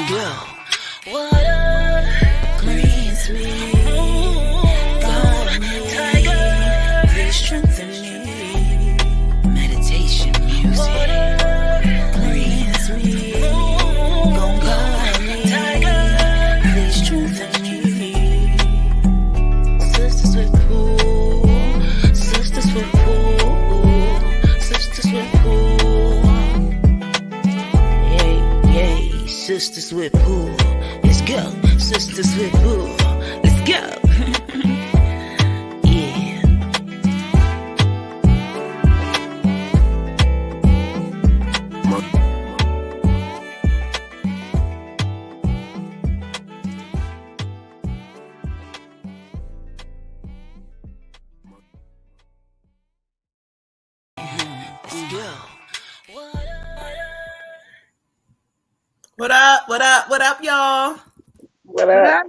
go. Water greens me. Guard me. Tiger, please strengthen me. Meditation music. Water greens me. Guard me. Tiger, please strengthen me. Sistas Wit Pull. Sistas Wit Pull. Sistas Wit Pull. Yay, Sistas Wit Pull. Let's go. Sistas Wit Pull. Let's go. Yeah. Let's go. What up? What up? What up, y'all? What up?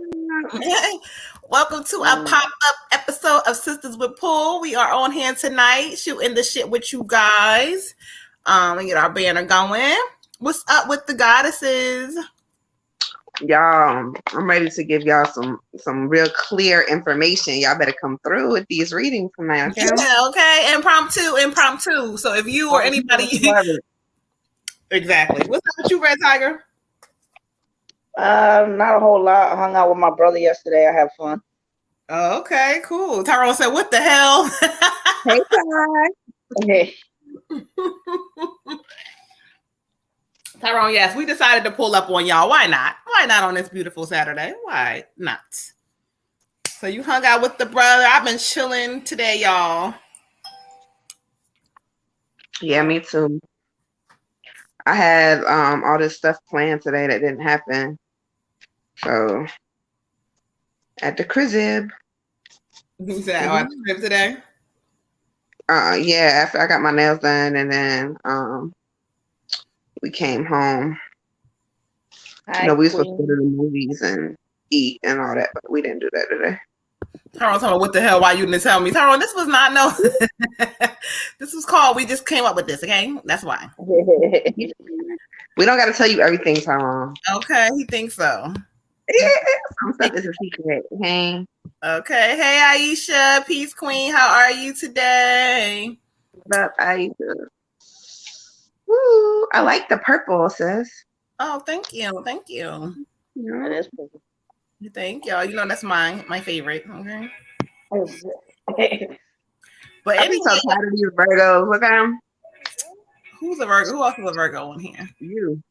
Welcome to a pop-up episode of Sistas Wit Pull. We are on here tonight shooting the shit with you guys. We get our banner going. What's up with the goddesses? Y'all, I'm ready to give y'all some real clear information. Y'all better come through with these readings tonight, okay? Yeah, okay. Impromptu. So if you or anybody... Exactly. What's up with you, Red Tiger? Not a whole lot. I hung out with my brother yesterday. I had fun. Oh, okay, cool. Tyrone said, what the hell? Hey, Ty. Okay. Tyrone, yes, we decided to pull up on y'all. Why not? Why not on this beautiful Saturday? Why not? So you hung out with the brother. I've been chilling today, y'all. Yeah, me too. I had all this stuff planned today that didn't happen. So at the crib. You said at the crib today? Yeah, after I got my nails done and then we came home. Hi, We were supposed to Queen. go to the movies and eat and all that, but we didn't do that today. Tyrone told me, what the hell? Why you didn't tell me? Tyrone, this was not no. This was called. We just came up with this, okay? That's why. We don't got to tell you everything, Tyrone. Okay, he thinks so. Yeah, some stuff is a secret. Okay. Okay. Hey, Aisha, Peace Queen. How are you today? What up, Aisha? Ooh, I like the purple, sis. Oh, thank you. Thank you. That is pretty. Thank y'all. You know that's my favorite. Okay. But I'm anyway, so tired of these Virgos. Look at them. who's a Virgo? Who else is a Virgo in here? You.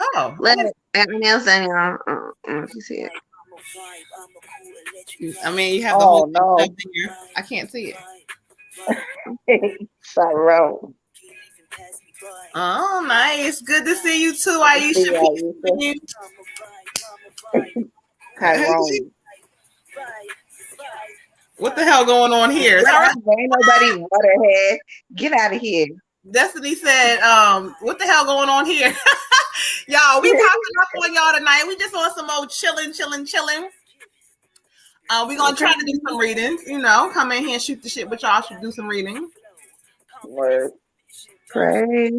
Oh, Let my nails done, y'all. If you see it. I mean, you have the Oh, whole no. thing here. I can't see it. Tyrone. Oh, nice. Good to see you too, Aisha. Tyrone. What the hell going on here? Ain't nobody waterhead. Get out of here. Destiny said, what the hell going on here? Y'all, we popping up on y'all tonight. We just on some old chilling. We're going to try to do some readings, come in here and shoot the shit with y'all. Should do some reading. Word. Pray.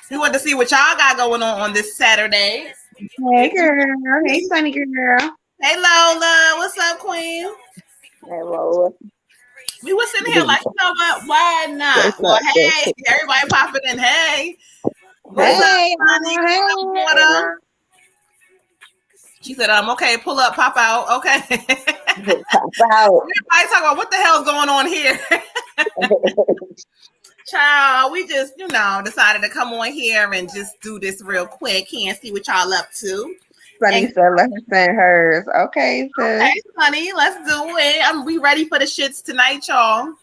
We want to see what y'all got going on this Saturday. Hey, girl. Hey, funny girl. Hey, Lola. What's up, Queen? Hey, Lola. We was sitting here like, what? Why not? Well, hey, everybody popping in. Hey. What's up, honey? Hey. She said, okay, pull up, pop out. Okay. Pop out. Everybody talking about what the hell's going on here. Child, we just, decided to come on here and just do this real quick. Can't see what y'all up to. Sunny said, let her send hers. Okay, sis. Okay, honey, let's do it. We ready for the shits tonight, y'all.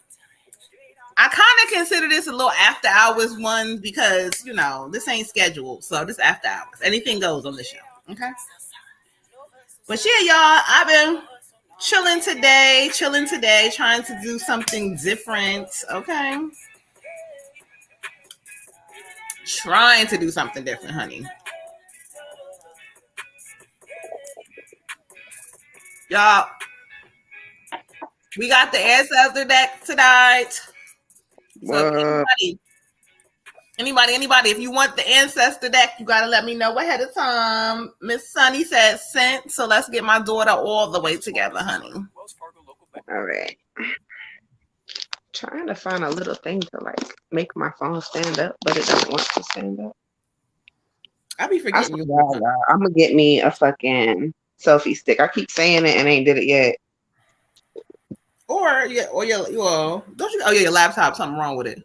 I kind of consider this a little after hours one because, this ain't scheduled. So this after hours. Anything goes on the show. Okay. But yeah, y'all, I've been chilling today, trying to do something different. Okay. Trying to do something different, honey. Y'all, we got the ancestor deck tonight. So Anybody, if you want the ancestor deck, you gotta let me know ahead of time. Miss Sunny said sent, so let's get my daughter all the way together, honey. All right. Trying to find a little thing to like make my phone stand up, but it doesn't want to stand up. I be forgetting you. I'm gonna get me a fucking selfie stick. I keep saying it and ain't did it yet. Or your don't you? Oh yeah, your laptop. Something wrong with it.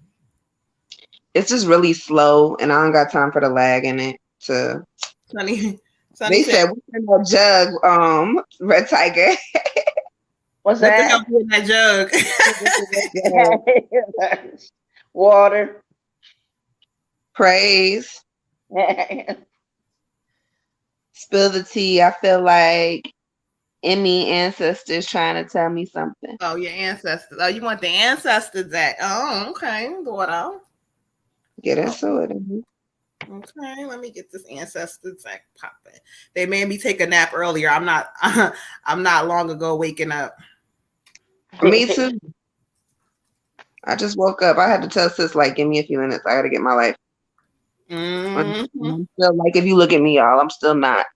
It's just really slow, and I don't got time for the lag in it. Sunny They said, "What's in that jug?" Red Tiger. What's what that? the hell in that jug? Water. Praise. Spill the tea. I feel like Emmy ancestors trying to tell me something. Oh, your ancestors. Oh, you want the ancestors deck? Oh, okay, daughter. Get into it. Okay, let me get this ancestors deck popping. They made me take a nap earlier. I'm not. I'm not long ago waking up. Me too. I just woke up. I had to tell sis, like, give me a few minutes. I got to get my life. Mm-hmm. I'm still, like, if you look at me, y'all, I'm still not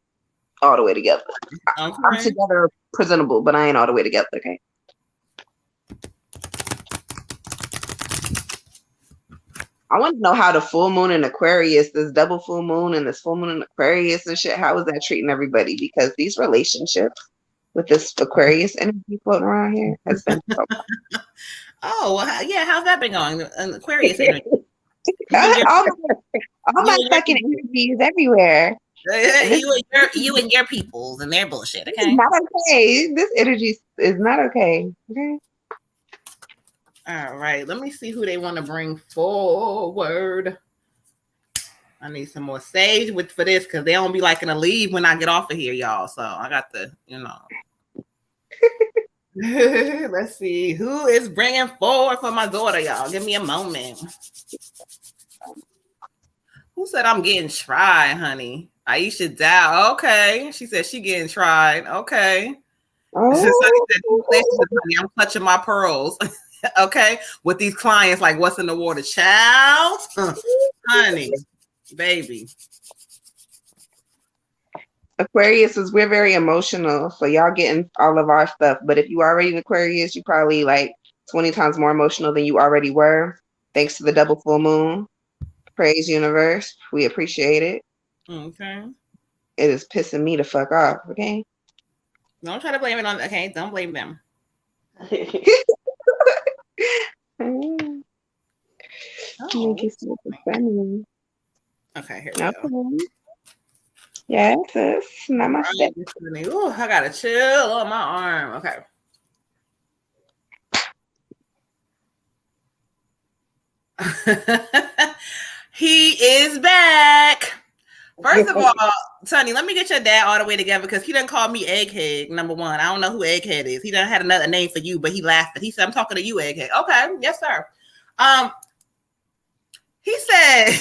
all the way together. Okay. I'm together, presentable, but I ain't all the way together, okay? I want to know how the full moon in Aquarius, this double full moon and this full moon in Aquarius and shit, how is that treating everybody? Because these relationships with this Aquarius energy floating around here has been so Oh, well, yeah. How's that been going? An Aquarius energy. all my fucking energy is everywhere. You and your peoples and their bullshit. Okay. It's not okay. This energy is not okay. Okay. All right. Let me see who they want to bring forward. I need some more sage for this because they don't be liking to leave when I get off of here, y'all. So I got to, Let's see who is bringing forward for my daughter, y'all. Give me a moment. Who said I'm getting tried, honey? Aisha Dow. Okay. She said she getting tried. Okay. Oh. I'm clutching my pearls. Okay. With these clients, like what's in the water? Child. Honey. Baby. Aquarius is we're very emotional, so y'all getting all of our stuff. But if you already in Aquarius, you probably like 20 times more emotional than you already were, thanks to the double full moon. Praise universe. We appreciate it. Okay. It is pissing me the fuck off, okay? Don't try to blame it on don't blame them. Okay, here we go. Yes, namaste. Ooh, I gotta chill on my arm. Okay. He is back. First of all, Sonny, let me get your dad all the way together because he done called me Egghead. Number one, I don't know who Egghead is. He done had another name for you, but he laughed. He said, "I'm talking to you, Egghead." Okay, yes, sir. He said,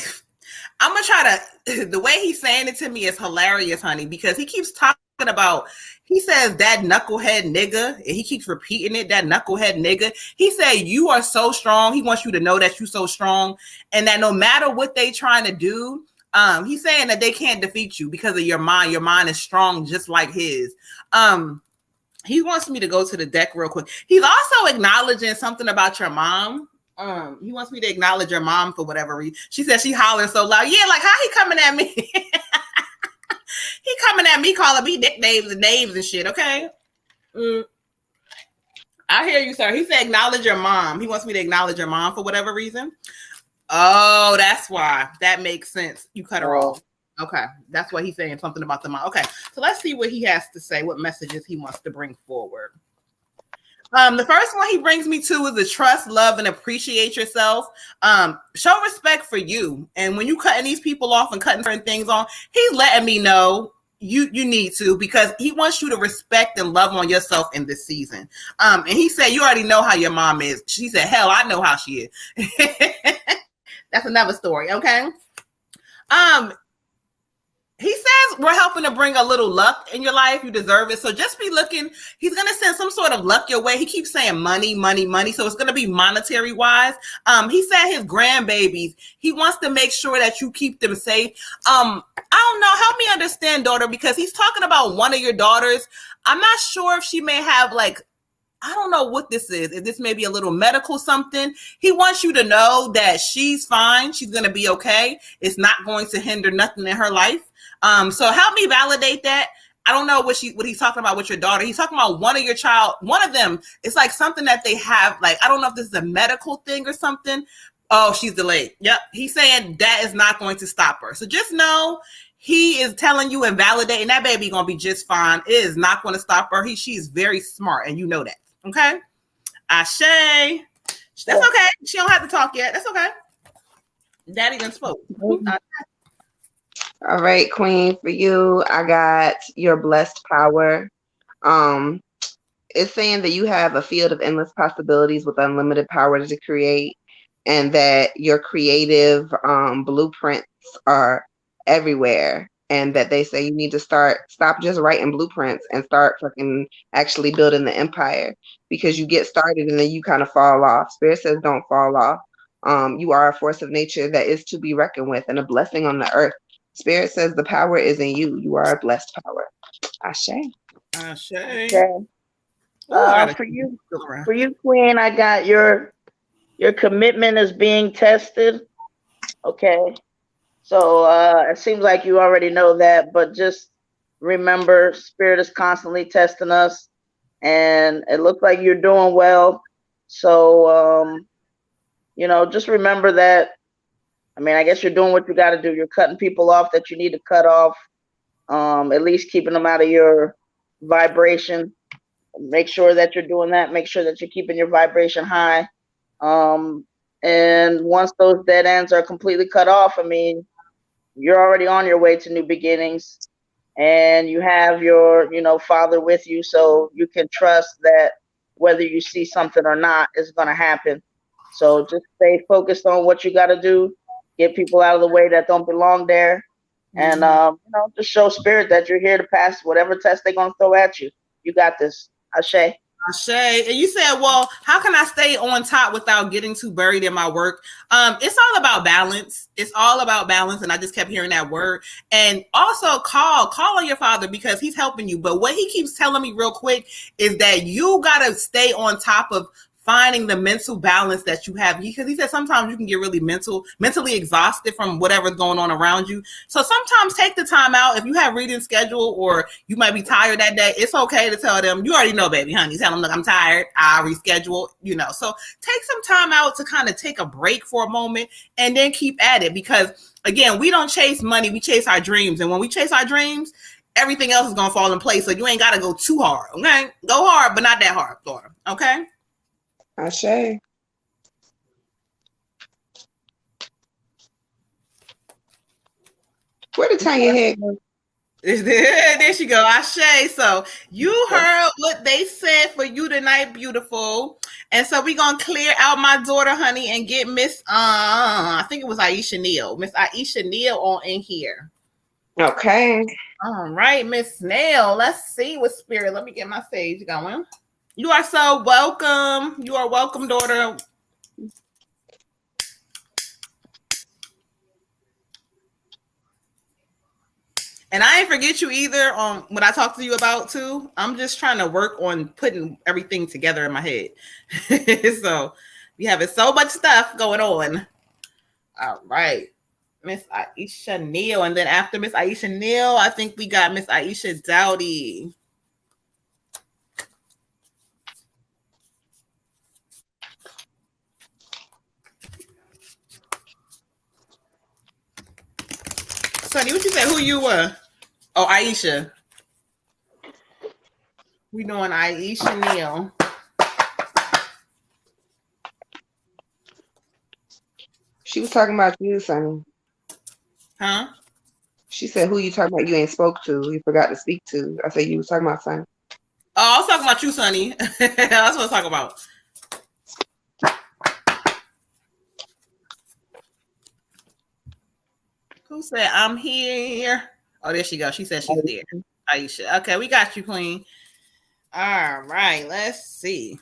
"I'm gonna try to." The way he's saying it to me is hilarious, honey, because he keeps talking about. He says that knucklehead nigga, and he keeps repeating it. That knucklehead nigga. He said you are so strong. He wants you to know that you're so strong, and that no matter what they trying to do. He's saying that they can't defeat you because of your mind. Your mind is strong, just like his. He wants me to go to the deck real quick. He's also acknowledging something about your mom. He wants me to acknowledge your mom for whatever reason. She said she hollering so loud. Yeah, like how he coming at me? He coming at me, calling me nicknames and names and shit. Okay. I hear you, sir. He said acknowledge your mom. He wants me to acknowledge your mom for whatever reason. Oh, that's why. That makes sense. You cut her off. Okay. That's why he's saying something about the mom. Okay. So let's see what he has to say, what messages he wants to bring forward. The first one he brings me to is the trust, love, and appreciate yourself. Show respect for you. And when you cutting these people off and cutting certain things on, he's letting me know you need to, because he wants you to respect and love on yourself in this season. And he said, you already know how your mom is. She said, hell, I know how she is. That's another story, okay? He says we're helping to bring a little luck in your life. You deserve it. So just be looking. He's going to send some sort of luck your way. He keeps saying money, money, money. So it's going to be monetary wise. He said his grandbabies, he wants to make sure that you keep them safe. I don't know. Help me understand, daughter, because he's talking about one of your daughters. I'm not sure if she may have like, I don't know what this is. If this may be a little medical something. He wants you to know that she's fine. She's going to be okay. It's not going to hinder nothing in her life. So help me validate that. I don't know what he's talking about with your daughter. He's talking about one of them. It's like something that they have. Like, I don't know if this is a medical thing or something. Oh, she's delayed. Yep. He's saying that is not going to stop her. So just know he is telling you and validating that baby going to be just fine. It is not going to stop her. She's very smart, and you know that. Okay. Ashe. That's okay. She don't have to talk yet. That's okay. Daddy done spoke. All right, Queen, for you, I got your blessed power. It's saying that you have a field of endless possibilities with unlimited power to create, and that your creative blueprints are everywhere. And that they say you need to stop just writing blueprints and start fucking actually building the empire, because you get started and then you kind of fall off. Spirit says don't fall off. You are a force of nature that is to be reckoned with and a blessing on the earth. Spirit says the power is in you. You are a blessed power. Ashe. Ashe. Okay. For you, Queen, I got your commitment is being tested. Okay. So it seems like you already know that, but just remember, Spirit is constantly testing us, and it looks like you're doing well. So, just remember that. I mean, I guess you're doing what you got to do. You're cutting people off that you need to cut off, at least keeping them out of your vibration. Make sure that you're doing that. Make sure that you're keeping your vibration high. And once those dead ends are completely cut off, I mean, you're already on your way to new beginnings, and you have your, Father with you, so you can trust that whether you see something or not, it's going to happen. So just stay focused on what you got to do. Get people out of the way that don't belong there, and just show Spirit that you're here to pass whatever test they're going to throw at you. You got this. Ashe. Ashe. And you said, well, how can I stay on top without getting too buried in my work? It's all about balance. It's all about balance. And I just kept hearing that word. And also call on your Father, because he's helping you. But what he keeps telling me real quick is that you got to stay on top of finding the mental balance that you have, because he said sometimes you can get really mentally exhausted from whatever's going on around you. So sometimes take the time out. If you have reading schedule or you might be tired that day, it's okay to tell them, you already know, baby, honey, tell them, look, I'm tired, I'll reschedule, So take some time out to kind of take a break for a moment and then keep at it, because again, we don't chase money, we chase our dreams. And when we chase our dreams, everything else is going to fall in place. So you ain't got to go too hard, okay? Go hard, but not that hard, daughter, okay? Ashe. Where did Tanya head go? There she go. Ashe. So you heard what they said for you tonight, beautiful. And so we're gonna clear out my daughter, honey, and get Miss I think it was Aisha Neal. Miss Aisha Neal on in here. Okay. All right, Miss Snail. Let's see what Spirit. Let me get my sage going. You are so welcome. You are welcome, daughter. And I ain't forget you either on what I talked to you about too. I'm just trying to work on putting everything together in my head. So we having so much stuff going on. All right. Miss Aisha Neal. And then after Miss Aisha Neal, I think we got Miss Aisha Dowdy. Sonny, what you said? Who you were? Oh, Aisha. We doing Aisha Neal. She was talking about you, Sonny. Huh? She said, who you talking about you ain't spoke to, you forgot to speak to. I said, you was talking about Sonny. Oh, I was talking about you, Sonny. That's what I was talking about. Who said I'm here? Oh, there she goes. She said she's there. Aisha. Okay, we got you, Queen. All right, let's see.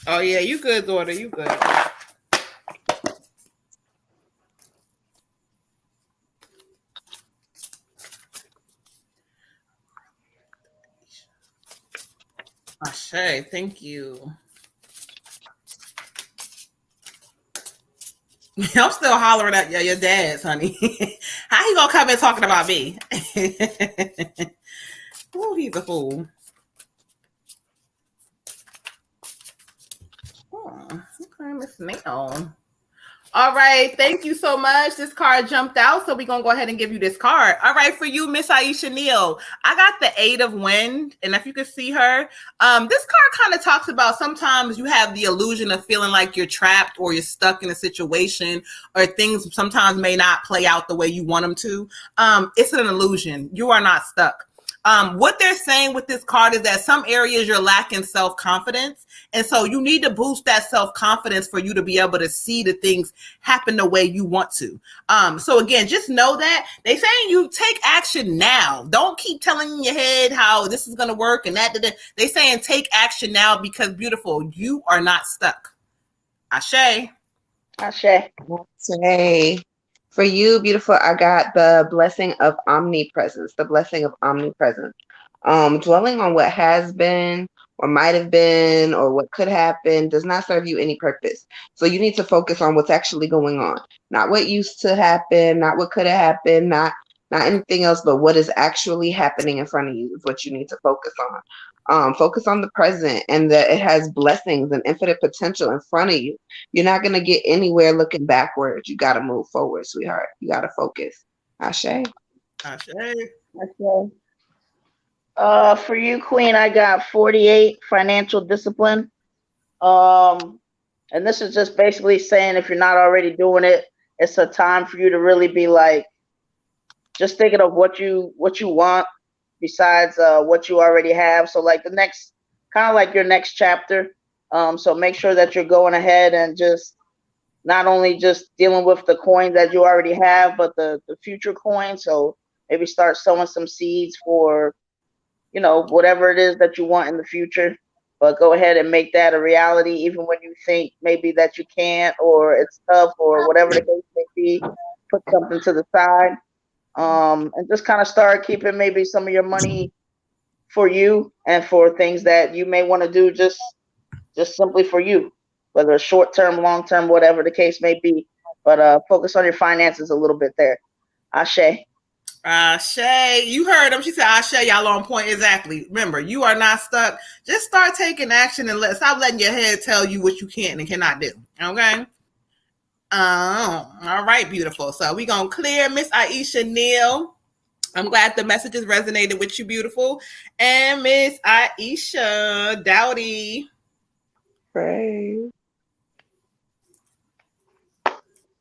Oh yeah, you good, daughter. You good. Ashe, thank you. I'm still hollering at your dad's, honey. How he gonna come in talking about me? Oh, he's a fool. Oh, okay, Miss Nail. All right, thank you so much. This card jumped out, so we're gonna go ahead and give you this card. All right, for you, Miss Aisha Neal, I got the Eight of Wind, and if you can see her, this card kind of talks about sometimes you have the illusion of feeling like you're trapped or you're stuck in a situation, or things sometimes may not play out the way you want them to. It's an illusion. You are not stuck. What they're saying with this card is that some areas you're lacking self-confidence. And so you need to boost that self-confidence for you to be able to see the things happen the way you want to. So again, just know that they saying you take action now. Don't keep telling in your head how this is going to work and that. They saying take action now because beautiful, you are not stuck. Ashe. Ashe. Say, for you, beautiful, I got the blessing of omnipresence, the blessing of omnipresence. Dwelling on what has been or might have been or what could happen does not serve you any purpose. So you need to focus on what's actually going on, not what used to happen, not what could have happened, not anything else, but what is actually happening in front of you is what you need to focus on. Focus on the present and that it has blessings and infinite potential in front of you. You're not going to get anywhere looking backwards. You got to move forward, sweetheart. You got to focus. Ashe. Ashe. Ashe. For you, Queen, I got 48, financial discipline. And this is just basically saying if you're not already doing it, it's a time for you to really be like, just thinking of what you want besides what you already have. So like the next, kind of like your next chapter. So make sure that you're going ahead and just not only just dealing with the coins that you already have, but the future coins. So maybe start sowing some seeds for, you know, whatever it is that you want in the future. But go ahead and make that a reality, even when you think maybe that you can't or it's tough or whatever the case may be. Put something to the side. And just kind of start keeping maybe some of your money for you and for things that you may want to do just simply for you, whether it's short term, long term, whatever the case may be. But focus on your finances a little bit there. Ashe. Ashe, you heard him. She said, Ashe, y'all on point. Exactly. Remember, you are not stuck. Just start taking action and stop letting your head tell you what you can and cannot do. Okay? All right, beautiful. So we're going to clear Miss Aisha Neal. I'm glad the messages resonated with you, beautiful. And Miss Aisha Dowdy. Pray.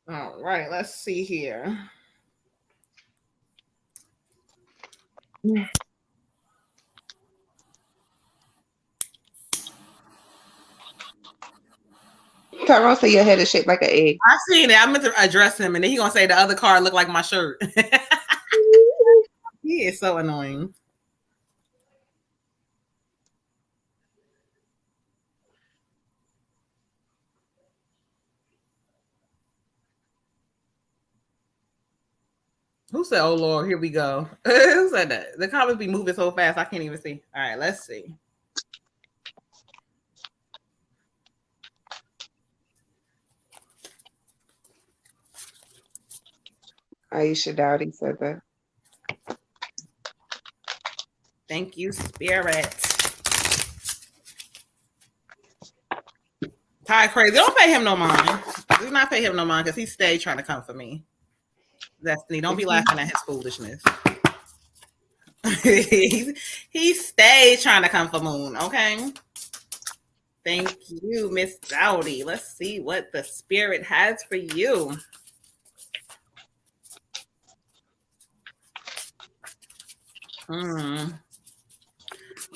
All right, let's see here. Tyrone said your head is shaped like an egg. I seen it. I meant to address him, and then he gonna say the other card looked like my shirt. He is so annoying. Who said, "Oh Lord, here we go"? Who said that? The comments be moving so fast I can't even see. All right, let's see. Aisha Dowdy said that. Thank you, Spirit. Ty crazy. Don't pay him no mind. Do not pay him no mind because he stayed trying to come for me. Destiny, don't be laughing at his foolishness. he stayed trying to come for Moon, okay? Thank you, Miss Dowdy. Let's see what the Spirit has for you.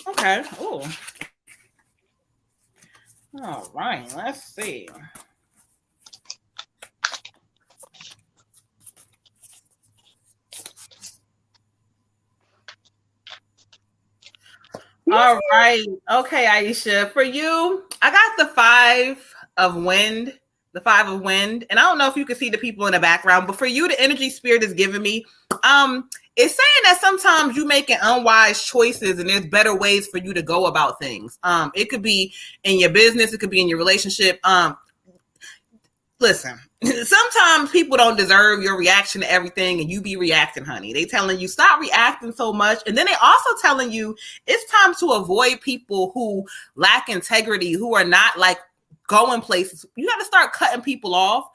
Okay. Oh. All right. Let's see. All right. Okay, Aisha. For you, I got the 5 of wind. The 5 of wind. And I don't know if you can see the people in the background, but for you, the energy spirit is giving me. It's saying that sometimes you making unwise choices and there's better ways for you to go about things. It could be in your business, it could be in your relationship. Listen, sometimes people don't deserve your reaction to everything and you be reacting, honey. They telling you stop reacting so much. And then they also telling you it's time to avoid people who lack integrity, who are not like going places. You got to start cutting people off.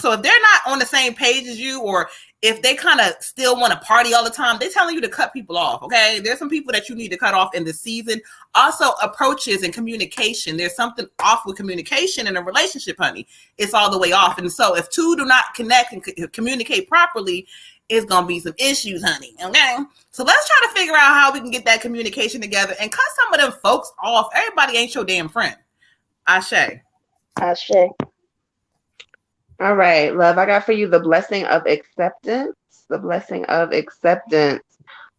So if they're not on the same page as you, or if they kind of still want to party all the time, they're telling you to cut people off. Okay. There's some people that you need to cut off in this season. Also approaches and communication. There's something off with communication in a relationship, honey. It's all the way off. And so if two do not connect and communicate properly, it's going to be some issues, honey. Okay. So let's try to figure out how we can get that communication together and cut some of them folks off. Everybody ain't your damn friend. Ashe. Ashe. All right, love. I got for you the blessing of acceptance. The blessing of acceptance.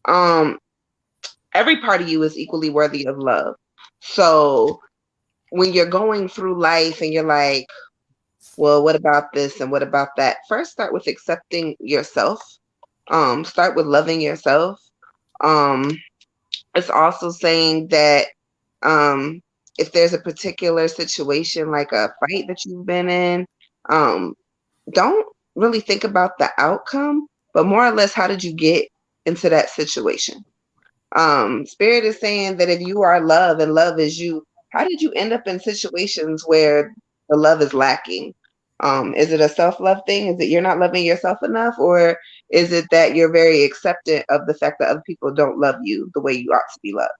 Every part of you is equally worthy of love. So when you're going through life and you're like, well, what about this and what about that? First, start with accepting yourself. Start with loving yourself. It's also saying that if there's a particular situation like a fight that you've been in, don't really think about the outcome, but more or less, how did you get into that situation? Spirit is saying that if you are love and love is you, how did you end up in situations where the love is lacking? Is it a self-love thing? Is it you're not loving yourself enough? Or is it that you're very acceptant of the fact that other people don't love you the way you ought to be loved?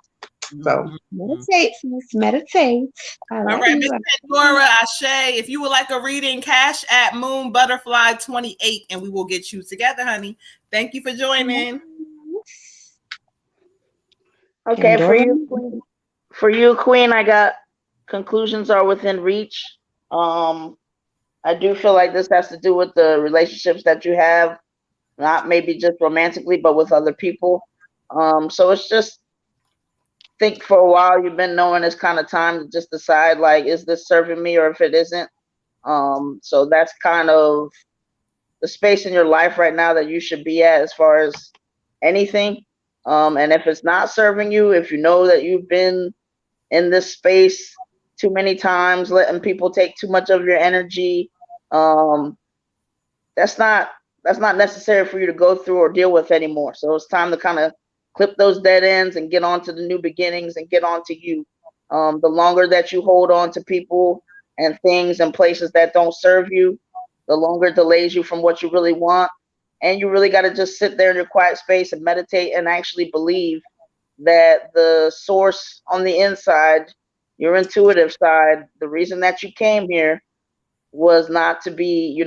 So meditate, sis, meditate. All right, Miss Pandora, Ashe. If you would like a reading, cash at Moon Butterfly 28, and we will get you together, honey. Thank you for joining. Okay, for you, Queen, I got conclusions are within reach. I do feel like this has to do with the relationships that you have, not maybe just romantically, but with other people. So it's just think for a while you've been knowing it's kind of time to just decide, like, is this serving me or if it isn't? So that's kind of the space in your life right now that you should be at as far as anything. And if it's not serving you, if you know that you've been in this space too many times, letting people take too much of your energy, that's not necessary for you to go through or deal with anymore. So it's time to kind of clip those dead ends and get on to the new beginnings and get on to you. The longer that you hold on to people and things and places that don't serve you, the longer it delays you from what you really want. And you really got to just sit there in your quiet space and meditate and actually believe that the source on the inside, your intuitive side, the reason that you came here was not to be,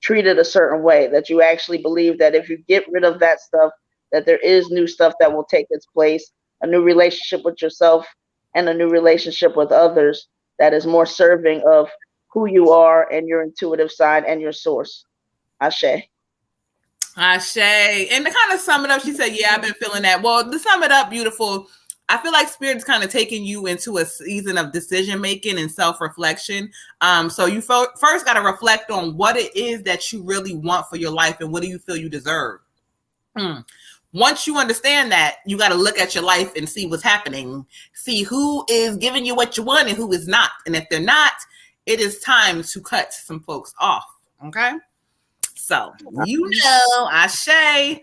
treated a certain way, that you actually believe that if you get rid of that stuff, that there is new stuff that will take its place, a new relationship with yourself and a new relationship with others that is more serving of who you are and your intuitive side and your source. Ashe. Ashe. And to kind of sum it up, she said, yeah, I've been feeling that. Well, to sum it up, beautiful, I feel like Spirit's kind of taking you into a season of decision making and self-reflection. So you first got to reflect on what it is that you really want for your life and what do you feel you deserve. Once you understand that, you got to look at your life and see what's happening. See who is giving you what you want and who is not. And if they're not, it is time to cut some folks off. Okay. So, Ashe. Okay.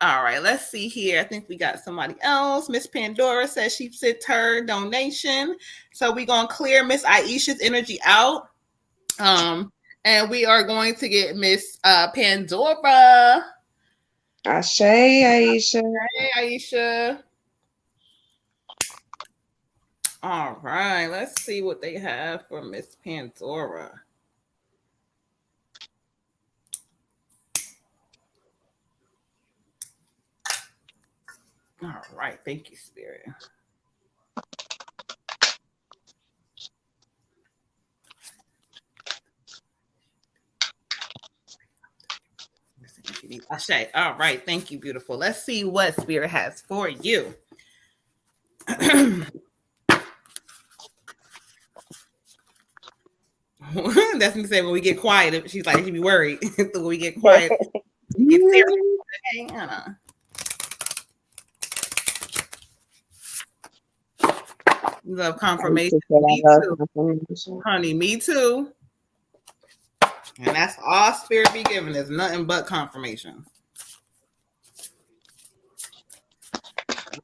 All right, let's see here. I think we got somebody else. Miss Pandora says she sent her donation. So we're going to clear Miss Aisha's energy out. And we are going to get Miss Pandora. Ashe, Aisha. Hey, Aisha. All right, let's see what they have for Miss Pandora. All right, thank you, Spirit. Ashe. All right. Thank you, beautiful. Let's see what Spirit has for you. That's me say when we get quiet. She's like, she be worried. When we get quiet, get serious. Okay, love confirmation. Me too. Honey, me too. And that's all Spirit be giving is nothing but confirmation.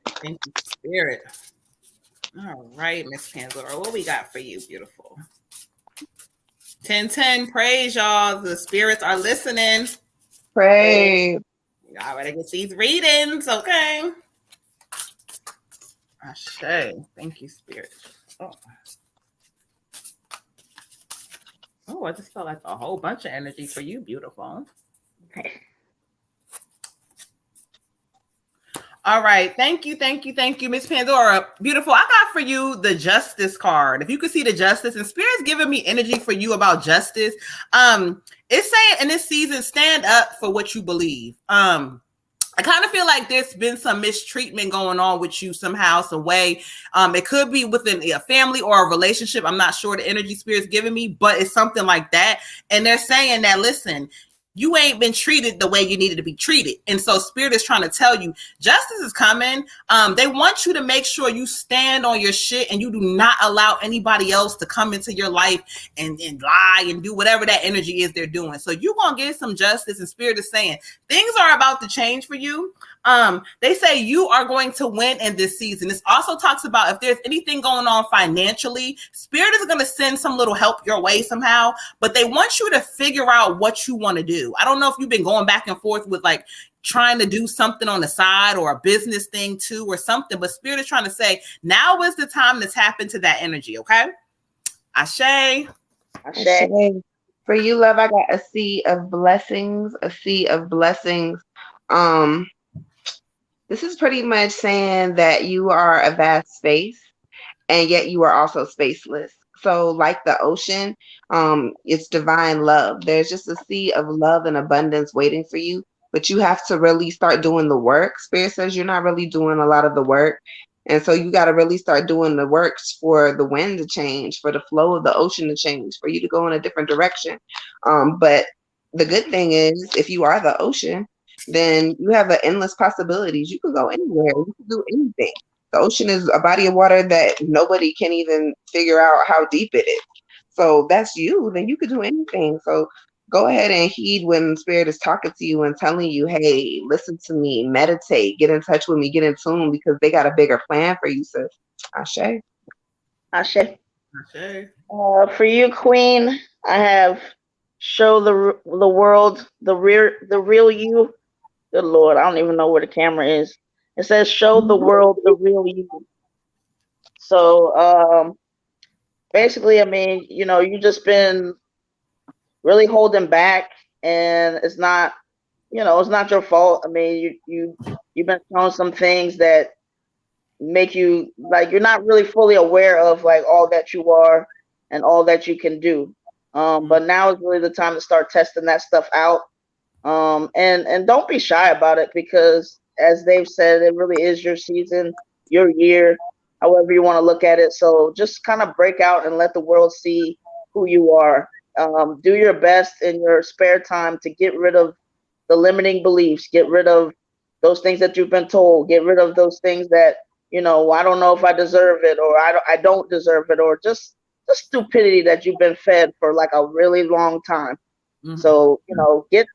Thank you, Spirit. All right, Miss Pandora, what we got for you, beautiful? 10-10, praise y'all. The spirits are listening. Praise. Y'all ready to get these readings, okay? Ashe. Thank you, Spirit. Oh, I just felt like a whole bunch of energy for you, beautiful. Okay. All right. Thank you, Miss Pandora. Beautiful. I got for you the Justice card. If you could see the Justice, and Spirit's giving me energy for you about justice. It's saying in this season, stand up for what you believe. I kind of feel like there's been some mistreatment going on with you somehow, some way. It could be within a family or a relationship. I'm not sure the energy Spirit's giving me, but it's something like that. And they're saying that, listen, you ain't been treated the way you needed to be treated. And so Spirit is trying to tell you justice is coming. They want you to make sure you stand on your shit and you do not allow anybody else to come into your life and lie and do whatever that energy is they're doing. So you're going to get some justice, and Spirit is saying things are about to change for you. They say you are going to win in this season. This also talks about if there's anything going on financially, Spirit is going to send some little help your way somehow, but they want you to figure out what you want to do. I don't know if you've been going back and forth with like trying to do something on the side or a business thing too or something, but Spirit is trying to say now is the time to tap into that energy. Okay. Ashe. Ashe. For you, love, I got a sea of blessings, a sea of blessings. This is pretty much saying that you are a vast space and yet you are also spaceless. So like the ocean, it's divine love. There's just a sea of love and abundance waiting for you, but you have to really start doing the work. Spirit says you're not really doing a lot of the work. And so you got to really start doing the works for the wind to change, for the flow of the ocean to change, for you to go in a different direction. But the good thing is, if you are the ocean, then you have endless possibilities. You could go anywhere. You could do anything. The ocean is a body of water that nobody can even figure out how deep it is. So that's you. Then you could do anything. So go ahead and heed when Spirit is talking to you and telling you, hey, listen to me, meditate, get in touch with me, get in tune, because they got a bigger plan for you, sis. Ashe. Ashe. For you, Queen, I have show the world the real you. Good Lord, I don't even know where the camera is. It says show the world the real you. So basically, I mean, you know, you just been really holding back, and it's not, you know, it's not your fault. I mean, you've been shown some things that make you like you're not really fully aware of like all that you are and all that you can do. But now is really the time to start testing that stuff out. And don't be shy about it, because as they've said, it really is your season, your year, however you want to look at it. So just kind of break out and let the world see who you are. Do your best in your spare time to get rid of the limiting beliefs, get rid of those things that you've been told, get rid of those things that, you know, I don't know if I deserve it, or I don't deserve it, or just the stupidity that you've been fed for like a really long time. So, you know, get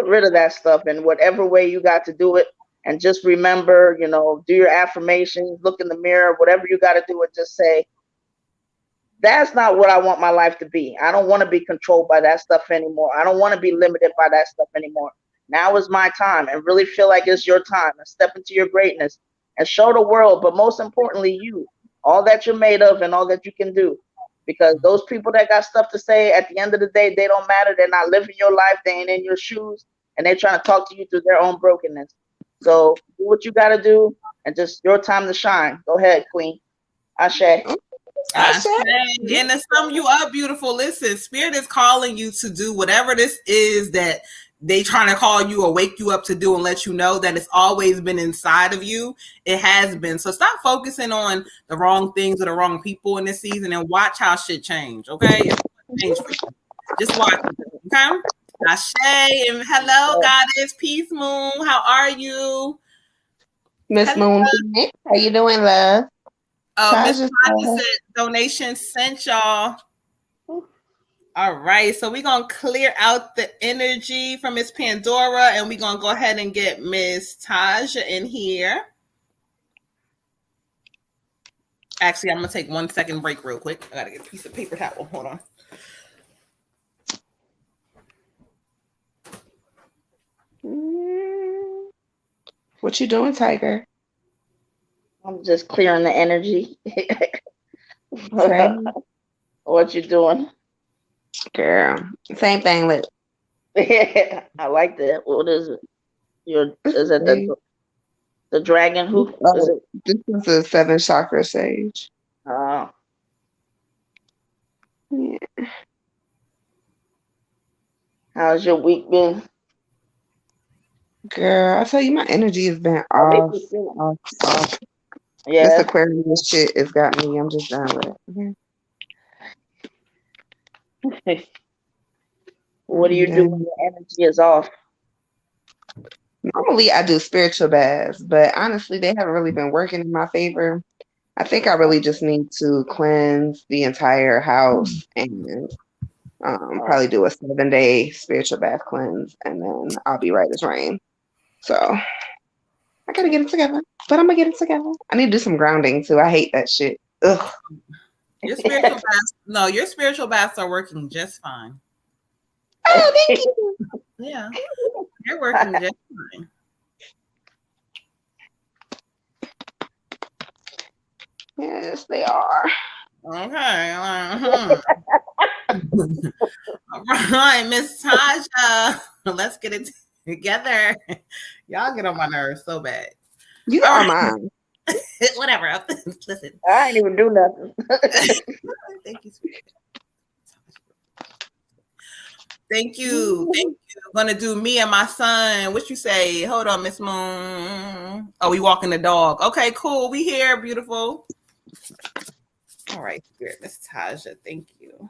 rid of that stuff in whatever way you got to do it. And just remember, you know, do your affirmations, look in the mirror, whatever you got to do, and just say, that's not what I want my life to be. I don't want to be controlled by that stuff anymore. I don't want to be limited by that stuff anymore. Now is my time, and really feel like it's your time, and step into your greatness and show the world, but most importantly, you, all that you're made of and all that you can do. Because those people that got stuff to say, at the end of the day, they don't matter. They're not living your life. They ain't in your shoes, and they're trying to talk to you through their own brokenness. So do what you got to do, and just your time to shine. Go ahead, Queen. Ashe. Ashe. And to sum you up, beautiful, listen, Spirit is calling you to do whatever this is that they trying to call you or wake you up to do and let you know that it's always been inside of you. It has been. So stop focusing on the wrong things or the wrong people in this season and watch how shit change. Okay, it's change for you. Just watch it. Okay. Ashe and hello, goddess, peace, moon. How are you, Miss Moon? How you doing, love? Miss Tasha said donation sent y'all. All right, so we're gonna clear out the energy from Miss Pandora, and we're gonna go ahead and get Miss Tasha in here. Actually, I'm gonna take 1 second break real quick. I gotta get a piece of paper towel. Hold on. What you doing, Tiger? I'm just clearing the energy. Okay. What you doing? Girl, same thing. With I like that. What is it? Is it the dragon? Who is it? This is a 7 chakra sage. Oh. Yeah. How's your week been? Girl, I tell you, my energy has been off. Yeah. This Aquarius shit has got me. I'm just done with it. Okay. What do you do when your energy is off? Normally, I do spiritual baths, but honestly, they haven't really been working in my favor. I think I really just need to cleanse the entire house and probably do a 7-day spiritual bath cleanse, and then I'll be right as rain. So I gotta get it together, but I'm gonna get it together. I need to do some grounding too. I hate that shit. Ugh. Your spiritual baths are working just fine. Oh, thank you. Yeah, they're working just fine. Yes, they are. Okay. All right, Miss Tasha, let's get it together. Y'all get on my nerves so bad. You are mine. Whatever. Listen. I ain't even do nothing. Thank you. Thank you. I'm gonna do me and my son. What you say? Hold on, Miss Moon. Oh, we walking the dog. Okay, cool. We here, beautiful. All right, here, Miss Tasha. Thank you.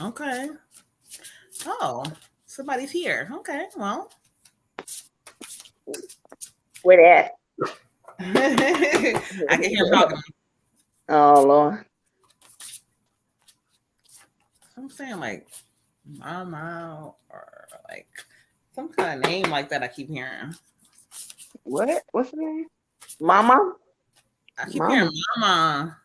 Okay. Oh, somebody's here. Okay, well. Where they at? I can hear him talking. Oh, Lord. I'm saying like Mama or like some kind of name like that I keep hearing. What? What's the name? Mama? I keep hearing Mama.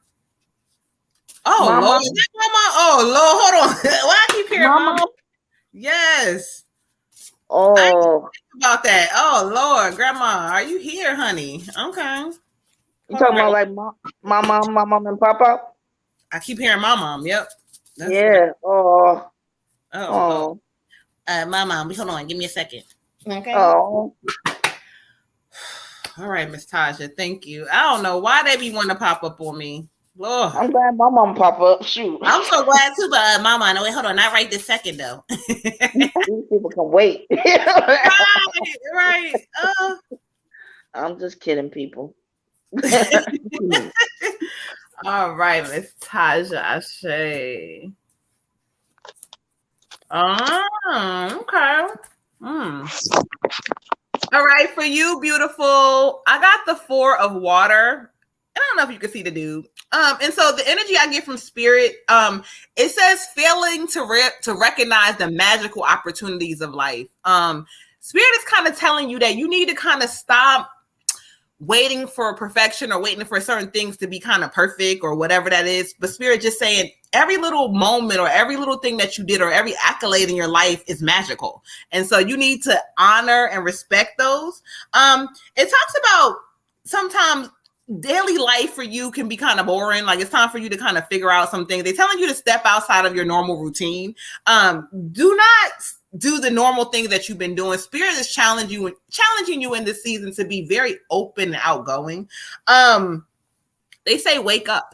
Oh, Mama? Lord. Is that Mama? Oh, Lord. Hold on. Why I keep hearing Mama? Yes. Oh. I didn't think about that. Oh, Lord. Grandma, are you here, honey? Okay. You talking about like my mom and papa? I keep hearing my mom. Yep. That's yeah. Oh. Oh. My mom. Hold on. Give me a second. Okay. Oh. All right, Miss Tasha. Thank you. I don't know why they be wanting to pop up on me. Lord. I'm glad my mom pop up. Shoot. I'm so glad too, but Mama, no, wait, hold on. Not right this second though. These people can wait. right. I'm just kidding, people. All right, Miss Tasha Ashe. Okay. All right, for you, beautiful. I got the 4 of water. I don't know if you can see the dude. And so the energy I get from spirit, it says failing to recognize the magical opportunities of life. Spirit is kind of telling you that you need to kind of stop waiting for perfection or waiting for certain things to be kind of perfect or whatever that is. But spirit just saying every little moment or every little thing that you did or every accolade in your life is magical. And so you need to honor and respect those. It talks about sometimes daily life for you can be kind of boring. Like it's time for you to kind of figure out some things. They're telling you to step outside of your normal routine. Do not do the normal things that you've been doing. Spirit is challenging you in this season to be very open and outgoing. They say wake up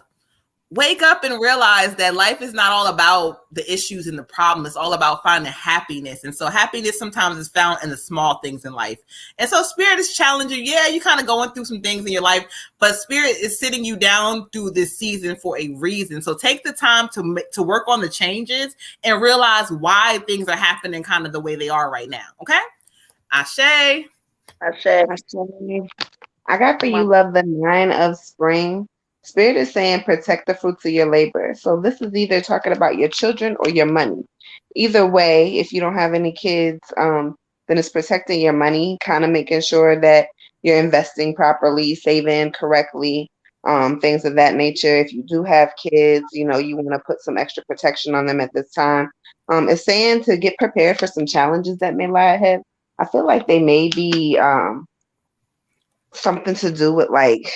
and realize that life is not all about the issues and the problem. It's all about finding happiness. And so happiness sometimes is found in the small things in life. And so Spirit is challenging. Yeah, you're kind of going through some things in your life, but Spirit is sitting you down through this season for a reason. So take the time to work on the changes and realize why things are happening kind of the way they are right now. Okay? Ashe. I got for you, love, the 9 of spring. Spirit is saying protect the fruits of your labor. So this is either talking about your children or your money. Either way, if you don't have any kids, then it's protecting your money, kind of making sure that you're investing properly, saving correctly, things of that nature. If you do have kids, you know, you want to put some extra protection on them at this time. It's saying to get prepared for some challenges that may lie ahead. I feel like they may be something to do with like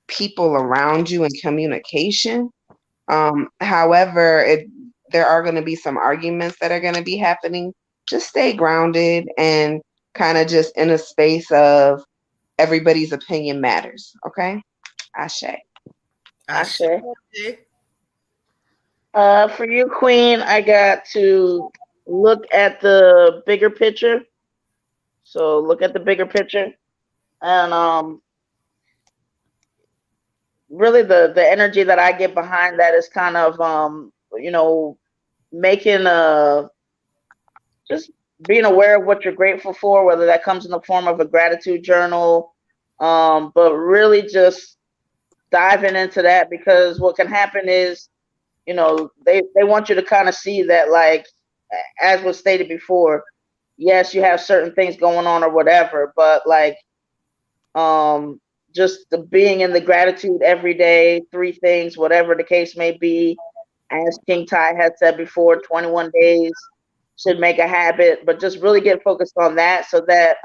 people around you and communication. However, there are going to be some arguments that are going to be happening. Just stay grounded and kind of just in a space of everybody's opinion matters. Okay? Ashe. For you, Queen, I got to look at the bigger picture. So look at the bigger picture. And really the energy that I get behind that is kind of making just being aware of what you're grateful for, whether that comes in the form of a gratitude journal, but really just diving into that, because what can happen is, they want you to kind of see that, like, as was stated before, yes, you have certain things going on or whatever, but like, just the being in the gratitude every day, 3 things, whatever the case may be. As King Ty had said before, 21 days should make a habit, but just really get focused on that, so that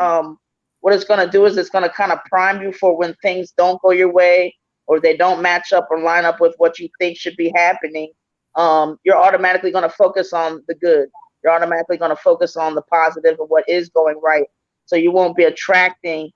what it's going to do is it's going to kind of prime you for when things don't go your way, or they don't match up or line up with what you think should be happening. You're automatically going to focus on the good. You're automatically going to focus on the positive of what is going right. So you won't be attracting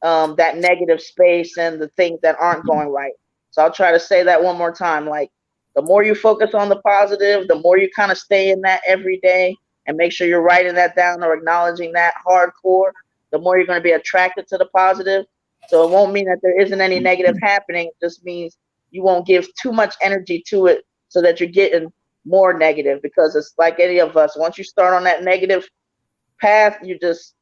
that negative space and the things that aren't going right. So I'll try to say that one more time. Like, the more you focus on the positive, the more you kind of stay in that every day and make sure you're writing that down or acknowledging that hardcore, the more you're going to be attracted to the positive. So it won't mean that there isn't any negative happening. It just means you won't give too much energy to it, so that you're getting more negative, because it's like any of us. Once you start on that negative path, you just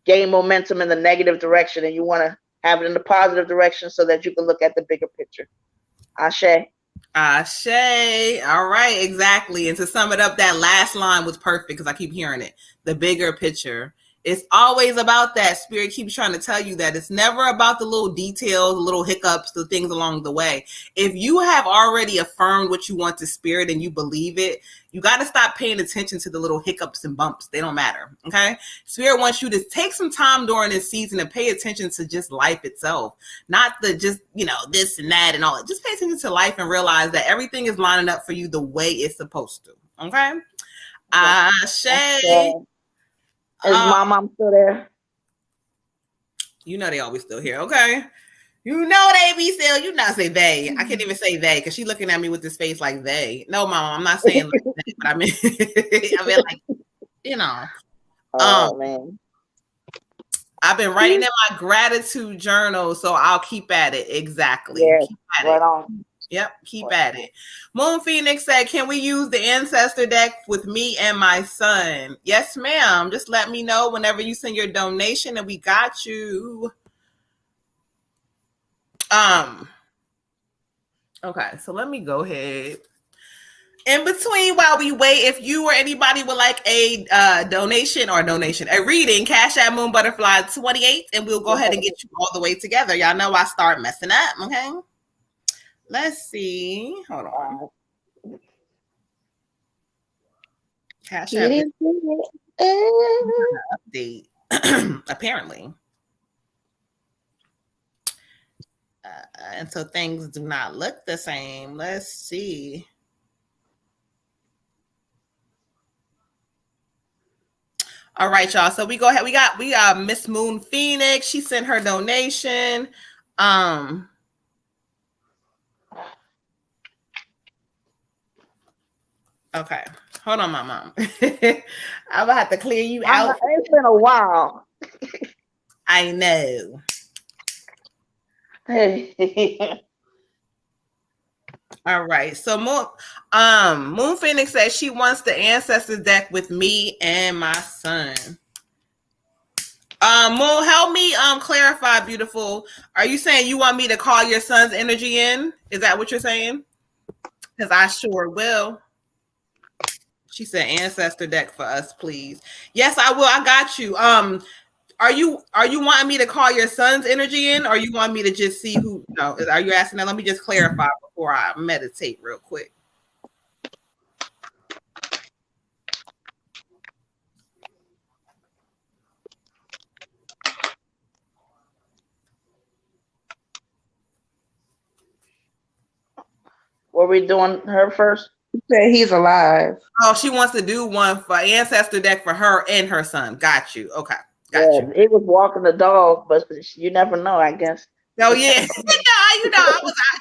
gain momentum in the negative direction, and you want to have it in the positive direction so that you can look at the bigger picture. Ashe. All right, exactly. And to sum it up, that last line was perfect, because I keep hearing it. The bigger picture. It's always about that. Spirit keeps trying to tell you that it's never about the little details, the little hiccups, the things along the way. If you have already affirmed what you want to Spirit and you believe it, you got to stop paying attention to the little hiccups and bumps. They don't matter. Okay. Spirit wants you to take some time during this season and pay attention to just life itself, not the just, this and that and all that. Just pay attention to life and realize that everything is lining up for you the way it's supposed to. Okay. Ashe. Is my mom still there? They always still here. Okay. They be still. You not say they. I can't even say they, because she's looking at me with this face like they. No, Mama, I'm not saying like they, but I mean like, Oh, man. I've been writing in my gratitude journal, so I'll keep at it. Exactly. Yeah, keep at right it. on. Yep, keep at it. Moon Phoenix said, can we use the ancestor deck with me and my son? Yes, ma'am. Just let me know whenever you send your donation and we got you. Okay, so let me go ahead. In between, while we wait, if you or anybody would like a a reading, Cash App Moon Butterfly 28, and we'll go ahead and get you all the way together. Y'all know I start messing up, okay? Let's see. Hold on. Cash App update. Apparently. And so things do not look the same. Let's see. All right, y'all. So we go ahead. We got Miss Moon Phoenix. She sent her donation. Okay. Hold on, my mom. I'm gonna have to clear you out. It's been a while. I know. Hey. All right. So Moon Phoenix says she wants the ancestors deck with me and my son. Moon, help me clarify, beautiful. Are you saying you want me to call your son's energy in? Is that what you're saying? Because I sure will. She said ancestor deck for us, please. Yes, I will. I got you. Are you wanting me to call your son's energy in, or you want me to just see who? No, are you asking that? Let me just clarify before I meditate real quick. Were we doing her first? He said he's alive. Oh, she wants to do one for ancestor deck for her and her son. Got you. Okay. Got you. He was walking the dog, but you never know, I guess. Oh yeah,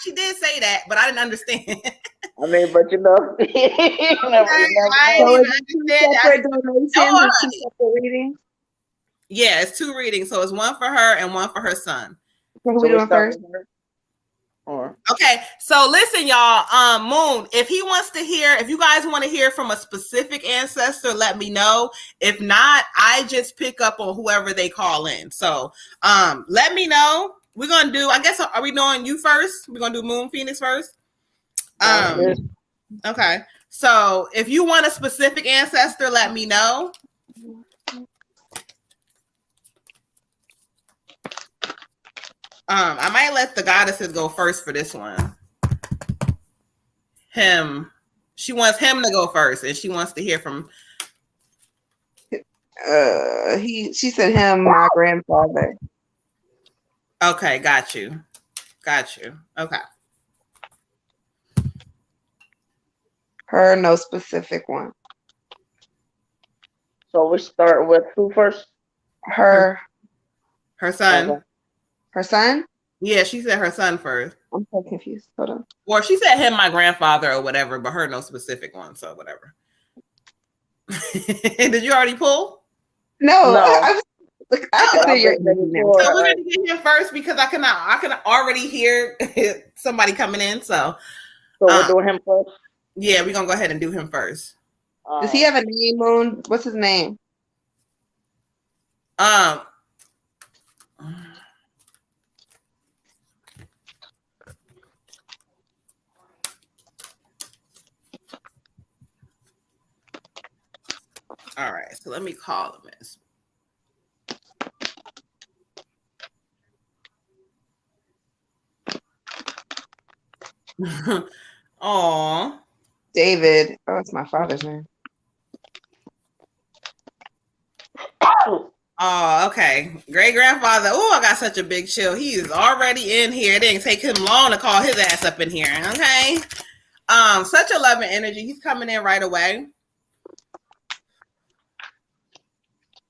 she did say that, but I didn't understand. I mean, but you know, you never I Separate donations and 2 separate readings. Yeah, it's 2 readings, so it's one for her and one for her son. So who we doing first? Okay, so listen, y'all. Moon, if he wants to hear, if you guys want to hear from a specific ancestor, let me know. If not, I just pick up on whoever they call in. So, let me know. We're gonna do. I guess are we doing you first? We're gonna do Moon Phoenix first. Okay. So if you want a specific ancestor, let me know. I might let the goddesses go first for this one. Him. She wants him to go first, and she wants to hear from. She said him, my grandfather. Okay, got you. Okay. Her, no specific one. So we start with who first? Her son. Okay. Her son? Yeah, she said her son first. I'm so confused. Hold on. Or she said him, my grandfather, or whatever, but her no specific one, so whatever. Did you already pull? No. I consider your so we're gonna get him first because I can already hear somebody coming in. So we're doing him first. Yeah, we're gonna go ahead and do him first. Does he have a name, Moon? What's his name? All right, so let me call him. Aw. David. Oh, it's my father's name. Oh, okay. Great grandfather. Oh, I got such a big chill. He is already in here. It didn't take him long to call his ass up in here. Okay. Such a loving energy. He's coming in right away.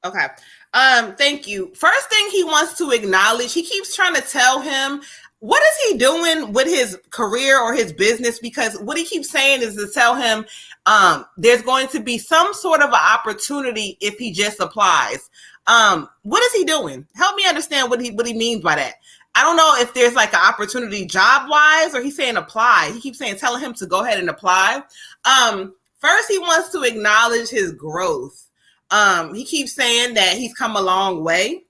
Okay. Thank you. First thing he wants to acknowledge, he keeps trying to tell him what is he doing with his career or his business, because what he keeps saying is to tell him there's going to be some sort of an opportunity if he just applies. What is he doing? Help me understand what he means by that. I don't know if there's like an opportunity job wise, or he's saying apply. He keeps saying telling him to go ahead and apply. First, he wants to acknowledge his growth. He keeps saying that he's come a long way.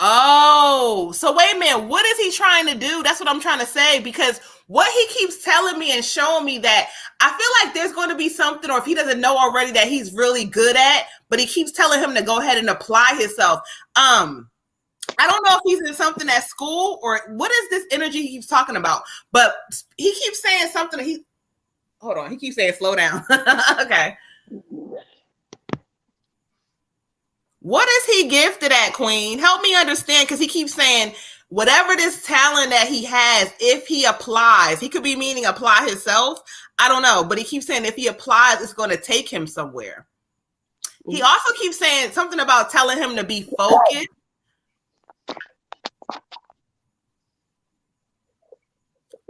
Oh, so wait a minute. What is he trying to do? That's what I'm trying to say, because what he keeps telling me and showing me that I feel like there's going to be something, or if he doesn't know already, that he's really good at, but he keeps telling him to go ahead and apply himself. I don't know if he's in something at school or what is this energy he keeps talking about, but he keeps saying something. He keeps saying slow down. Okay. What is he gifted at, Queen? Help me understand, because he keeps saying whatever this talent that he has, if he applies, he could be meaning apply himself. I don't know, but he keeps saying if he applies, it's going to take him somewhere. He also keeps saying something about telling him to be focused.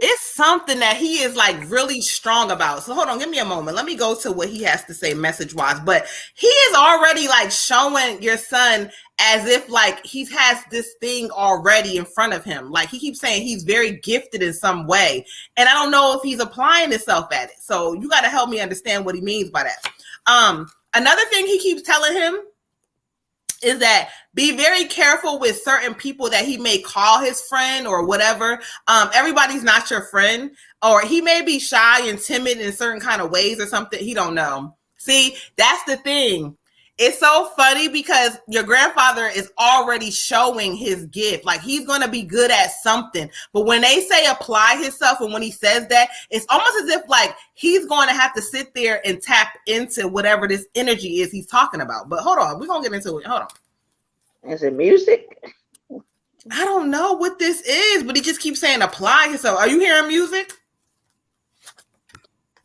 It's something that he is like really strong about. So hold on, give me a moment. Let me go to what he has to say message wise. But he is already like showing your son as if like he has this thing already in front of him. Like he keeps saying he's very gifted in some way. And I don't know if he's applying himself at it. So you got to help me understand what he means by that. Another thing he keeps telling him is that be very careful with certain people that he may call his friend or whatever. Everybody's not your friend, or he may be shy and timid in certain kind of ways or something. He don't know. See, that's the thing. It's so funny because your grandfather is already showing his gift. Like he's going to be good at something. But when they say apply himself and when he says that, it's almost as if like he's going to have to sit there and tap into whatever this energy is he's talking about. But hold on, we're going to get into it. Hold on. Is it music? I don't know what this is, but he just keeps saying apply himself. Are you hearing music?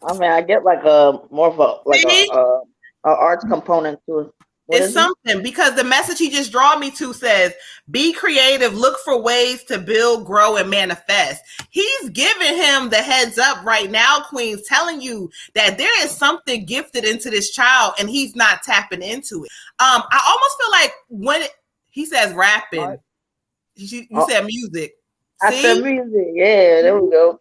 I mean, I get like a more of a like a arts component to it. It's something because the message he just draw me to says, be creative, look for ways to build, grow, and manifest. He's giving him the heads up right now, Queens, telling you that there is something gifted into this child and he's not tapping into it. I almost feel like when he says rapping, you said music. I said music. Yeah, there we go.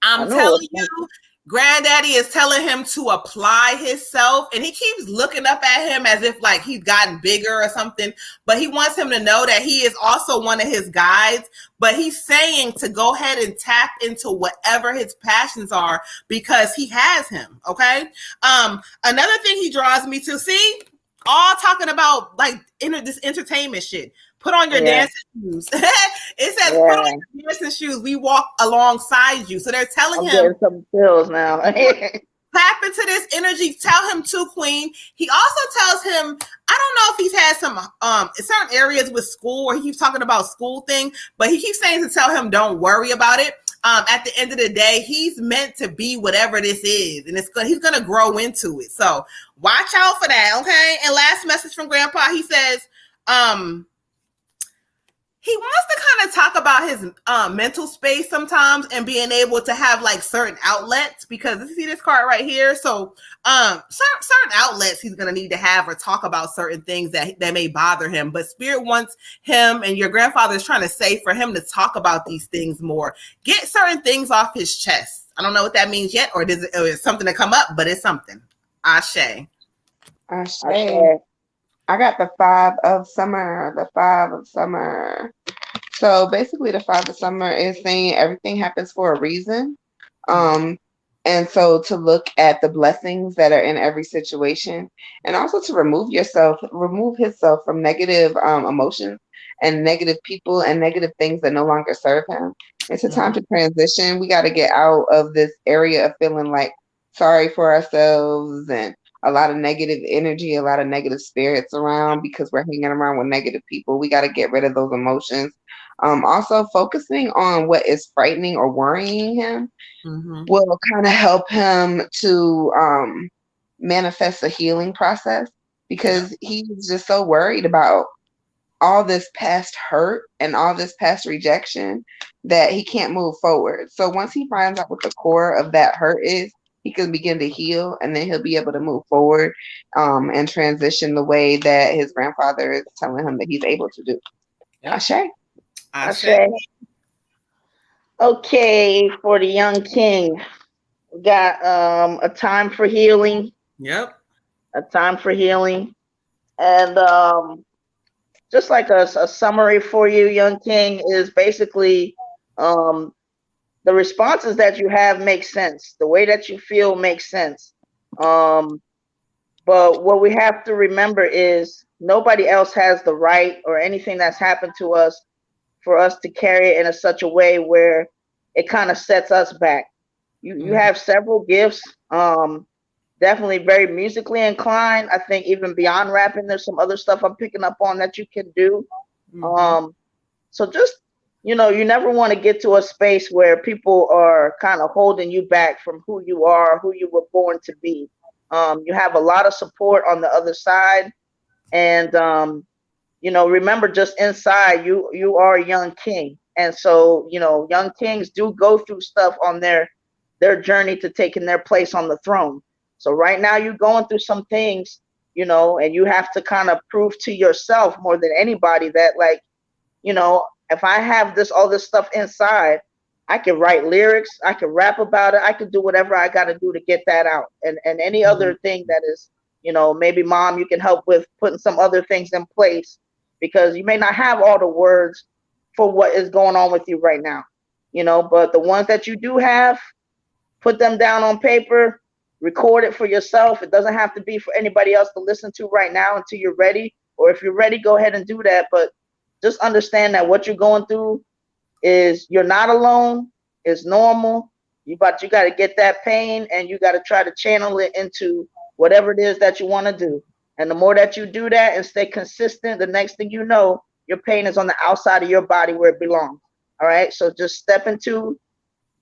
I'm telling you, Granddaddy is telling him to apply himself, and he keeps looking up at him as if like he's gotten bigger or something, but he wants him to know that he is also one of his guides, but he's saying to go ahead and tap into whatever his passions are because he has him, okay? Another thing he draws me to, see, all talking about like this entertainment shit. Put on your dancing shoes. It says, put on your dancing shoes. We walk alongside you. So they're telling him. Getting some pills now. Tap into this energy. Tell him to, Queen. He also tells him, I don't know if he's had some certain areas with school where he keeps talking about school thing, but he keeps saying to tell him don't worry about it. At the end of the day, he's meant to be whatever this is, and he's gonna grow into it. So watch out for that, okay? And last message from Grandpa, he says, he wants to kind of talk about his mental space sometimes and being able to have like certain outlets, because you see this card right here. So certain outlets he's going to need to have or talk about certain things that may bother him. But Spirit wants him, and your grandfather is trying to say for him to talk about these things more. Get certain things off his chest. I don't know what that means yet, or it's something to come up, but it's something. Ashe. Ashe. I got the 5 of summer, the 5 of summer. So basically the 5 of summer is saying everything happens for a reason. And so to look at the blessings that are in every situation, and also to remove himself from negative emotions and negative people and negative things that no longer serve him. It's a time to transition. We got to get out of this area of feeling like sorry for ourselves and a lot of negative energy, a lot of negative spirits around because we're hanging around with negative people. We got to get rid of those emotions. Also focusing on what is frightening or worrying him will kind of help him to manifest a healing process, because he's just so worried about all this past hurt and all this past rejection that he can't move forward. So once he finds out what the core of that hurt is, he can begin to heal, and then he'll be able to move forward and transition the way that his grandfather is telling him that he's able to do. Ashe. Ashe. Okay, for the young king, we got a time for healing. Yep. A time for healing. And just like a summary for you, young king, is basically the responses that you have make sense. The way that you feel makes sense. But what we have to remember is nobody else has the right or anything that's happened to us for us to carry it in such a way where it kind of sets us back. You have several gifts, definitely very musically inclined. I think even beyond rapping, there's some other stuff I'm picking up on that you can do. So just you never want to get to a space where people are kind of holding you back from who you are, who you were born to be. You have a lot of support on the other side, and remember, just inside you are a young king, and so young kings do go through stuff on their journey to taking their place on the throne. So right now you're going through some things, and you have to kind of prove to yourself more than anybody that, like, if I have all this stuff inside, I can write lyrics, I can rap about it, I can do whatever I got to do to get that out. And any other thing that is, maybe mom, you can help with putting some other things in place, because you may not have all the words for what is going on with you right now, but the ones that you do have, put them down on paper, record it for yourself. It doesn't have to be for anybody else to listen to right now until you're ready. Or if you're ready, go ahead and do that. But just understand that what you're going through is, you're not alone. It's normal. But you got to get that pain, and you got to try to channel it into whatever it is that you want to do. And the more that you do that and stay consistent, the next thing you know, your pain is on the outside of your body where it belongs. All right. So just step into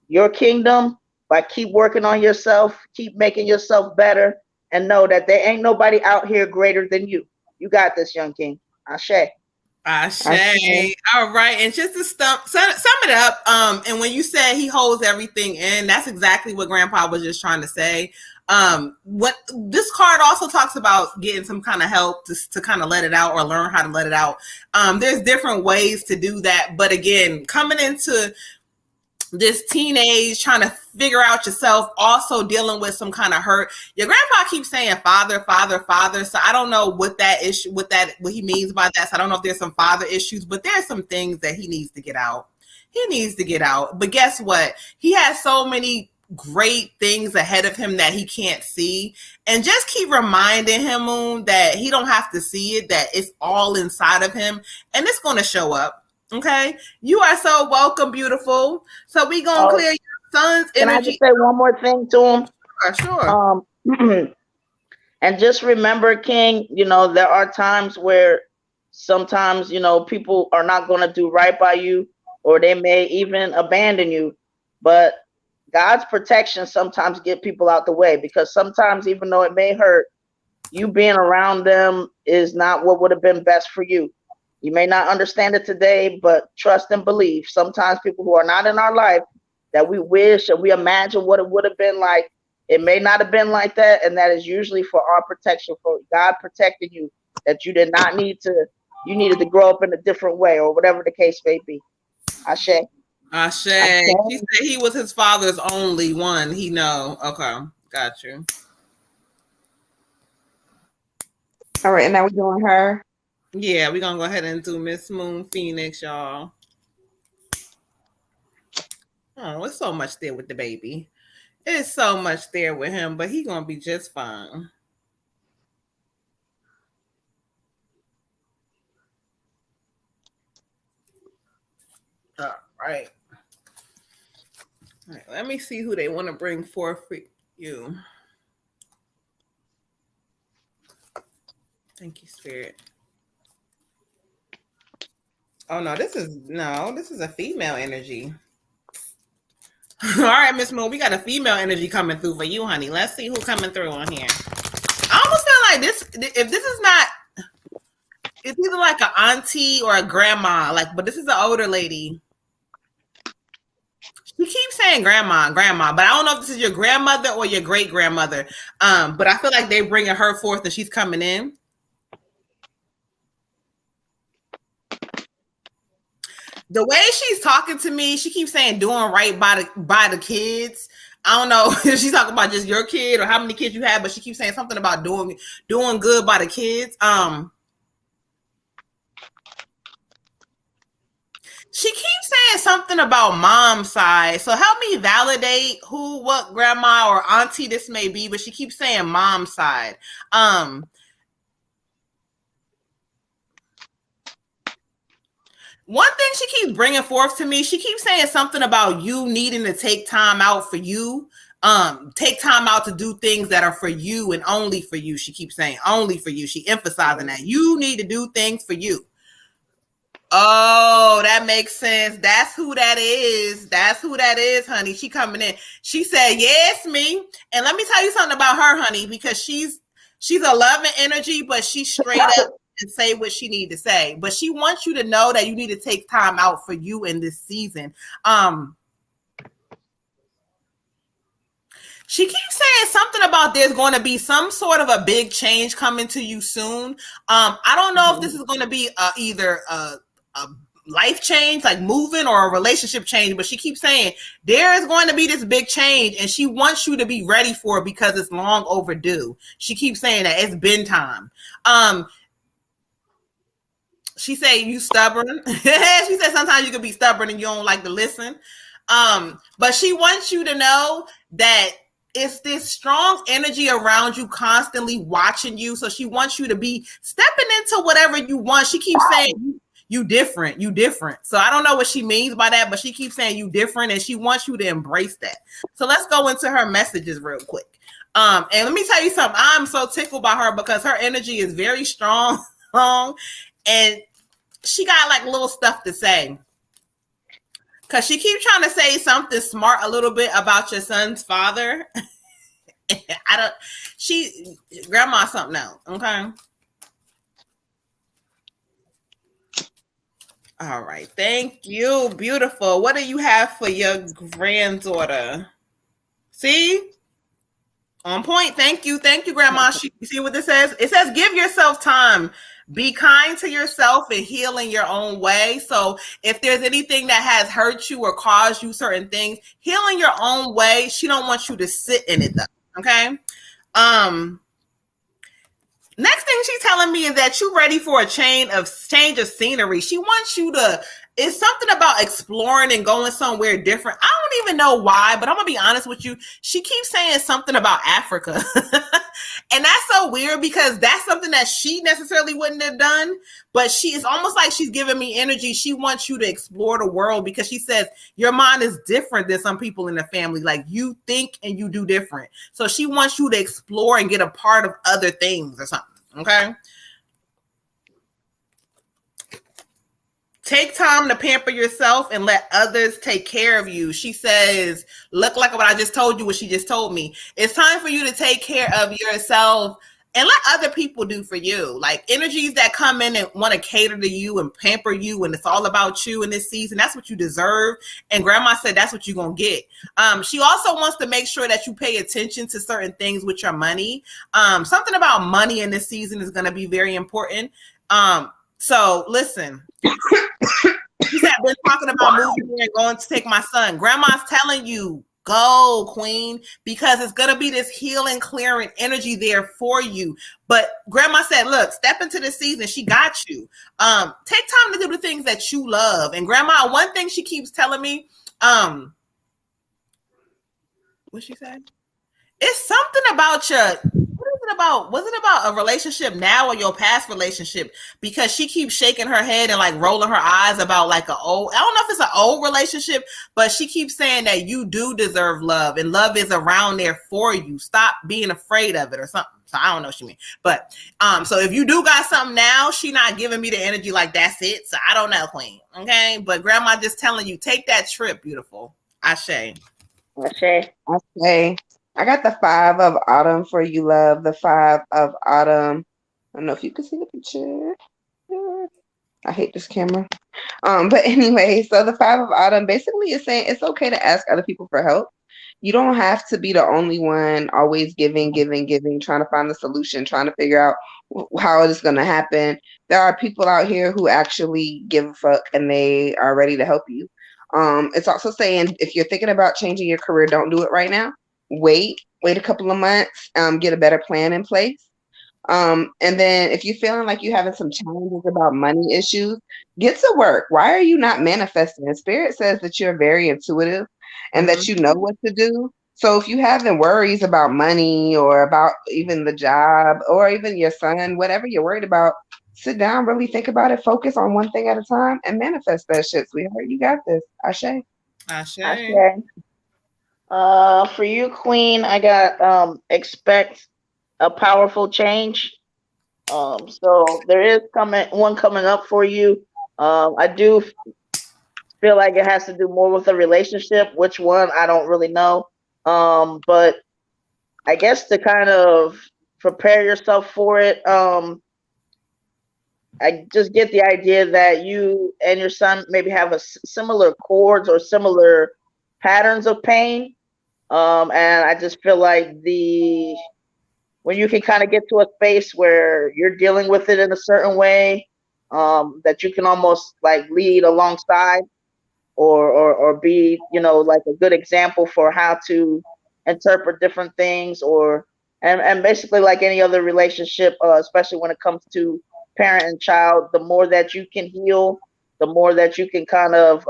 your kingdom by keep working on yourself, keep making yourself better, and know that there ain't nobody out here greater than you. You got this, young king. Ashe. Ashe. All right. And just to sum it up, and when you said he holds everything in, that's exactly what Grandpa was just trying to say. What this card also talks about, getting some kind of help to kind of let it out, or learn how to let it out. There's different ways to do that. But again, coming into this teenage, trying to figure out yourself, also dealing with some kind of hurt. Your grandpa keeps saying father, father, father. So I don't know what he means by that. So I don't know if there's some father issues, but there's some things that he needs to get out. But guess what? He has so many great things ahead of him that he can't see. And just keep reminding him, Moon, that he don't have to see it, that it's all inside of him, and it's going to show up. Okay, you are so welcome, beautiful. So we gonna clear your son's energy. Can I just say one more thing to him? Sure. And just remember, King, there are times where sometimes, people are not going to do right by you, or they may even abandon you. But God's protection sometimes get people out the way, because sometimes, even though it may hurt, you being around them is not what would have been best for you. You may not understand it today, but trust and believe. Sometimes people who are not in our life, that we wish and we imagine what it would have been like, it may not have been like that. And that is usually for our protection, for God protecting you, that you did not need to, you needed to grow up in a different way, or whatever the case may be. Ashe. Ashe. She said he was his father's only one. He know. Okay. Got you. All right. And now we're doing her. Yeah, we're going to go ahead and do Miss Moon Phoenix, y'all. Oh, it's so much there with the baby. It's so much there with him, but he going to be just fine. All right. All right, let me see who they want to bring forth for you. Thank you, Spirit. Oh no, this is a female energy. All right, Miss Moon, we got a female energy coming through for you, honey. Let's see who's coming through on here. I almost feel like this, if this is not, it's either like an auntie or a grandma, but this is an older lady. She keeps saying grandma, but I don't know if this is your grandmother or your great grandmother. But I feel like they're bringing her forth and she's coming in. The way she's talking to me, she keeps saying doing right by the kids. I don't know if she's talking about just your kid or how many kids you have, but she keeps saying something about doing good by the kids. She keeps saying something about mom's side. So help me validate what grandma or auntie this may be, but she keeps saying mom's side. One thing she keeps bringing forth to me, she keeps saying something about you needing to take time out for you. Take time out to do things that are for you and only for you. She keeps saying only for you. She emphasizing that you need to do things for you. Oh, that makes sense. That's who that is. That's who that is, honey. She coming in. She said, "Yeah, it's me." And let me tell you something about her, honey, because she's a loving energy, but she's straight up and say what she need to say. But she wants you to know that you need to take time out for you in this season. She keeps saying something about there's going to be some sort of a big change coming to you soon. I don't know if this is going to be either a life change, like moving, or a relationship change, but she keeps saying there is going to be this big change, and she wants you to be ready for it because it's long overdue. She keeps saying that it's been time. She said you stubborn. She said sometimes you can be stubborn and you don't like to listen. But she wants you to know that it's this strong energy around you constantly watching you. So she wants you to be stepping into whatever you want. She keeps saying you different. So I don't know what she means by that, but she keeps saying you different, and she wants you to embrace that. So let's go into her messages real quick. And let me tell you something. I'm so tickled by her because her energy is very strong, and she got like little stuff to say. Cause she keeps trying to say something smart a little bit about your son's father. Grandma something else, okay? All right, thank you, beautiful. What do you have for your granddaughter? See? On point. Thank you, Grandma. You see what this says? It says, give yourself time. Be kind to yourself and heal in your own way. So if there's anything that has hurt you or caused you certain things, heal in your own way. She don't want you to sit in it though. Okay. Next thing she's telling me is that you're ready for a change of scenery. She wants you to, it's something about exploring and going somewhere different. I don't even know why, but I'm gonna be honest with you. She keeps saying something about Africa. And that's so weird because that's something that she necessarily wouldn't have done. But it's almost like she's giving me energy. She wants you to explore the world because she says your mind is different than some people in the family. Like you think and you do different. So she wants you to explore and get a part of other things or something. Okay. Take time to pamper yourself and let others take care of you. She says, look like what I just told you, what she just told me. It's time for you to take care of yourself and let other people do for you. Like energies that come in and want to cater to you and pamper you, and it's all about you in this season. That's what you deserve. And Grandma said that's what you're going to get. She also wants to make sure that you pay attention to certain things with your money. Something about money in this season is going to be very important. So listen. She said, I've been talking about moving and going to take my son. Grandma's telling you, go, queen, because it's going to be this healing, clearing energy there for you. But Grandma said, look, step into the season. She got you. Take time to do the things that you love. And Grandma, one thing she keeps telling me, what she said? It's something about was it about a relationship now or your past relationship? Because she keeps shaking her head and like rolling her eyes about like I don't know if it's an old relationship, but she keeps saying that you do deserve love and love is around there for you. Stop being afraid of it or something. So I don't know what she means. But so if you do got something now, she not giving me the energy like that's it. So I don't know, queen. Okay. But Grandma just telling you, take that trip, beautiful. Ashe. I got the 5 of autumn for you, love. The 5 of autumn. I don't know if you can see the picture. I hate this camera. But anyway, so the 5 of autumn basically is saying it's okay to ask other people for help. You don't have to be the only one always giving, trying to find the solution, trying to figure out how it is going to happen. There are people out here who actually give a fuck and they are ready to help you. It's also saying if you're thinking about changing your career, don't do it right now. Wait a couple of months, get a better plan in place. And then if you're feeling like you're having some challenges about money issues, get to work. Why are you not manifesting? Spirit says that you're very intuitive and that you know what to do. So if you having worries about money or about even the job or even your son, whatever you're worried about, sit down, really think about it, focus on one thing at a time and manifest that shit, sweetheart. You got this. Ashe. For you, Queen, I got expect a powerful change. So there is one coming up for you I do feel like it has to do more with a relationship. Which one, I don't really know. But I guess to kind of prepare yourself for it, I just get the idea that you and your son maybe have similar chords or similar patterns of pain. And I just feel like when you can kind of get to a space where you're dealing with it in a certain way, that you can almost like lead alongside or be, like a good example for how to interpret different things, and basically like any other relationship, especially when it comes to parent and child, the more that you can heal, the more that you can kind of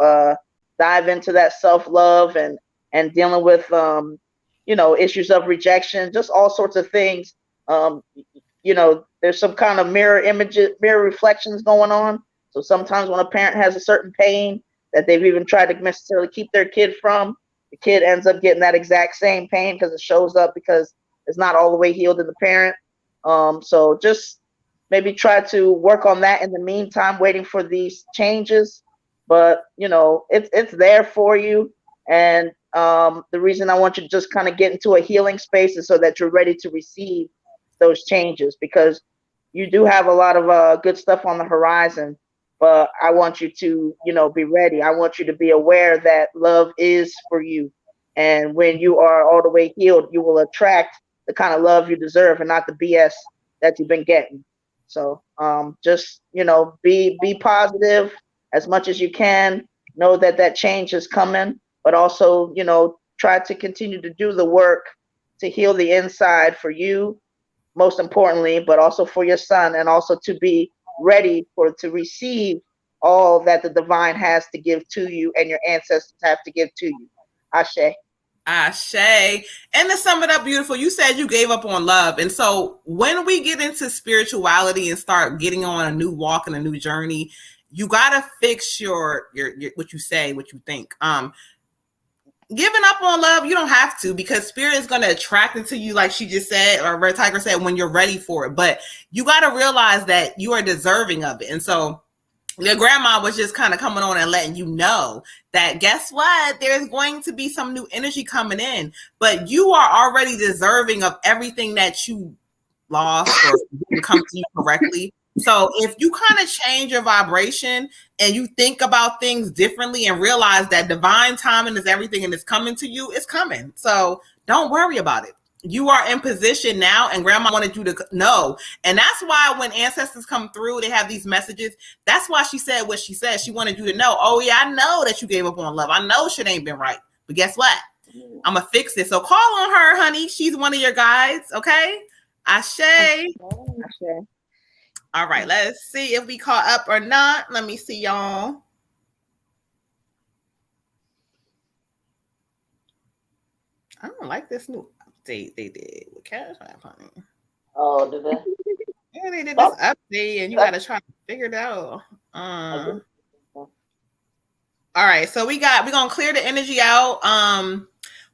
dive into that self-love and dealing with issues of rejection, just all sorts of things. There's some kind of mirror reflections going on. So sometimes when a parent has a certain pain that they've even tried to necessarily keep their kid from, the kid ends up getting that exact same pain because it shows up because it's not all the way healed in the parent. So just maybe try to work on that in the meantime, waiting for these changes. But it's there for you. And the reason I want you to just kind of get into a healing space is so that you're ready to receive those changes, because you do have a lot of good stuff on the horizon. But I want you to, be ready. I want you to be aware that love is for you. And when you are all the way healed, you will attract the kind of love you deserve and not the BS that you've been getting. So just, be positive as much as you can. Know that change is coming, but also, try to continue to do the work to heal the inside for you, most importantly, but also for your son, and also to be ready to receive all that the divine has to give to you and your ancestors have to give to you. Ashe. Ashe. And to sum it up, beautiful, you said you gave up on love. And so when we get into spirituality and start getting on a new walk and a new journey, you got to fix your what you say, what you think. Giving up on love, you don't have to, because spirit is going to attract it to you, like she just said, or Red Tiger said, when you're ready for it. But you got to realize that you are deserving of it. And so your grandma was just kind of coming on and letting you know that, guess what? There's going to be some new energy coming in, but you are already deserving of everything that you lost or didn't come to you correctly. So if you kind of change your vibration and you think about things differently and realize that divine timing is everything and it's coming to you, it's coming. So don't worry about it. You are in position now, and grandma wanted you to know. And that's why when ancestors come through, they have these messages. That's why she said what she said. She wanted you to know, oh yeah, I know that you gave up on love. I know shit ain't been right. But guess what? I'm going to fix it. So call on her, honey. She's one of your guides, okay? Ashe. Ashe. All right, let's see if we caught up or not. Let me see, y'all. I don't like this new update they did with Cash App, honey. Oh, did they? Yeah, they did this update, and you got to try to figure it out. All right, so we're gonna clear the energy out.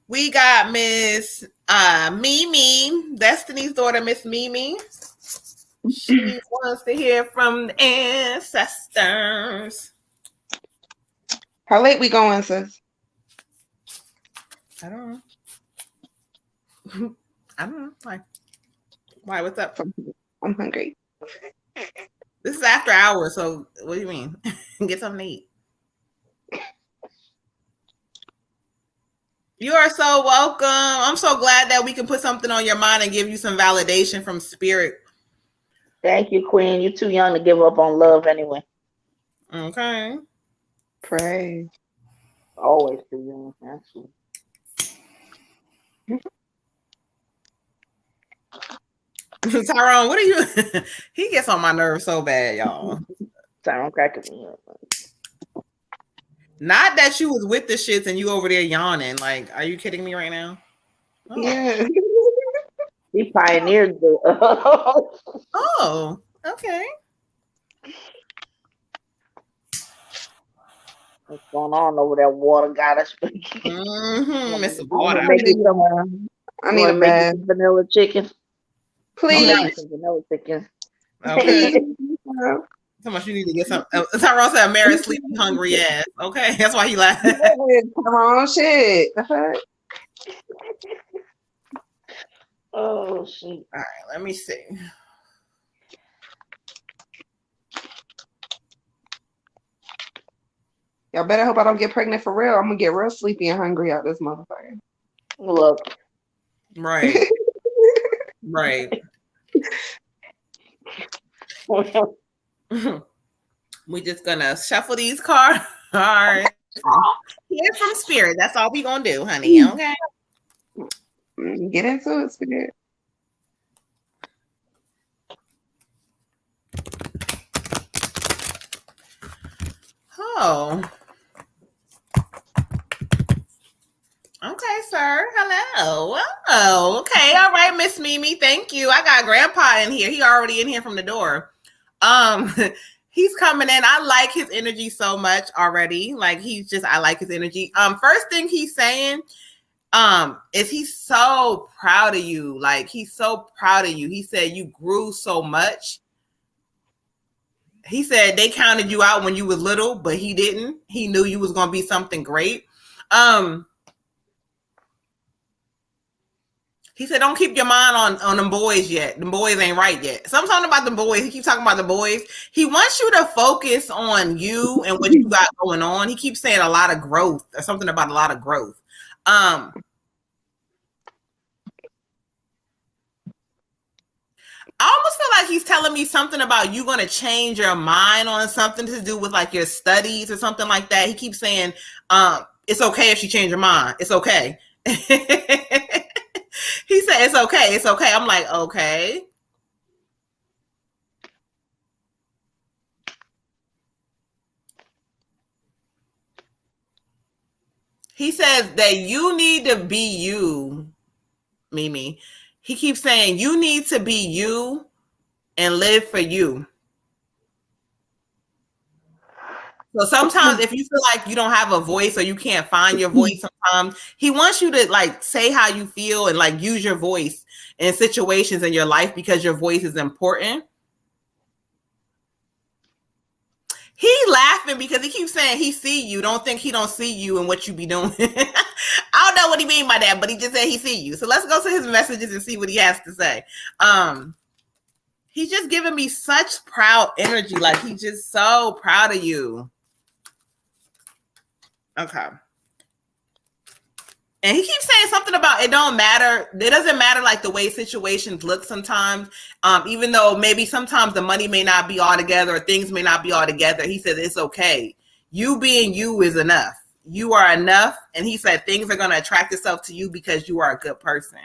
We got Miss Mimi, Destiny's daughter, Miss Mimi. She wants to hear from the ancestors. How late we going, sis? I don't know. I don't know. Why? What's up? I'm hungry. This is after hours, so what do you mean? Get something to eat. You are so welcome. I'm so glad that we can put something on your mind and give you some validation from spirit. Thank you, Queen. You're too young to give up on love anyway. Okay. Pray. Always too young, actually. Tyrone, what are you? He gets on my nerves so bad, y'all. Tyrone cracking me up. Not that you was with the shits and you over there yawning. Like, are you kidding me right now? Oh. Yeah. He pioneered the. Oh, okay. What's going on over there? Water got us. Mr. Water. I need a bed. Vanilla chicken. Please. Vanilla chicken. Okay. So much you need to get some. Tyrone said, "Mary sleepy, hungry ass." Okay, that's why he laughed. Come on, shit. Oh shit. All right, let me see. Y'all better hope I don't get pregnant for real. I'm gonna get real sleepy and hungry out this motherfucker. Look. Right. Right. We just gonna shuffle these cards. Hear from spirit. That's all we gonna do, honey. Okay. Get into it, spirit. Oh. Okay, sir. Hello. Oh, okay. All right, Miss Mimi. Thank you. I got Grandpa in here. He already in here from the door. He's coming in. I like his energy so much already. Like I like his energy. First thing he's saying, is he's so proud of you. Like he's so proud of you. He said you grew so much. He said they counted you out when you were little, but he didn't. He knew you was gonna be something great. He said, don't keep your mind on them boys yet. Them boys ain't right yet. So I'm talking about the boys. He keeps talking about the boys. He wants you to focus on you and what you got going on. He keeps saying a lot of growth or something about a lot of growth. I almost feel like he's telling me something about you going to change your mind on something to do with like your studies or something like that. He keeps saying, it's okay if she change her mind. It's okay. He said, it's okay. It's okay. I'm like, okay. He says that you need to be you, Mimi. He keeps saying you need to be you and live for you. So sometimes if you feel like you don't have a voice or you can't find your voice sometimes, he wants you to like say how you feel and like use your voice in situations in your life because your voice is important. He laughing because he keeps saying he see you. Don't think he don't see you and what you be doing. I don't know what he mean by that, but he just said he see you. So let's go to his messages and see what he has to say. He's just giving me such proud energy. Like he's just so proud of you. Okay. And he keeps saying something about it don't matter. It doesn't matter like the way situations look sometimes. Even though maybe sometimes the money may not be all together or things may not be all together. He said it's okay. You being you is enough. You are enough. And he said things are going to attract itself to you because you are a good person.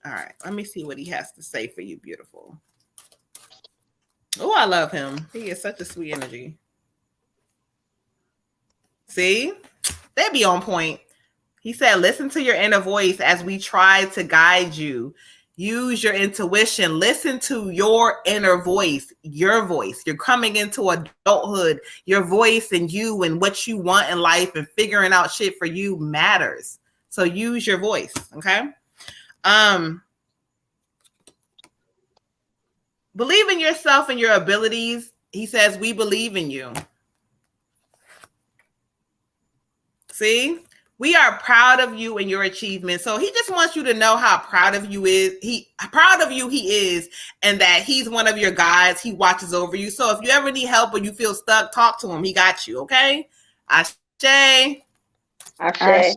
All right. Let me see what he has to say for you, beautiful. Oh, I love him. He is such a sweet energy. See? They be on point. He said, listen to your inner voice as we try to guide you. Use your intuition. Listen to your inner voice, your voice. You're coming into adulthood. Your voice and you and what you want in life and figuring out shit for you matters. So use your voice, okay? Believe in yourself and your abilities. He says, we believe in you. See, we are proud of you and your achievements. So he just wants you to know how proud of you is. He is, and that he's one of your guides. He watches over you. So if you ever need help or you feel stuck, talk to him. He got you. Okay. Ashe. Ashe. I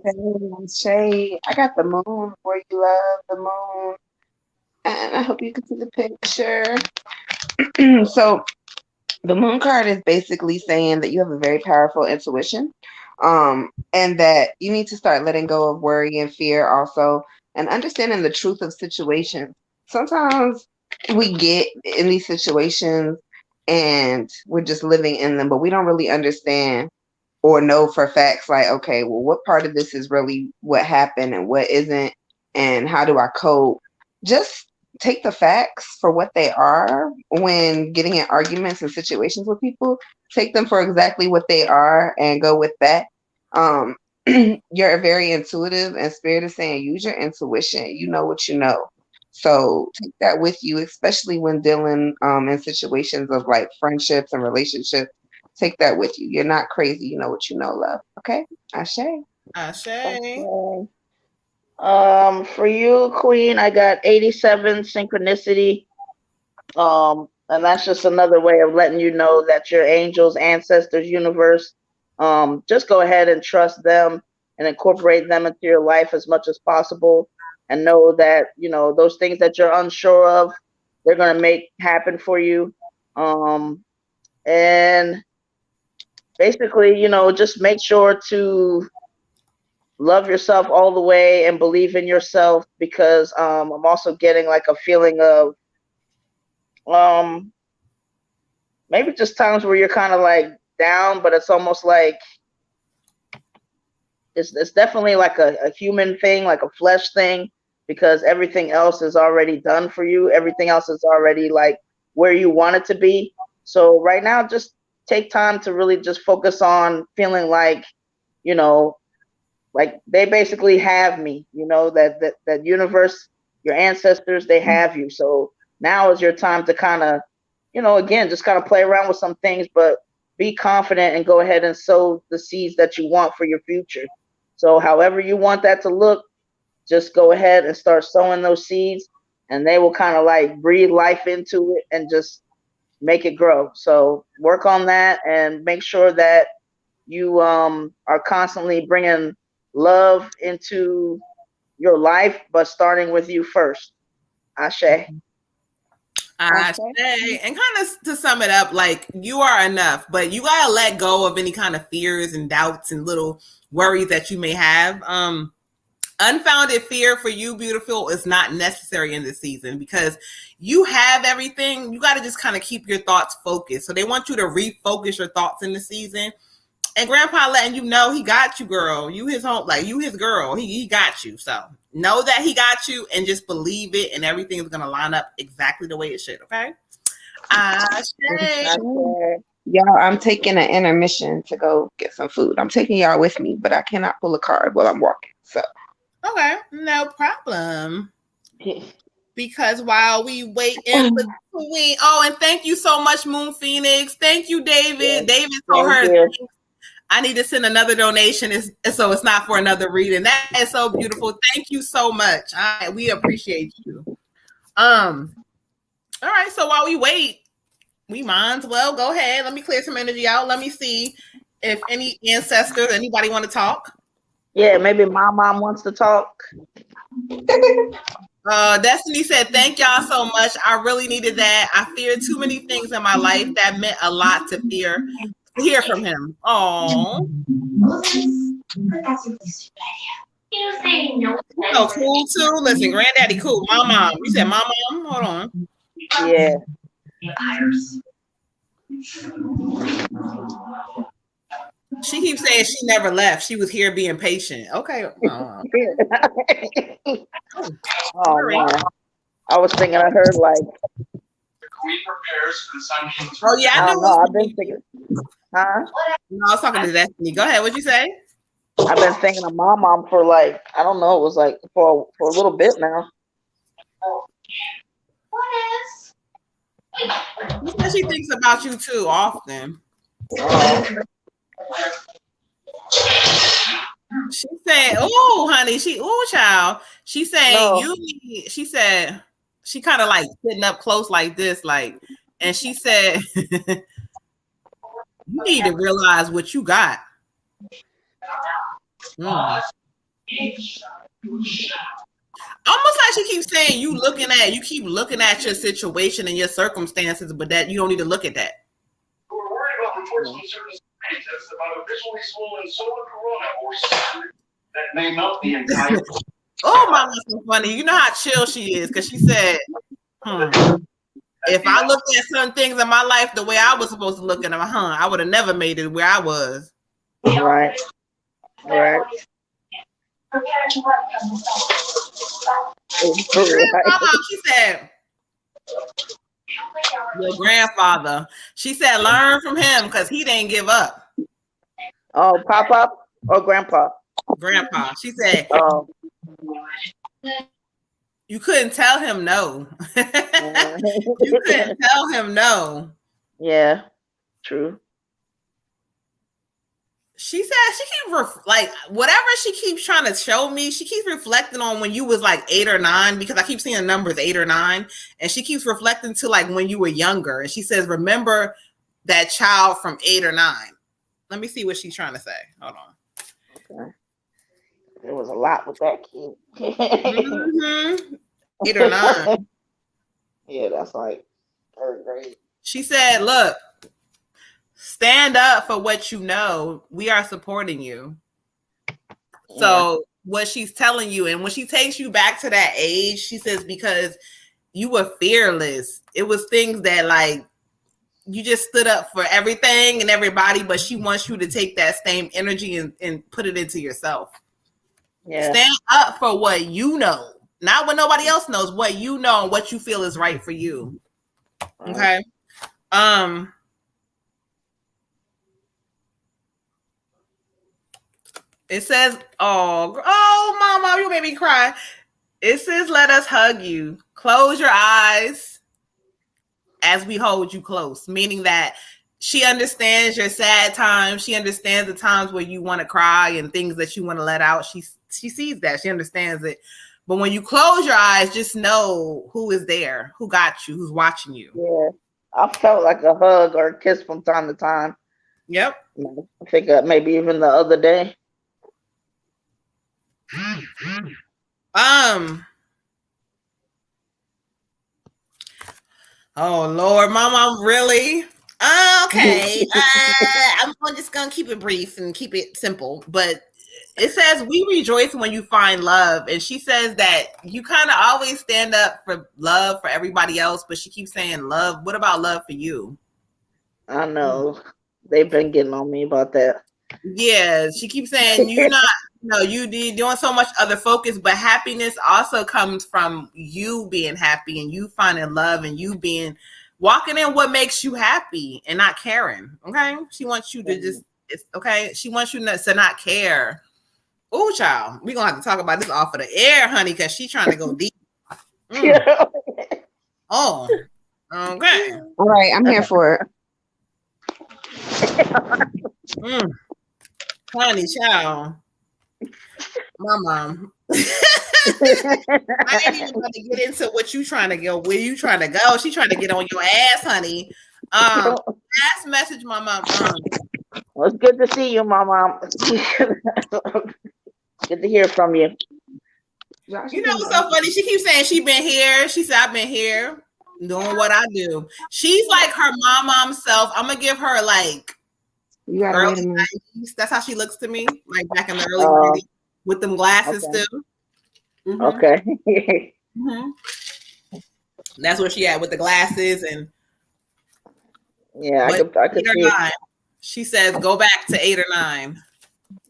got the moon for you, love the moon. And I hope you can see the picture. So the moon card is basically saying that you have a very powerful intuition. And that you need to start letting go of worry and fear also, and understanding the truth of situations. Sometimes we get in these situations and we're just living in them, but we don't really understand or know for facts like, okay, well, what part of this is really what happened and what isn't, and how do I cope? Just take the facts for what they are when getting in arguments and situations with people. Take them for exactly what they are and go with that. You're very intuitive, and spirit is saying use your intuition. You know what you know. So take that with you, especially when dealing in situations of like friendships and relationships. Take that with you. You're not crazy. You know what you know, love. Okay? Ashe. Ashe. Okay. For you, Queen, I got 87 synchronicity. And that's just another way of letting you know that your angels, ancestors, universe, just go ahead and trust them and incorporate them into your life as much as possible. And know that, those things that you're unsure of, they're going to make happen for you. And basically, just make sure to love yourself all the way and believe in yourself, because I'm also getting like a feeling of maybe just times where you're kind of like down, but it's almost like it's definitely like a human thing, like a flesh thing, because everything else is already done for you. Everything else is already like where you want it to be. So right now, just take time to really just focus on feeling like, like they basically have me, that universe, your ancestors, they have you. So now is your time to kind of, again, just kind of play around with some things, but be confident and go ahead and sow the seeds that you want for your future. So however you want that to look, just go ahead and start sowing those seeds, and they will kind of like breathe life into it and just make it grow. So work on that and make sure that you are constantly bringing love into your life, but starting with you first. Ashe. Ashe. And kind of to sum it up, like you are enough, but you gotta let go of any kind of fears and doubts and little worries that you may have. Unfounded fear for you, beautiful, is not necessary in this season because you have everything. You got to just kind of keep your thoughts focused. So they want you to refocus your thoughts in the season. And Grandpa letting you know he got you, girl. You his home, like you his girl. He got you. So know that he got you and just believe it, and everything is gonna line up exactly the way it should. Okay. Y'all, I'm taking an intermission to go get some food. I'm taking y'all with me, but I cannot pull a card while I'm walking. So okay, no problem. Because while we wait in between, and thank you so much, Moon Phoenix. Thank you, David. Yes, David told her I need to send another donation, so it's not for another reading. That is so beautiful. Thank you so much. We appreciate you. All right. So while we wait, we might as well go ahead. Let me clear some energy out. Let me see if any ancestors, anybody want to talk. Yeah, maybe my mom wants to talk. Destiny said, thank y'all so much. I really needed that. I feared too many things in my life that meant a lot to hear from him. Oh, so cool too. Listen, granddaddy cool. My mom. You said my mom? Hold on. Yeah. She keeps saying she never left. She was here being patient. Okay. Oh man. I was thinking I heard like oh yeah, I know. I've been thinking. Huh? No, I was talking to Destiny. Go ahead. What'd you say? I've been thinking of my mom for like, I don't know, it was like for a little bit now. She said she thinks about you too often. She said, "Oh, honey, child." She said, She said, she kind of like sitting up close like this, like, and she said, "You need to realize what you got." Almost like she keeps saying, you keep looking at your situation and your circumstances, but that you don't need to look at that. We're worried about reports from certain scientists about a visually swollen solar corona or that may melt the entire. Oh, Mama's so funny. You know how chill she is because she said, if I looked at certain things in my life the way I was supposed to look at them, I would have never made it where I was. Right. She said, your grandfather. She said, learn from him because he didn't give up. Oh, Papa or Grandpa? Grandpa. She said, You couldn't tell him no. You couldn't tell him no. Yeah, true. She said she keeps like whatever she keeps trying to show me. She keeps reflecting on when you was like 8 or 9 because I keep seeing the numbers 8 or 9, and she keeps reflecting to like when you were younger. And she says, "Remember that child from 8 or 9." Let me see what she's trying to say. Hold on. Okay. There was a lot with that kid. 8 or 9. Yeah, that's like 3rd grade. She said, "Look, stand up for what you know. We are supporting you." Yeah. So what she's telling you, and when she takes you back to that age, she says, because you were fearless. It was things that like you just stood up for everything and everybody, but she wants you to take that same energy and put it into yourself. Yeah. Stand up for what you know, not what nobody else knows, what you know and what you feel is right for you. Okay. It says, oh, mama, you made me cry. It says, let us hug you. Close your eyes as we hold you close, meaning that she understands your sad times. She understands the times where you want to cry and things that you want to let out. She sees that. She understands it. But when you close your eyes, just know who is there, who got you, who's watching you. Yeah. I felt like a hug or a kiss from time to time. Yep. I think maybe even the other day. Oh Lord, Mama, really? Okay. I'm just gonna keep it brief and keep it simple. But it says we rejoice when you find love, and she says that you kind of always stand up for love for everybody else, but she keeps saying love. What about love for you? I know they've been getting on me about that. Yeah, she keeps saying you're not. No, you're doing so much other focus, but happiness also comes from you being happy and you finding love and you being walking in what makes you happy and not caring. Okay, she wants you to just. It's okay. She wants you to not care. Oh, child, we're gonna have to talk about this off of the air, honey, because she's trying to go deep. Oh, okay. All right, I'm here for it. Honey, child. My mom. I ain't even going to get into what you trying to go. Where you trying to go? She trying to get on your ass, honey. Last message, my mom. Well, it's good to see you, my mom. Good to hear from you. You know what's so funny? She keeps saying she been here. She said I've been here doing what I do. She's like her mom self. I'm gonna give her like early 90s. That's how she looks to me, like back in the early 90s with them glasses still. Mm-hmm. Okay. That's where she at with the glasses and yeah, I could see. She says go back to 8 or 9.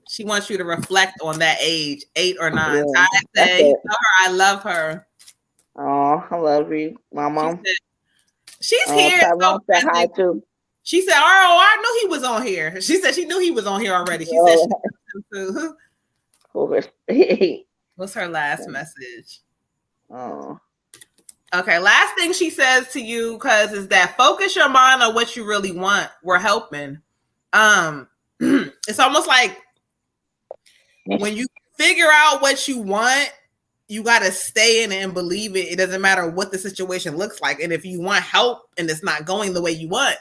She wants you to reflect on that age, 8 or 9. Yeah, I say, tell her I love her. Oh, I love you, my mom. She's here. So hi too. She said, "Oh, I knew he was on here." She said she knew he was on here already. She said she what's her last message? Oh. Okay, last thing she says to you, cuz, is that focus your mind on what you really want. We're helping. It's almost like when you figure out what you want, you got to stay in it and believe it. It doesn't matter what the situation looks like. And if you want help and it's not going the way you want,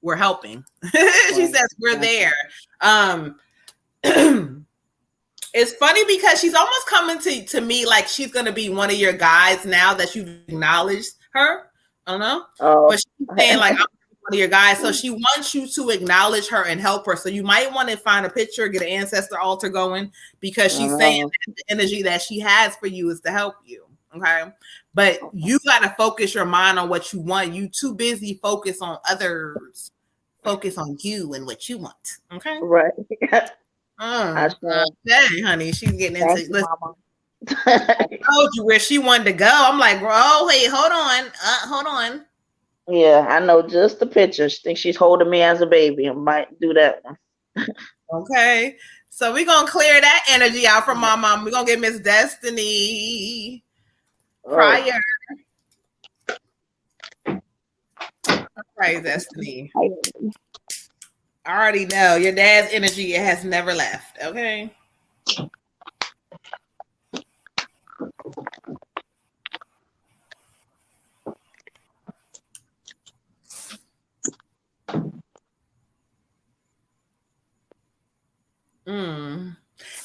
we're helping. She says we're there. It's funny because she's almost coming to me like she's going to be one of your guides now that you've acknowledged her. I don't know. But she's saying like, I'm one of your guys. So she wants you to acknowledge her and help her. So you might want to find a picture, get an ancestor altar going, because she's saying that the energy that she has for you is to help you. Okay. But you got to focus your mind on what you want. You too busy focus on others. Focus on you and what you want. Okay. Right. Okay, honey. She's getting into listen. I told you where she wanted to go. I'm like, bro, hey, hold on. Yeah, I know just the pictures. Think she's holding me as a baby. I might do that one. Okay. So we're gonna clear that energy out from my mom. We're gonna get Miss Destiny prior. Right, Destiny. I already know your dad's energy has never left. Okay.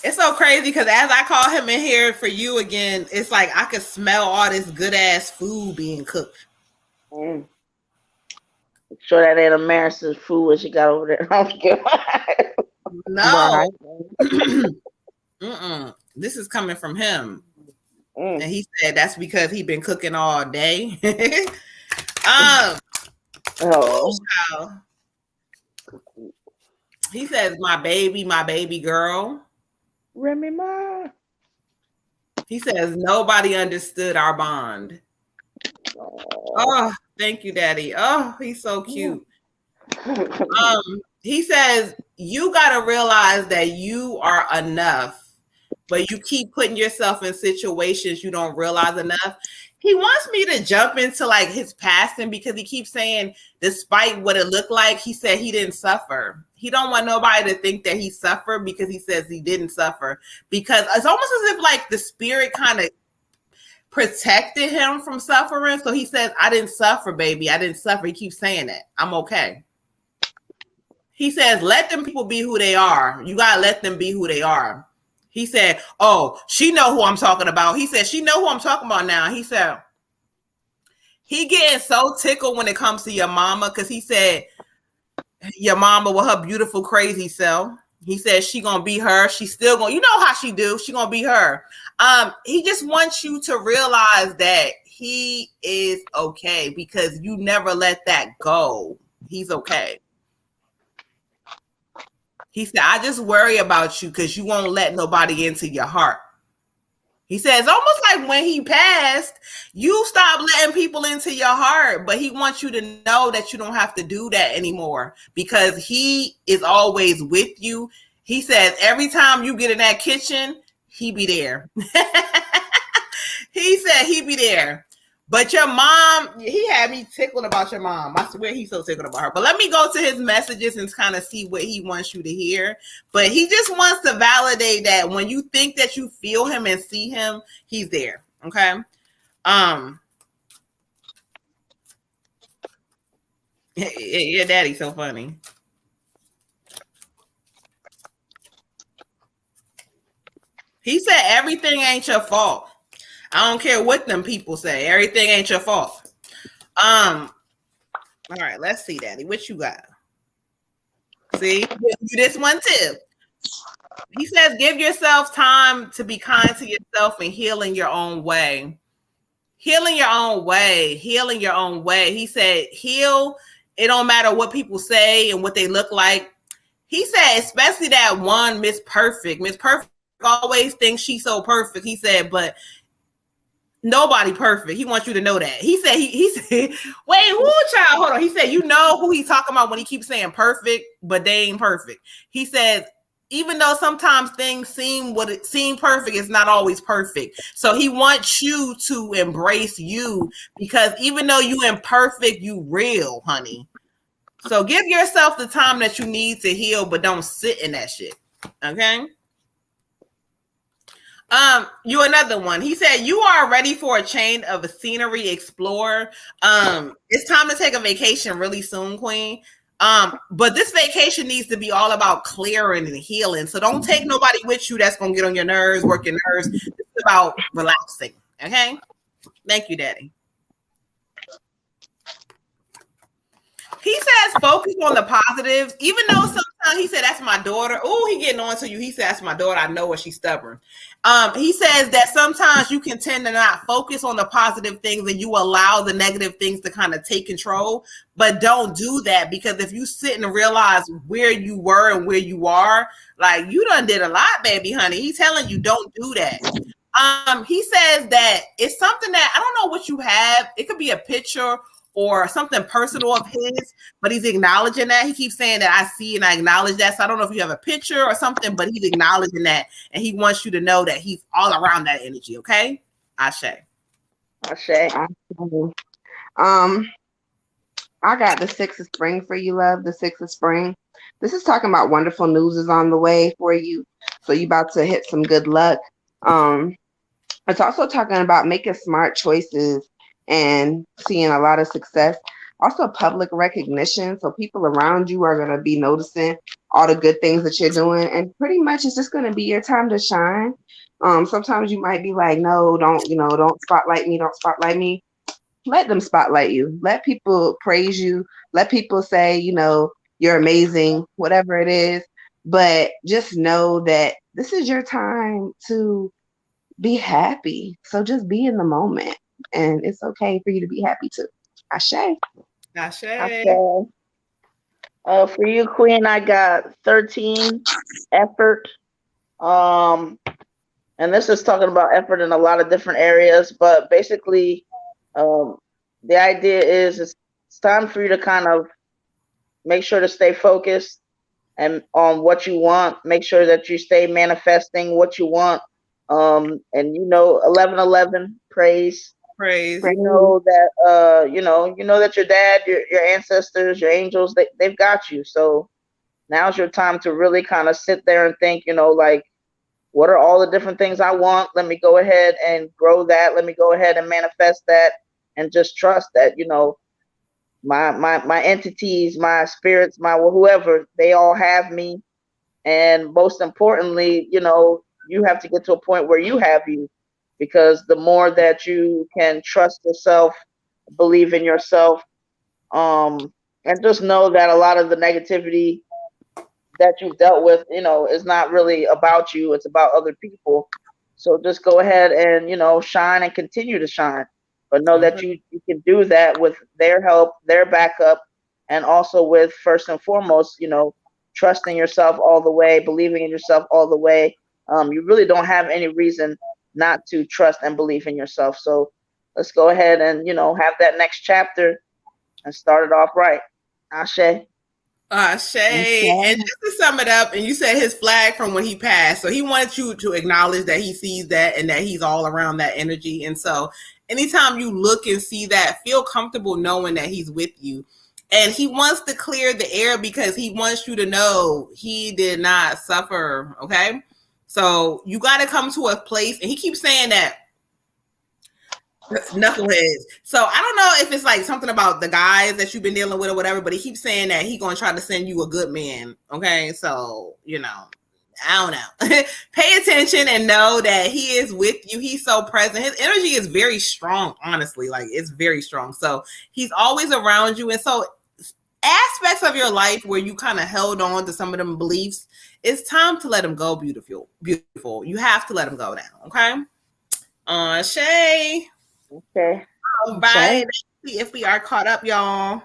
It's so crazy because as I call him in here for you again, it's like I could smell all this good ass food being cooked. Sure that ain't America's food what she got over there. No. This is coming from him. And he said that's because he been cooking all day. He says, my baby girl. Remy Ma. He says, nobody understood our bond. Oh, thank you, Daddy. Oh, he's so cute. He says, you got to realize that you are enough, but you keep putting yourself in situations you don't realize enough. He wants me to jump into like his passing because he keeps saying, despite what it looked like, he said he didn't suffer. He don't want nobody to think that he suffered because he says he didn't suffer. Because it's almost as if like the spirit kind of protected him from suffering. So he says, I didn't suffer, baby. I didn't suffer. He keeps saying that. I'm okay. He says, let them people be who they are. You got to let them be who they are. He said, oh, she know who I'm talking about. He said, she know who I'm talking about now. He said, he getting so tickled when it comes to your mama because he said, your mama with her beautiful, crazy self. He said she gonna be her. She's still gonna, you know how she do. She gonna be her. He just wants you to realize that he is okay because you never let that go. He's okay. He said, I just worry about you because you won't let nobody into your heart. He says, almost like when he passed, you stopped letting people into your heart, but he wants you to know that you don't have to do that anymore because he is always with you. He says, every time you get in that kitchen, he be there. He said he be there. But your mom, he had me tickled about your mom. I swear he's so tickled about her. But let me go to his messages and kind of see what he wants you to hear. But he just wants to validate that when you think that you feel him and see him, he's there. Okay. Your daddy's so funny. He said everything ain't your fault. I don't care what them people say. Everything ain't your fault. All right, let's see, Daddy. What you got? See, you this one too. He says, give yourself time to be kind to yourself and heal in your own way. Healing your own way. Healing your own way. He said, heal. It don't matter what people say and what they look like. He said, especially that one Miss Perfect. Miss Perfect always thinks she's so perfect. He said, but nobody perfect. He wants you to know that. He said, he said, wait, who child? Hold on. He said, you know who he's talking about when he keeps saying perfect, but they ain't perfect. He says, even though sometimes things seem perfect, it's not always perfect. So he wants you to embrace you because even though you imperfect, you real, honey. So give yourself the time that you need to heal, but don't sit in that shit. Okay. You another one. He said, you are ready for a change of a scenery, explore. It's time to take a vacation really soon, Queen. But this vacation needs to be all about clearing and healing. So don't take nobody with you that's gonna get on your nerves, work your nerves. It's about relaxing. Okay. Thank you, Daddy. He says focus on the positives, even though sometimes he said that's my daughter. Oh, he getting on to you. He said that's my daughter. I know her. She's stubborn. He says that sometimes you can tend to not focus on the positive things and you allow the negative things to kind of take control. But don't do that because if you sit and realize where you were and where you are, like you done did a lot, baby, honey. He's telling you don't do that. He says that it's something that I don't know what you have. It could be a picture or something personal of his, but he's acknowledging that. He keeps saying that I see and I acknowledge that. So I don't know if you have a picture or something, but he's acknowledging that, and he wants you to know that he's all around that energy. Okay, Ashe. Ashe. I got the 6 of spring for you, love. The 6 of spring. This is talking about wonderful news is on the way for you. So you about to hit some good luck. It's also talking about making smart choices and seeing a lot of success. Also public recognition. So people around you are going to be noticing all the good things that you're doing. And pretty much it's just going to be your time to shine. Sometimes you might be like, no, don't spotlight me. Don't spotlight me. Let them spotlight you. Let people praise you. Let people say, you're amazing, whatever it is. But just know that this is your time to be happy. So just be in the moment. And it's okay for you to be happy too. Ashe. Ashe. For you, Queen, I got 13, effort. And this is talking about effort in a lot of different areas, but basically, the idea is it's time for you to kind of make sure to stay focused and on what you want. Make sure that you stay manifesting what you want. And 1111, praise. Praise. You know that you know that your dad, your ancestors, your angels, they've got you. So now's your time to really kind of sit there and think, like, what are all the different things I want? Let me go ahead and grow that. Let me go ahead and manifest that, and just trust that, my entities, my spirits, my whoever, they all have me. And most importantly, you have to get to a point where you have you, because the more that you can trust yourself, believe in yourself, and just know that a lot of the negativity that you've dealt with, is not really about you. It's about other people. So just go ahead and, shine and continue to shine. But know that you can do that with their help, their backup, and also with, first and foremost, trusting yourself all the way, believing in yourself all the way. You really don't have any reason not to trust and believe in yourself. So let's go ahead and, have that next chapter and start it off right. Ashe. Shay, and just to sum it up, and you said his flag from when he passed. So he wanted you to acknowledge that he sees that and that he's all around that energy. And so anytime you look and see that, feel comfortable knowing that he's with you. And he wants to clear the air because he wants you to know he did not suffer. Okay. So you got to come to a place, and he keeps saying that knuckleheads. So I don't know if it's like something about the guys that you've been dealing with or whatever, but he keeps saying that he's gonna try to send you a good man. Okay, so I don't know. Pay attention and know that he is with you. He's so present. His energy is very strong, honestly. Like, it's very strong. So he's always around you. And so aspects of your life where you kind of held on to some of them beliefs, it's time to let them go. Beautiful. You have to let them go now. Okay. Shay. Okay. All right. Let's see if we are caught up, y'all.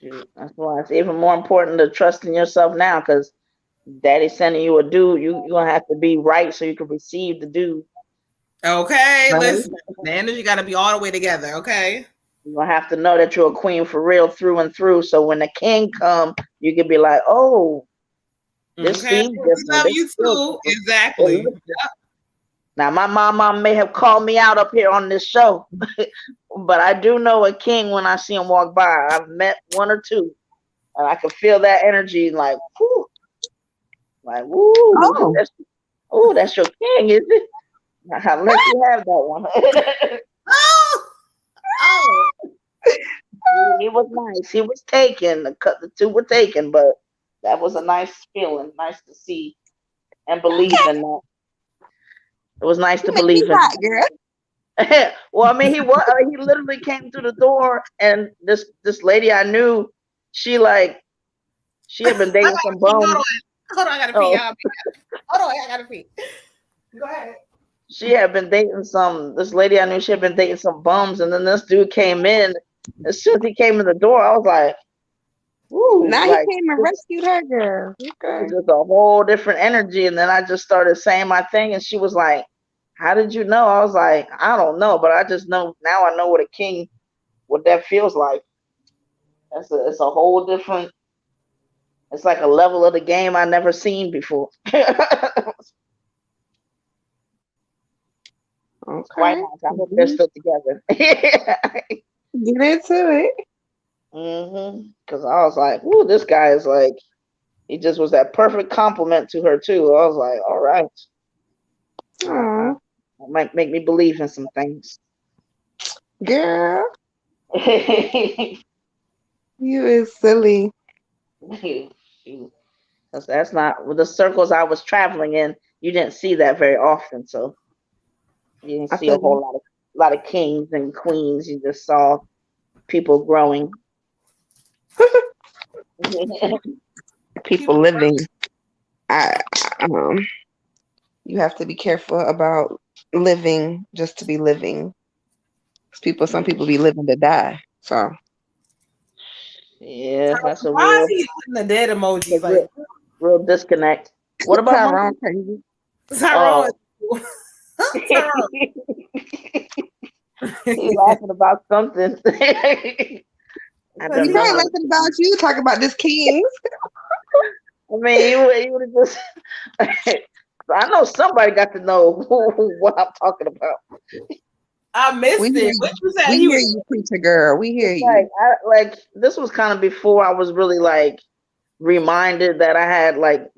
Shoot, that's why it's even more important to trust in yourself now, because Daddy's sending you a dude. You're gonna have to be right so you can receive the dude. Okay, Right? listen. The energy got to be all the way together. Okay. You're gonna have to know that you're a queen for real, through and through. So when the king come, you can be like, "Oh, this okay. seems Love different." you too. Exactly. Now, my mama may have called me out up here on this show, but I do know a king when I see him walk by. I've met one or two, and I can feel that energy, like, whoo, oh, that's your king, is it? I'll let you have that one. Oh. He was nice. He was taken. The two were taken, but that was a nice feeling. Nice to see and believe in that. It was nice to believe in. Girl. Well, I mean, he literally came through the door, and this lady I knew, she had been dating some bum. Hold on, I gotta pee. Hold on, I gotta pee. Go ahead. She had been dating this lady I knew, she had been dating some bums, and then this dude came in. As soon as he came in the door, I was like, ooh. Now he came and rescued her, girl. Okay. It was just a whole different energy. And then I just started saying my thing, and she was like, how did you know? I was like, I don't know, but I just know now. I know what a king, what that feels like. It's a whole different. It's like a level of the game I never seen before. It's quite Okay. nice. I hope they're still together. Get into it. Because I was like, ooh, this guy is like, he just was that perfect compliment to her too. I was like, all right, Aw, might make me believe in some things. girl, you is silly. That's not with the circles I was traveling in. You didn't see that very often, so you didn't I see a feel whole lot of kings and queens. You just saw people growing. people living. I you have to be careful about living just to be living. 'Cause some people be living to die. So Yeah, that's a Why is real, he using the dead a emojis? Like, real, real disconnect. What about Tyrone monkey? crazy. Tyrone. Oh, Tyrone. he laughing about something. I He He don't probably know. laughing about you talking about this king. I mean, he would have just. I know somebody got to know what I'm talking about. I We missed hear it. What you. you said? We He hear was. you, preacher girl. We hear It's like you. like this was kind of before I was really like reminded that I had like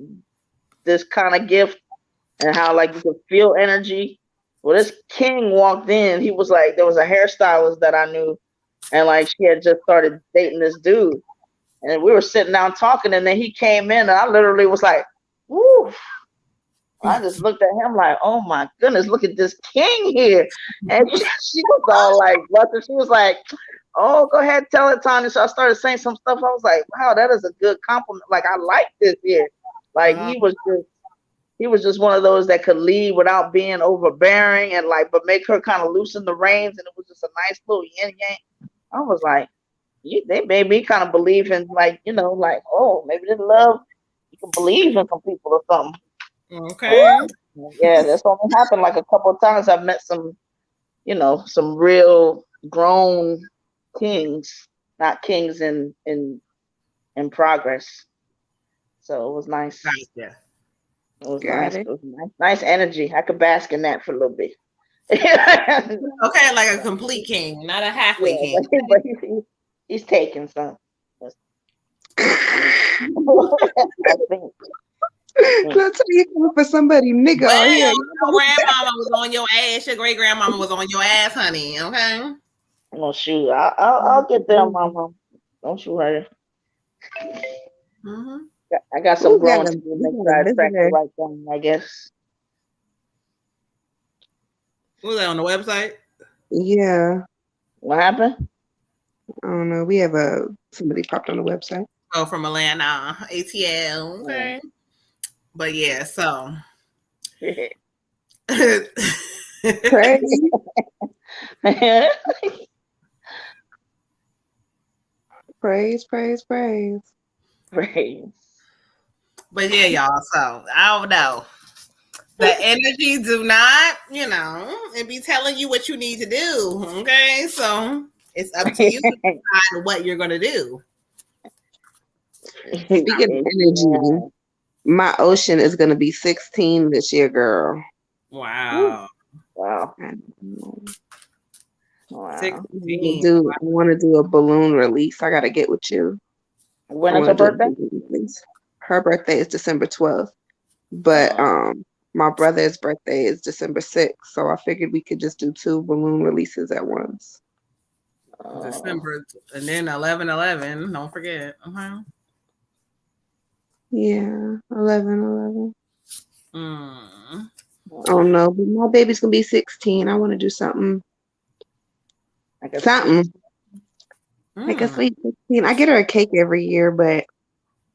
this kind of gift and how like you could feel energy. Well, this king walked in. He was like, there was a hairstylist that I knew, and like she had just started dating this dude, and we were sitting down talking, and then he came in, and I literally was like, "Woo!" I just looked at him like, "Oh my goodness, look at this king here," and she was all like, "What?" She was like, "Oh, go ahead, tell it, Tanya." So I started saying some stuff. I was like, "Wow, that is a good compliment. Like I like this here." Like he was just one of those that could lead without being overbearing and like, but make her kind of loosen the reins, and it was just a nice little yin yang. I was like, they made me kind of believe in like, like, oh, maybe this love, you can believe in some people or something. Okay. Yeah, that's only happened like a couple of times. I've met some, some real grown kings, not kings in progress. So it was nice. Gotcha. It was Got nice. it. It was nice energy. I could bask in that for a little bit. Okay, like a complete king, not a halfway Yeah, king. but he's taking some. I think. Let's say you coming for somebody, nigga. Well, Out here. your grandmama was on your ass. Your great grandmama was on your ass, honey. Okay. Oh shoot, I'll get there, Mama. Don't you worry. Mm-hmm. I got some We got growing a, to do. we Make got sure a I track the visitor. right thing. I guess. Was that on the website? Yeah. What happened? I don't know. We have somebody popped on the website. Oh, from Atlanta, ATL. Okay. But yeah, so. Praise. Praise, praise, praise. Praise. But yeah, y'all. So I don't know. The energy do not, it be telling you what you need to do. Okay. So it's up to you to decide what you're gonna do. Speaking of energy, my ocean is gonna be 16 this year, girl. Wow. Wow. I know. Wow. 16. I want to do a balloon release. I gotta get with you. When I is her want to do a birthday? balloon release. Her birthday is December 12th, but my brother's birthday is December 6th, so I figured we could just do 2 balloon releases at once. December and then 11/11. Don't forget. Okay. Yeah, 11/11. Mm. Oh no, but my baby's gonna be 16. I want to do something. Like a sweet 16. I get her a cake every year, but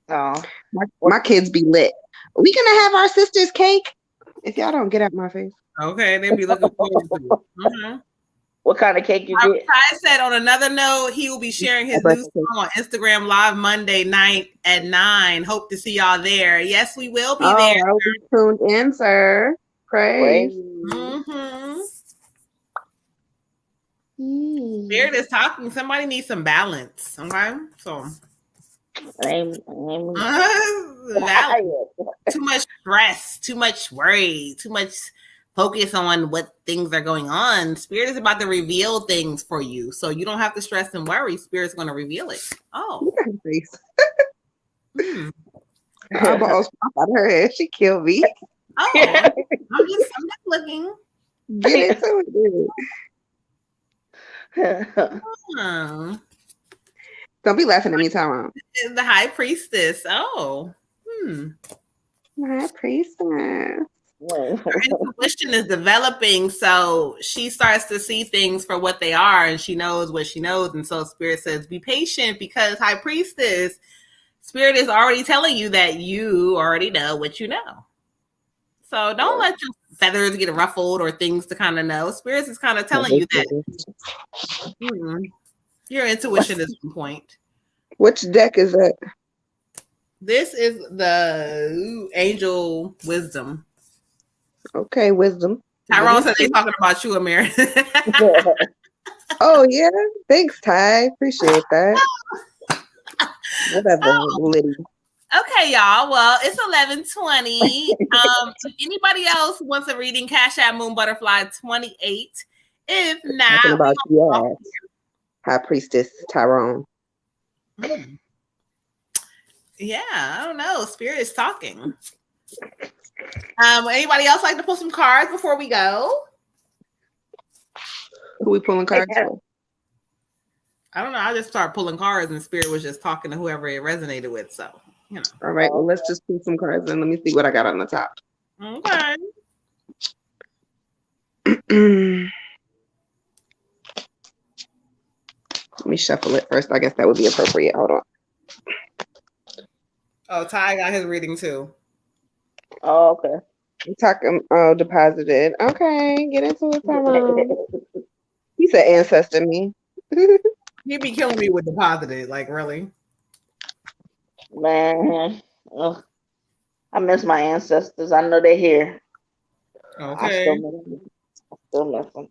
my kids be lit. We gonna have our sister's cake if y'all don't get out my face. Okay, they be looking forward to it. Mm-hmm. What kind of cake you get? Ty said on another note, he will be sharing his new song on Instagram Live Monday night at 9. Hope to see y'all there. Yes, we will be there. I'll be tuned in, sir. Praise. Mm-hmm. Mm. Spirit is talking. Somebody needs some balance. Okay, so I'm balance. Too much stress, too much worry, too much focus on what things are going on. Spirit is about to reveal things for you, so you don't have to stress and worry. Spirit's going to reveal it. Oh, Look at her face. hmm. Her eyeballs pop out of her head. She killed me. Oh, I'm just looking. Get into it. Hmm. Don't be laughing at me, Tyrone. The high priestess. Oh, My priestess. her intuition is developing, so she starts to see things for what they are, and she knows what she knows. And so Spirit says, be patient, because high priestess, Spirit is already telling you that you already know what you know. So don't let your feathers get ruffled or things to kind of know. Spirit is kind of telling you that your intuition is on point. Which deck is that? This is the angel wisdom. Okay, wisdom. Tyrone said they're talking about you, Amir. Oh yeah, thanks, Ty. Appreciate that. Whatever, Liddy. Okay, y'all. Well, it's 11:20. If anybody else wants a reading, Cash App Moon Butterfly 28. If not, Talking about yes, High Priestess Tyrone. Yeah, I don't know. Spirit is talking. Anybody else like to pull some cards before we go? Who we pulling cards for? I don't know. I just started pulling cards, and Spirit was just talking to whoever it resonated with. So, you know. All right. Well, let's just pull some cards and let me see what I got on the top. Okay. Let me shuffle it first. I guess that would be appropriate. Hold on. Oh, Ty got his reading too. Oh, okay. Talking. Oh, deposited. Okay, get into it, Tyrone. He said ancestor me. He'd be killing me with deposited. Like, really? Man, ugh. I miss my ancestors. I know they're here. Okay. I still miss them.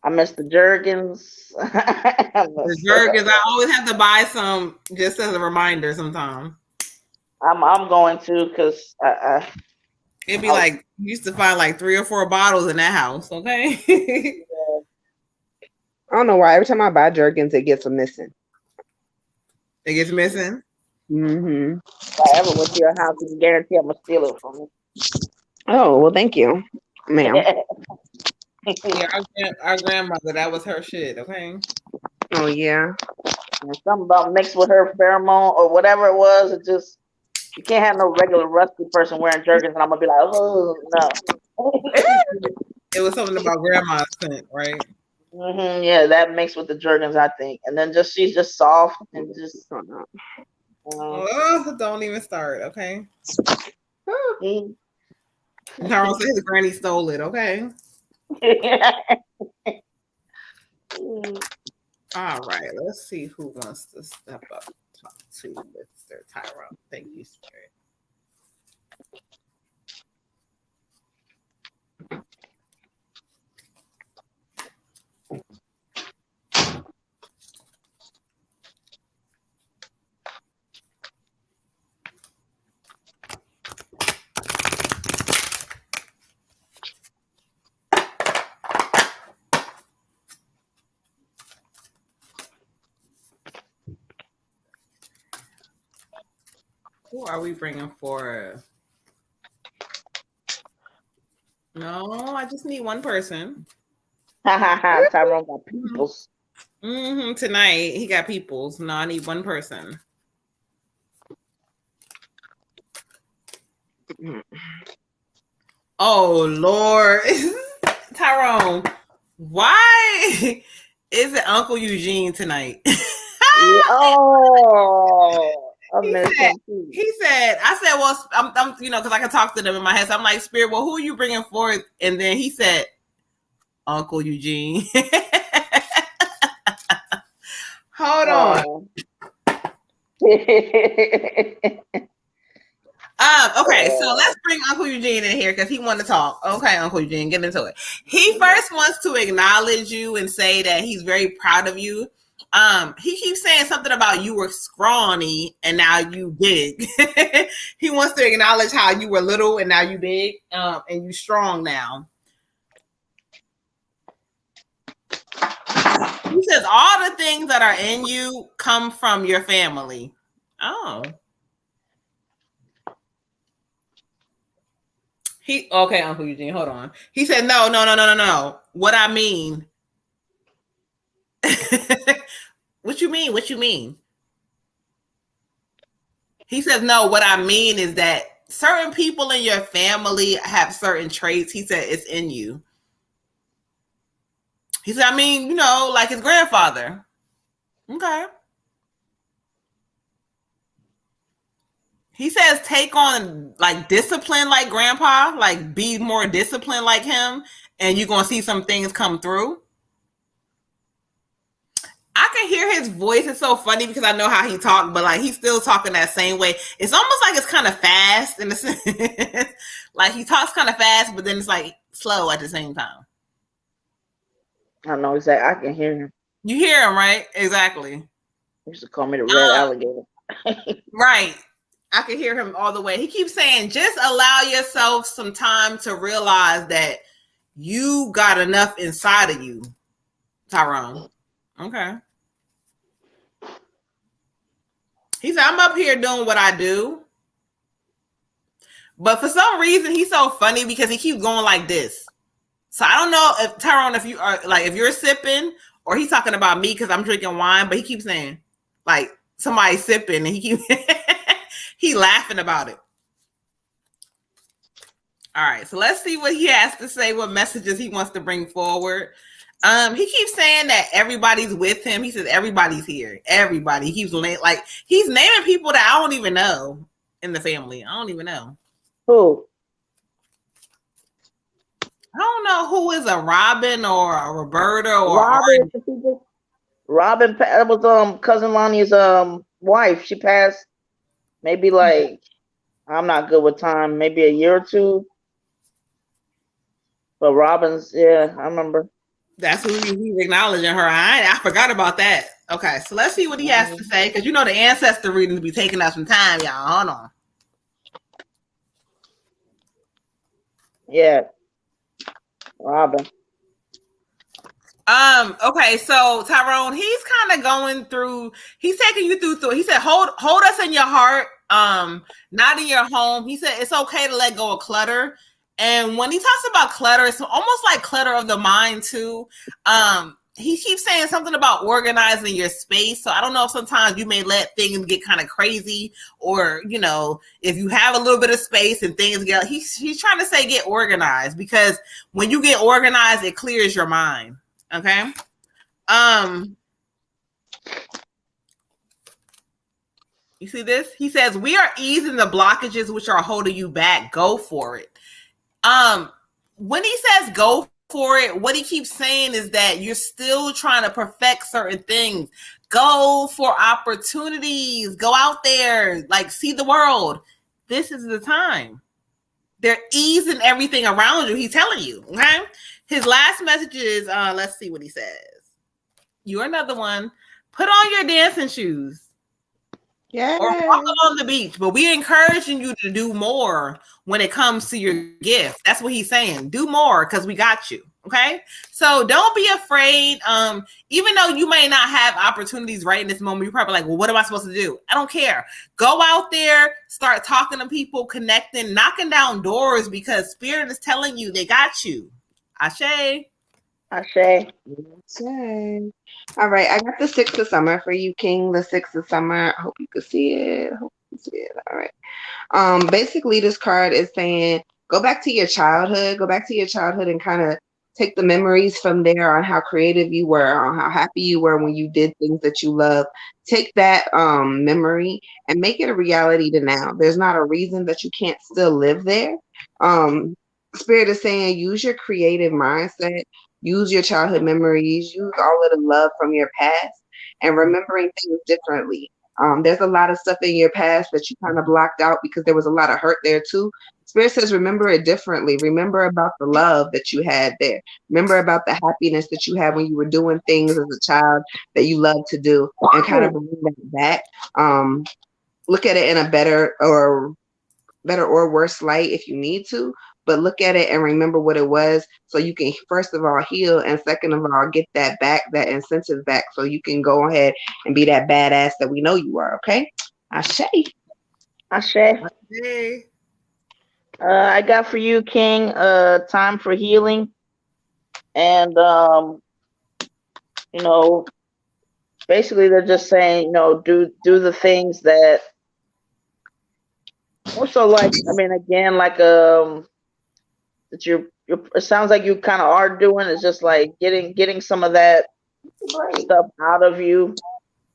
I miss the Jergens. The Jergens, I always have to buy some just as a reminder sometimes. I'm going to, because it'd be like you used to find like 3 or 4 bottles in that house, okay? I don't know why. Every time I buy Jergens, it gets a missing. It gets missing? Mm-hmm. If I ever went to your house, you can guarantee I'm going to steal it from you. Oh, well, thank you, ma'am. Yeah, our grandmother, that was her shit, okay? Oh, yeah. And something about mixed with her pheromone or whatever it was. It just, you can't have no regular rusty person wearing Jergens, and I'm going to be like, oh, no. It was something about grandma's scent, right? Mm-hmm, yeah, that mixed with the Jergens, I think. And then she's just soft and just. Don't even start, okay? Mm-hmm. Tyrone said his granny stole it, okay? All right, let's see who wants to step up and talk to Mr. Tyrone. Thank you, Spirit. Who are we bringing for? No, I just need one person. Tyrone got peoples. Tonight, he got peoples. No, I need one person. Oh, Lord. Tyrone, why is it Uncle Eugene tonight? He said, I said, well, I'm you know, because I can talk to them in my head. So I'm like, Spirit, well, who are you bringing forth? And then he said, Uncle Eugene. Hold on. Okay, so let's bring Uncle Eugene in here because he wanted to talk. Okay, Uncle Eugene, get into it. He first wants to acknowledge you and say that he's very proud of you. He keeps saying something about you were scrawny and now you big. He wants to acknowledge how you were little and now you big, and you strong now. He says all the things that are in you come from your family. Oh. Okay, Uncle Eugene, hold on. He said, no. What I mean. What you mean? What you mean? He says, no, what I mean is that certain people in your family have certain traits. He said it's in you. He said, I mean, you know, like his grandfather. Okay. He says take on like discipline like grandpa, like be more disciplined like him, and you're going to see some things come through. I can hear his voice. It's so funny because I know how he talked, but like he's still talking that same way. It's almost like it's kind of fast in the sense. Like he talks kind of fast, but then it's like slow at the same time. I know exactly. I can hear him. You hear him, right? Exactly. He used to call me the red alligator. Right. I can hear him all the way. He keeps saying, just allow yourself some time to realize that you got enough inside of you, Tyrone. Okay. He said, I'm up here doing what I do. But for some reason, he's so funny because he keeps going like this. So I don't know if Tyrone, if you are like, if you're sipping or he's talking about me because I'm drinking wine, but he keeps saying like somebody's sipping and he keeps he laughing about it. All right, so let's see what he has to say, what messages he wants to bring forward. He keeps saying that everybody's with him. He says everybody's here. Everybody. He keeps like he's naming people that I don't even know in the family. I don't even know. Who? I don't know who is a Robin or a Roberta or Robin. That was cousin Lonnie's wife. She passed maybe like, I'm not good with time, maybe a year or two. But Robin's, yeah, I remember. That's who he's acknowledging her. I forgot about that. Okay, so let's see what he has to say because you know the ancestor readings be taking us some time, y'all. Hold on. Yeah, Robin. Okay, so Tyrone, he's kind of going through. He's taking you through. He said, "Hold us in your heart, not in your home." He said it's okay to let go of clutter. And when he talks about clutter, it's almost like clutter of the mind too. He keeps saying something about organizing your space. So I don't know if sometimes you may let things get kind of crazy, or you know, if you have a little bit of space and things get. He's trying to say get organized because when you get organized, it clears your mind. Okay. You see this? He says we are easing the blockages which are holding you back. Go for it. When he says go for it, what he keeps saying is that you're still trying to perfect certain things. Go for opportunities. Go out there, like see the world. This is the time. They're easing everything around you. He's telling you. Okay. His last message is, let's see what he says. You're another one. Put on your dancing shoes. Yeah. Or walk along the beach. But we're encouraging you to do more when it comes to your gift. That's what he's saying. Do more because we got you. Okay. So don't be afraid. Even though you may not have opportunities right in this moment, you're probably like, well, what am I supposed to do? I don't care. Go out there, start talking to people, connecting, knocking down doors because Spirit is telling you they got you. Ashe. Ashe. Ashe. All right, I got the 6 of summer for you, King. The 6 of summer. I hope you can see it. All right. Basically, this card is saying go back to your childhood. Go back to your childhood and kind of take the memories from there on how creative you were, on how happy you were when you did things that you love. Take that memory and make it a reality to now. There's not a reason that you can't still live there. Spirit is saying use your creative mindset. Use your childhood memories, use all of the love from your past and remembering things differently. There's a lot of stuff in your past that you kind of blocked out because there was a lot of hurt there too. Spirit says, remember it differently. Remember about the love that you had there. Remember about the happiness that you had when you were doing things as a child that you loved to do, and kind of bring that back. Look at it in a better or worse light if you need to, but look at it and remember what it was so you can first of all heal, and second of all get that back, that incentive back, so you can go ahead and be that badass that we know you are. Okay, Ashe. Hey. I got for you, King, time for healing. And you know, basically they're just saying, you know, do the things that also, like, I mean, again, like that you're it sounds like you kind of are doing, is just like getting some of that stuff out of you.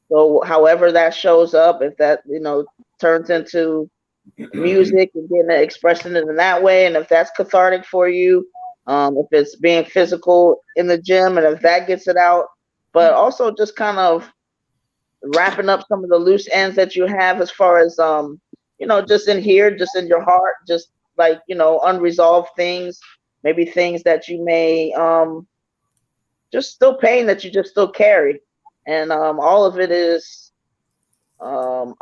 So however that shows up, if that, you know, turns into music and getting it, expressing it in that way, and if that's cathartic for you, if it's being physical in the gym, and if that gets it out, but also just kind of wrapping up some of the loose ends that you have as far as you know, just in here, just in your heart, just like, you know, unresolved things, maybe things that you may just still pain that you just still carry, and all of it is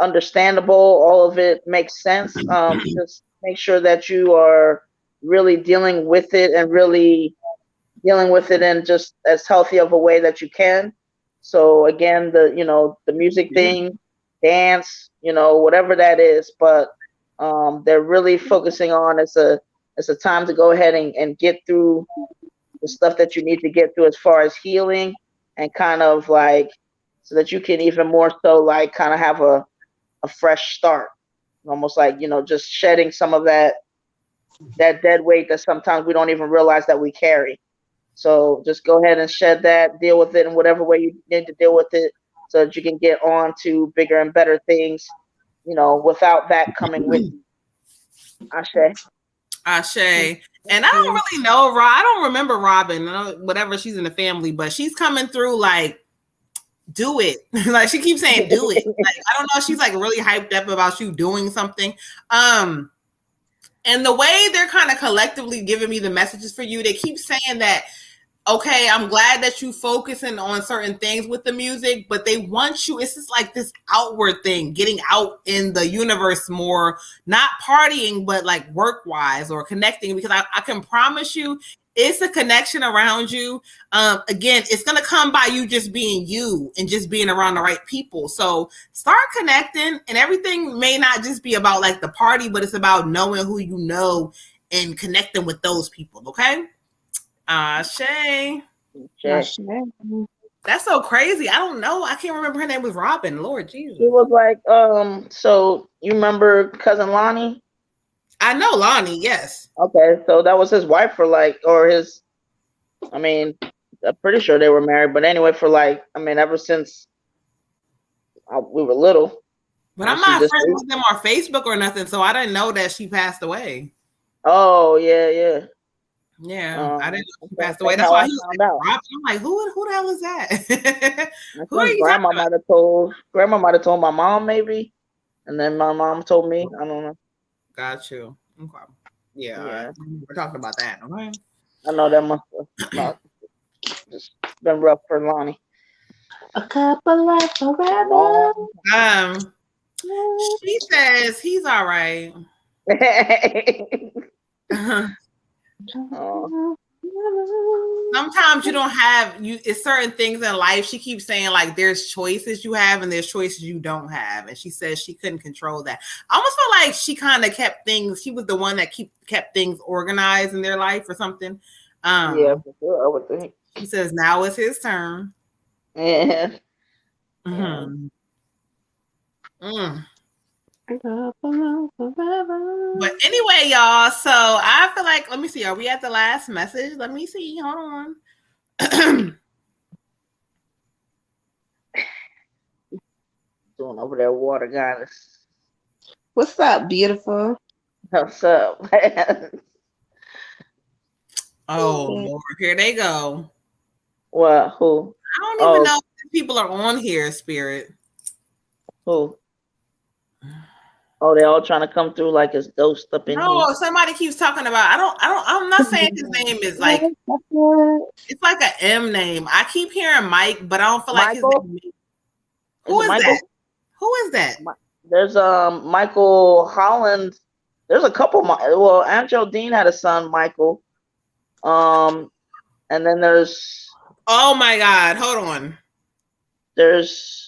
understandable, all of it makes sense. Just make sure that you are really dealing with it, and really dealing with it in just as healthy of a way that you can. So again, the, you know, the music thing, dance, you know, whatever that is, but they're really focusing on, it's a time to go ahead and get through the stuff that you need to get through as far as healing, and kind of like, so that you can even more so like kind of have a fresh start, almost like, you know, just shedding some of that dead weight that sometimes we don't even realize that we carry. So just go ahead and shed that, deal with it in whatever way you need to deal with it, so that you can get on to bigger and better things, you know, without that coming with you. Ashe. And I don't really know Rob. I don't remember Robin, whatever, she's in the family, but she's coming through like, do it. Like she keeps saying do it. Like, I don't know, she's like really hyped up about you doing something. And the way they're kind of collectively giving me the messages for you, they keep saying that, okay, I'm glad that you focusing on certain things with the music, but they want you, it's just like this outward thing, getting out in the universe more, not partying, but like work-wise or connecting, because I can promise you it's a connection around you. Again, it's going to come by you just being you and just being around the right people. So start connecting, and everything may not just be about like the party, but it's about knowing who you know and connecting with those people. Okay. Shay. Ashe. That's so crazy. I don't know. I can't remember her name was Robin. Lord Jesus. She was like, so you remember cousin Lonnie? I know Lonnie, yes. Okay, so that was his wife for like, or his, I mean, I'm pretty sure they were married, but anyway, for like, I mean, ever since we were little. But I'm not friends with them on Facebook or nothing, so I didn't know that she passed away. Oh, yeah. Yeah, I didn't know she passed away. That's why he was like, Robin. I'm like, who the hell is that? Who are you Grandma might have told my mom, maybe, and then my mom told me. I don't know. Got you. Okay. Yeah. We're talking about that. Okay. I know that must have just been rough for Lonnie. A couple life forever. She says he's all right. Sometimes you don't have it's certain things in life. She keeps saying like there's choices you have and there's choices you don't have, and she says she couldn't control that. I almost feel like she kind of kept things, she was the one that kept things organized in their life or something. Yeah, for sure, I would think. She says now it's his turn. Yeah. But anyway, y'all, so I feel like, let me see, are we at the last message? Let me see, hold on. Doing over there, water goddess. What's up, beautiful? What's up? Oh Lord, here they go. What? Who? I don't even know if people are on here, Spirit. Who? Oh, they all trying to come through like it's ghost up in here. No, somebody keeps talking about. I'm not saying his name is like. It's like an M name. I keep hearing Mike, but I don't feel like his Michael? name. Who is Michael? that? Who is that? There's Michael Holland. There's a couple. Well, Angel Dean had a son, Michael. And then there's. Oh my God! Hold on. There's.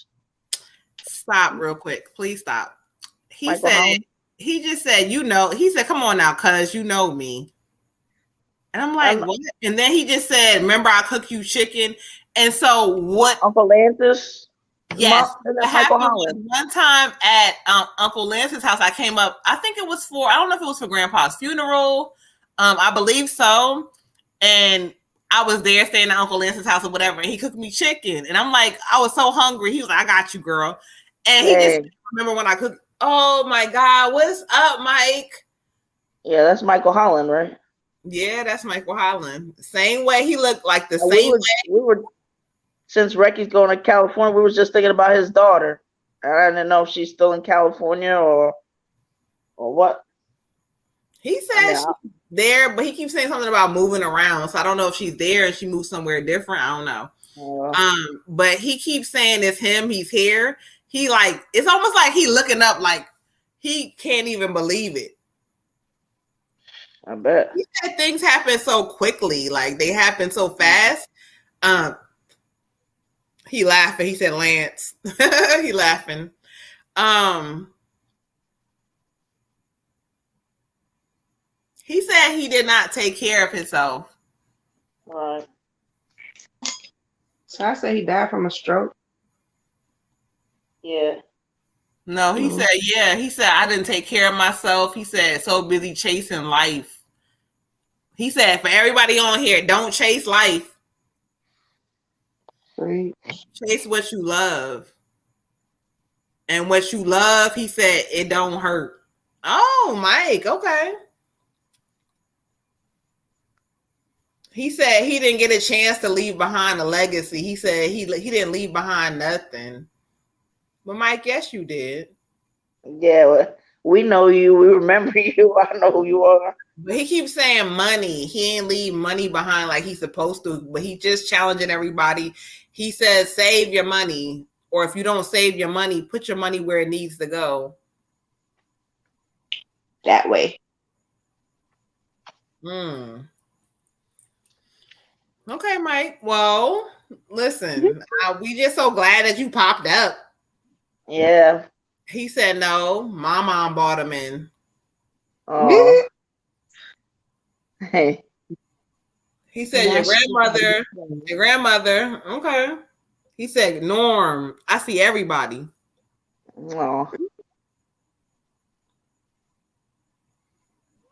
Stop real quick, please stop. He Michael said. Holland? He just said, you know. He said, "Come on now, cuz you know me." And I'm like, what? And then he just said, "Remember, I cook you chicken." And so what? Uncle Lance's. Yes, Mom, what happened was one time at Uncle Lance's house, I came up. I think it was for, I don't know if it was for Grandpa's funeral. I believe so. And I was there staying at Uncle Lance's house or whatever. And he cooked me chicken. And I'm like, I was so hungry. He was like, "I got you, girl." And he just remember when I cooked. Oh my God. What's up, Mike? Yeah, that's Michael Holland, right? Yeah, that's Michael Holland. Same way he looked, like the same way. We were, since Recky's going to California, we were just thinking about his daughter. I didn't know if she's still in California or what. He said she's there, but he keeps saying something about moving around. So I don't know if she's there and she moved somewhere different. I don't know. But he keeps saying it's him. He's here. He like, it's almost like he looking up, like he can't even believe it. I bet. He said things happen so quickly, like they happen so fast. He laughing. He said, "Lance." He laughing. He said he did not take care of himself. Right. So I say he died from a stroke. Yeah. No, he said, yeah. He said, I didn't take care of myself. He said, so busy chasing life. He said, for everybody on here, don't chase life. Right. Chase what you love. And what you love, he said, it don't hurt. Oh, Mike, okay. He said he didn't get a chance to leave behind a legacy. He said he didn't leave behind nothing. But Mike, yes, you did. Yeah, well, we know you. We remember you. I know who you are. But he keeps saying money. He ain't leave money behind like he's supposed to. But he just challenging everybody. He says, save your money. Or if you don't save your money, put your money where it needs to go. That way. Okay, Mike. Well, listen, we just so glad that you popped up. Yeah. He said no. My mom bought him in. Oh. Hey. He said your grandmother. Okay. He said, Norm, I see everybody. Oh.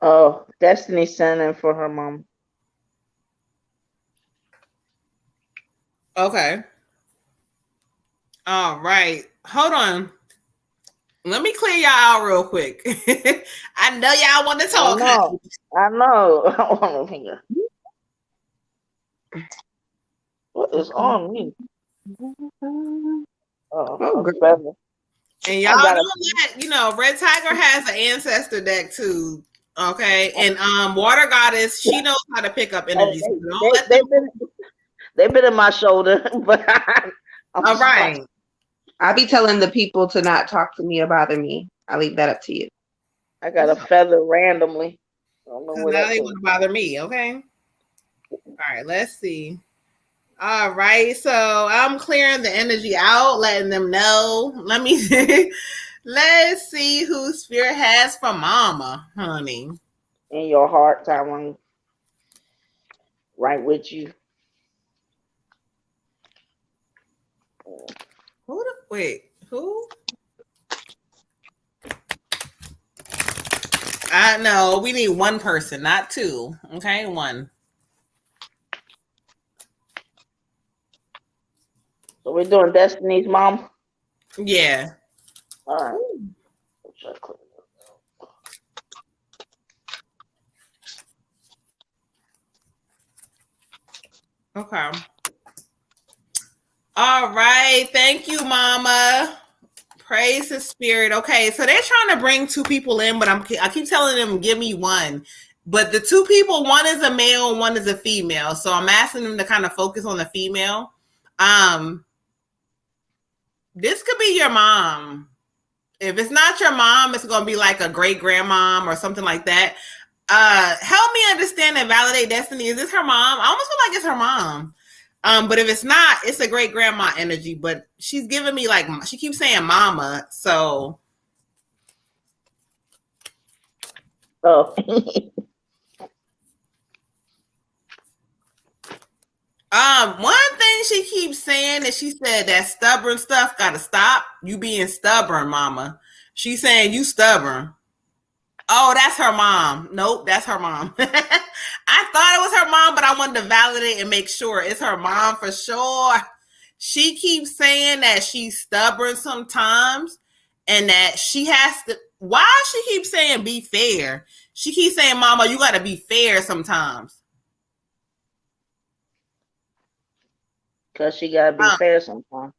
Oh, Destiny sending for her mom. Okay. All right. Hold on. Let me clear y'all out real quick. I know y'all want to talk. I know. I want to hear. What is on me? Oh, girl. And y'all know that, you know, Red Tiger has an ancestor deck too. Okay. And Water Goddess, she knows how to pick up energy. They've been in my shoulder, but all right. I'll be telling the people to not talk to me or bother me. I'll leave that up to you. I got a feather randomly. I don't know So what now they want to bother me, okay? All right, let's see. All right, so I'm clearing the energy out, letting them know. Let's see who Spirit has for Mama, honey. In your heart, Taiwan. Right with you. Who? I know we need one person, not two. Okay, one. So we're doing Destiny's mom? Yeah. All right. Okay. All right. Thank you, Mama. Praise the spirit. Okay, so they're trying to bring two people in, but I keep telling them give me one. But the two people, one is a male and one is a female. So I'm asking them to kind of focus on the female. This could be your mom. If it's not your mom, it's going to be like a great grandmom or something like that. Help me understand and validate destiny. Is this her mom? I almost feel like it's her mom. But if it's not, it's a great grandma energy. But she's giving me like, she keeps saying mama. So. Oh. One thing she keeps saying is she said that stubborn stuff gotta stop. You being stubborn, mama. She's saying you stubborn. Oh, that's her mom. Nope, that's her mom. I thought it was her mom, but I wanted to validate and make sure it's her mom for sure. She keeps saying that she's stubborn sometimes and that she has to. Why she keeps saying be fair? She keeps saying, mama, you got to be fair sometimes. Because she got to be fair sometimes.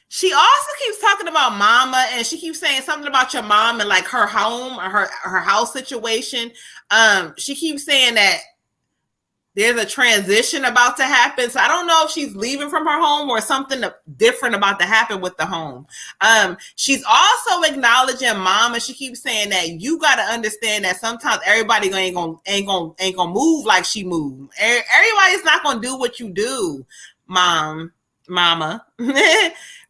She also keeps talking about mama, and she keeps saying something about your mom and like her home or her house situation. She keeps saying that there's a transition about to happen. So I don't know if she's leaving from her home or something different about to happen with the home. She's also acknowledging mom, and she keeps saying that you got to understand that sometimes everybody ain't gonna move like she moved. Everybody's not gonna do what you do, mama.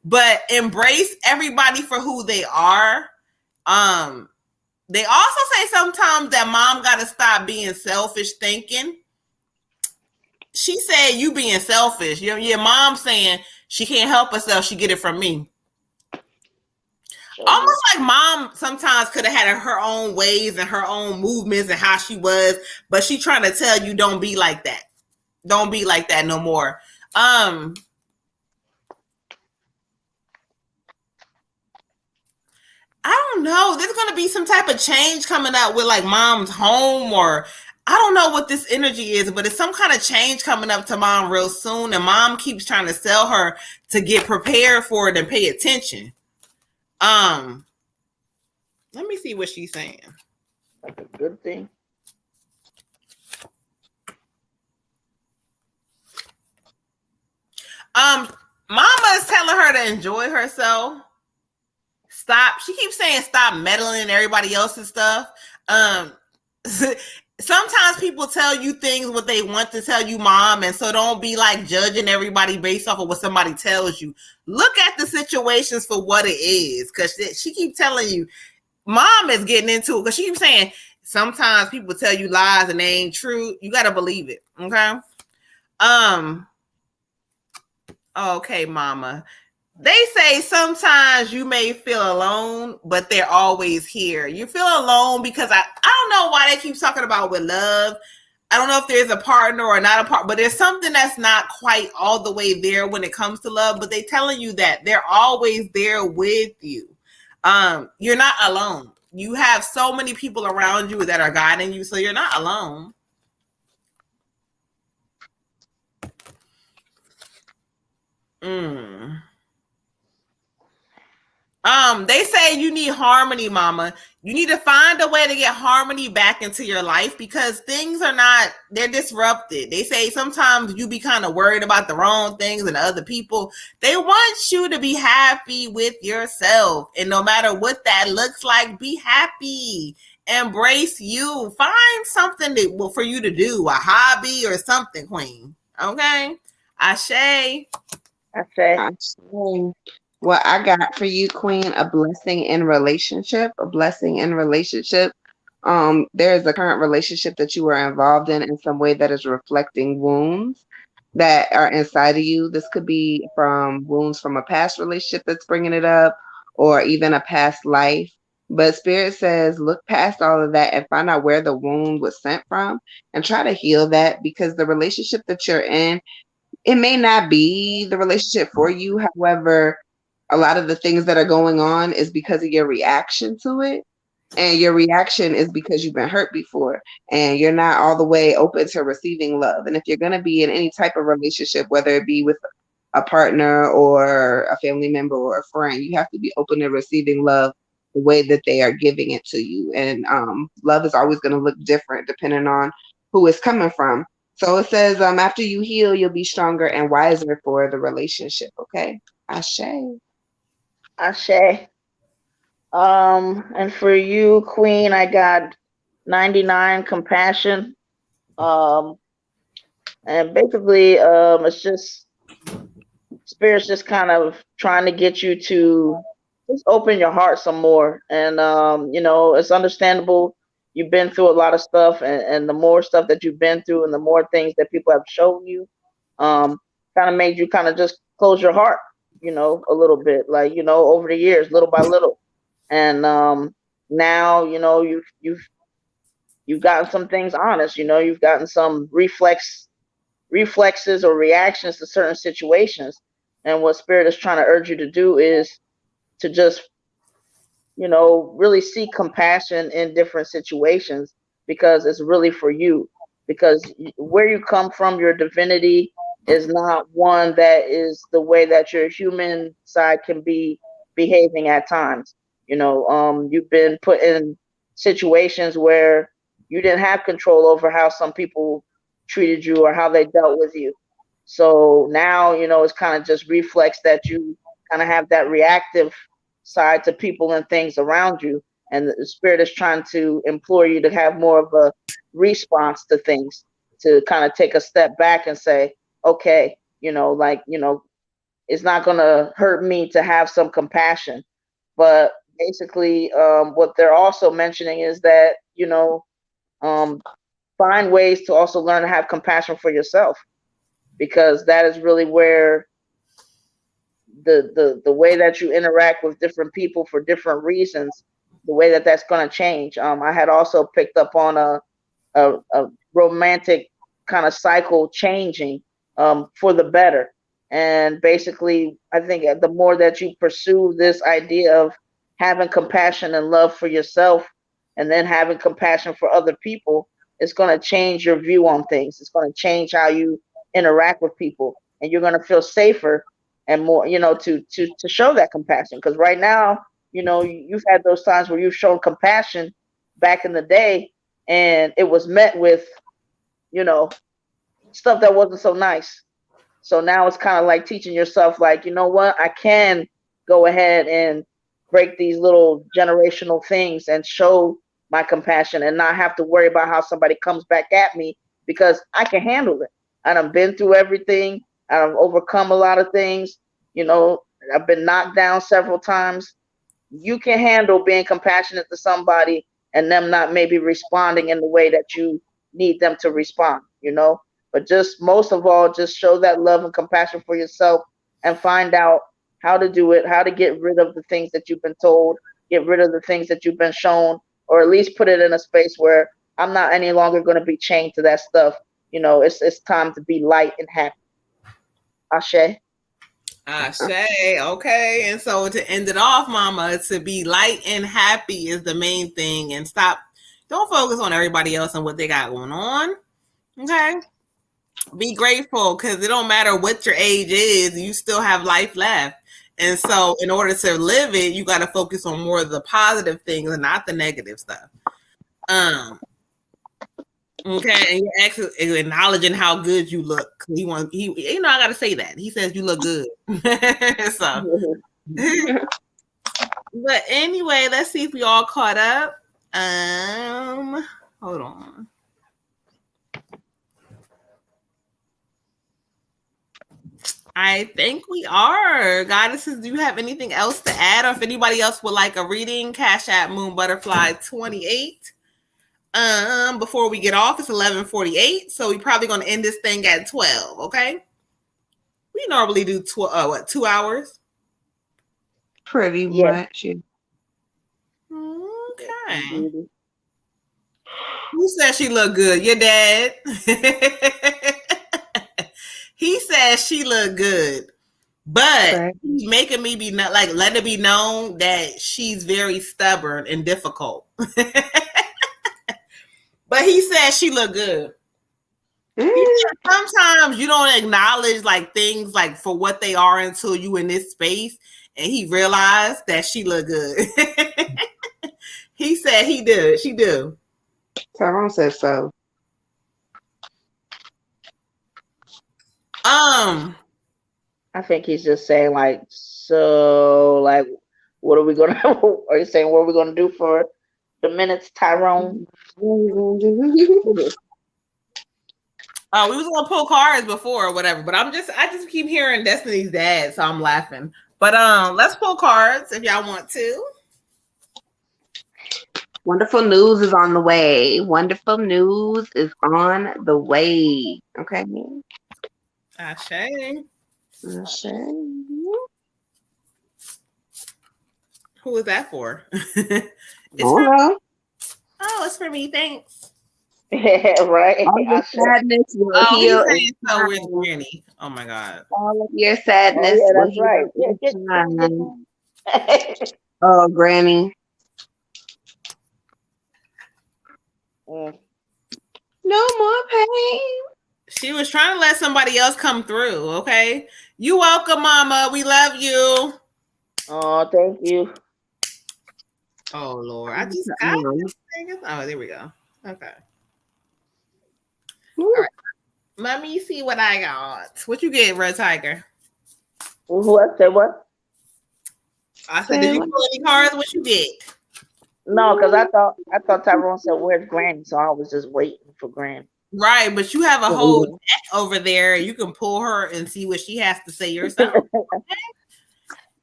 But embrace everybody for who they are. They also say sometimes that mom got to stop being selfish thinking. She said you being selfish. Your mom saying she can't help herself. She get it from me. Almost like mom sometimes could have had her own ways and her own movements and how she was, but she trying to tell you don't be like that. Don't be like that no more. I don't know. There's going to be some type of change coming up with like mom's home, or I don't know what this energy is, but it's some kind of change coming up to mom real soon. And mom keeps trying to sell her to get prepared for it and pay attention. Let me see what she's saying. That's a good thing. Mama is telling her to enjoy herself. Stop. She keeps saying stop meddling in everybody else's stuff. Sometimes people tell you things what they want to tell you, mom, and so don't be like judging everybody based off of what somebody tells you. Look at the situations for what it is, because she keeps telling you, mom is getting into it, because she keeps saying sometimes people tell you lies and they ain't true. You got to believe it, okay? Okay, mama. They say sometimes you may feel alone, but they're always here. You feel alone because I don't know why they keep talking about with love. I don't know if there's a partner or not a partner, but there's something that's not quite all the way there when it comes to love, but they're telling you that they're always there with you. You're not alone. You have so many people around you that are guiding you, so you're not alone. They say you need harmony, mama. You need to find a way to get harmony back into your life because things are not, they're disrupted. They say sometimes you be kind of worried about the wrong things and other people. They want you to be happy with yourself. And no matter what that looks like, be happy. Embrace you. Find something for you to do, a hobby or something, queen. Okay? Ashe. What I got for you, queen, a blessing in relationship. There is a current relationship that you are involved in some way that is reflecting wounds that are inside of you. This could be from wounds from a past relationship that's bringing it up, or even a past life. But Spirit says, look past all of that and find out where the wound was sent from and try to heal that, because the relationship that you're in, it may not be the relationship for you. However, a lot of the things that are going on is because of your reaction to it. And your reaction is because you've been hurt before and you're not all the way open to receiving love. And if you're going to be in any type of relationship, whether it be with a partner or a family member or a friend. You have to be open to receiving love the way that they are giving it to you. And love is always going to look different depending on who it's coming from. So it says, after you heal, you'll be stronger and wiser for the relationship. Okay. Ashe. Ashe. And for you, Queen, I got 99 compassion. And basically, it's just spirit's just kind of trying to get you to just open your heart some more. And it's understandable. You've been through a lot of stuff, and the more stuff that you've been through, and the more things that people have shown you, kind of made you kind of just close your heart, a little bit, like over the years, little by little. And now you've gotten some things honest. You've gotten some reflexes or reactions to certain situations. And what spirit is trying to urge you to do is to just really seek compassion in different situations, because it's really for you. Because where you come from, your divinity is not one that is the way that your human side can be behaving at times. You've been put in situations where you didn't have control over how some people treated you or how they dealt with you. So now, it's kind of just reflex that you kind of have that reactive side to people and things around you. And the spirit is trying to implore you to have more of a response to things, to kind of take a step back and say, okay, it's not going to hurt me to have some compassion. But basically, what they're also mentioning is that, find ways to also learn to have compassion for yourself, because that is really where the way that you interact with different people for different reasons, the way that that's going to change. I had also picked up on a romantic kind of cycle changing for the better. And basically, I think the more that you pursue this idea of having compassion and love for yourself, and then having compassion for other people, it's going to change your view on things. It's going to change how you interact with people, and you're going to feel safer and more, to show that compassion. Because right now, you've had those times where you've shown compassion back in the day, and it was met with, stuff that wasn't so nice. So now it's kind of like teaching yourself, like, you know what, I can go ahead and break these little generational things and show my compassion and not have to worry about how somebody comes back at me, because I can handle it. I've been through everything. I've overcome a lot of things. I've been knocked down several times. You can handle being compassionate to somebody and them not maybe responding in the way that you need them to respond, But just most of all, just show that love and compassion for yourself and find out how to do it, how to get rid of the things that you've been told, get rid of the things that you've been shown, or at least put it in a space where I'm not any longer going to be chained to that stuff. It's time to be light and happy. Ashe. Ashe. Okay. And so to end it off, mama, to be light and happy is the main thing. And don't focus on everybody else and what they got going on. Okay. Be grateful, because it don't matter what your age is, you still have life left. And so in order to live it, you got to focus on more of the positive things and not the negative stuff. Okay, and you're actually acknowledging how good you look. I got to say that. He says you look good. So, but anyway, let's see if we all caught up. Hold on. I think we are. Goddesses, do you have anything else to add? Or if anybody else would like a reading, Cash App Moon Butterfly 28. Before we get off, it's 11:48, so we're probably going to end this thing at 12. Okay. We normally do 2 hours. Pretty much. Yeah. Okay. Who said she looked good? Your dad. He says she looked good, but he's making me let it be known that she's very stubborn and difficult. But he said she looked good. Sometimes you don't acknowledge like things like for what they are until you in this space, and he realized that she look good. He said he did. She do. Tyrone says so. I think he's just saying like, so like, what are we gonna? Are you saying what are we gonna do for the minutes, Tyrone? Oh, we was gonna pull cards before or whatever, but I just keep hearing Destiny's dad, so I'm laughing. But let's pull cards if y'all want to. Wonderful news is on the way. Wonderful news is on the way. Okay. Ashe. Ashe. Who is that for? Oh, it's for me. Thanks. Right. all your sadness will Oh, heal. he's saying so with Granny. Oh my God. All of your sadness Oh, yeah, will that's heal. right. In time. Oh, Granny. Mm. No more pain. She was trying to let somebody else come through. Okay. You welcome, Mama. We love you. Oh, thank you. Oh Lord. I just got this thing. Oh, there we go. Okay. All right. Let me see what I got. What you get, Red Tiger? What? Say what? I said, did you pull any cards? What you get? No, because I thought Tyrone said where's Granny, so I was just waiting for Granny. Right, but you have a whole deck over there. You can pull her and see what she has to say yourself. Okay?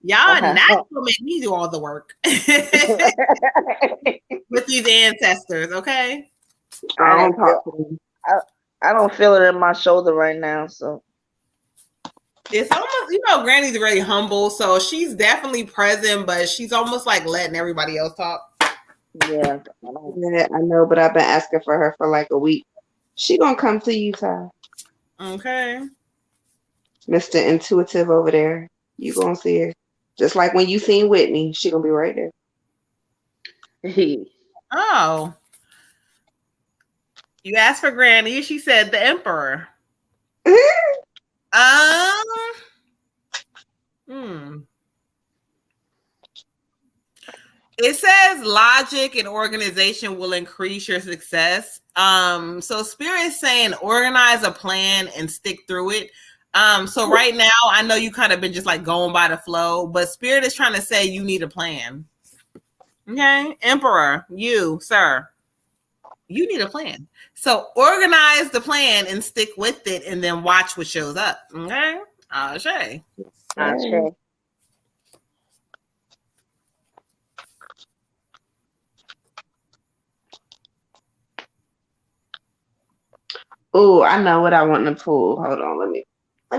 Y'all not gonna make me do all the work with these ancestors, okay? I don't feel it in my shoulder right now, so it's almost Granny's very humble, so she's definitely present, but she's almost like letting everybody else talk. Yeah, I know, but I've been asking for her for like a week. She gonna come to you, Ty. Okay. Mr. Intuitive over there. You gonna see her. Just like when you seen Whitney, she gonna be right there. Oh. You asked for Granny, she said the Emperor. It says logic and organization will increase your success. So Spirit's saying organize a plan and stick through it. So right now, I know you kind of been just like going by the flow, but Spirit is trying to say you need a plan. Okay, Emperor, you, sir, you need a plan. So organize the plan and stick with it, and then watch what shows up. Okay, Ashe. Ashe. Oh, I know what I want to pull. Hold on, let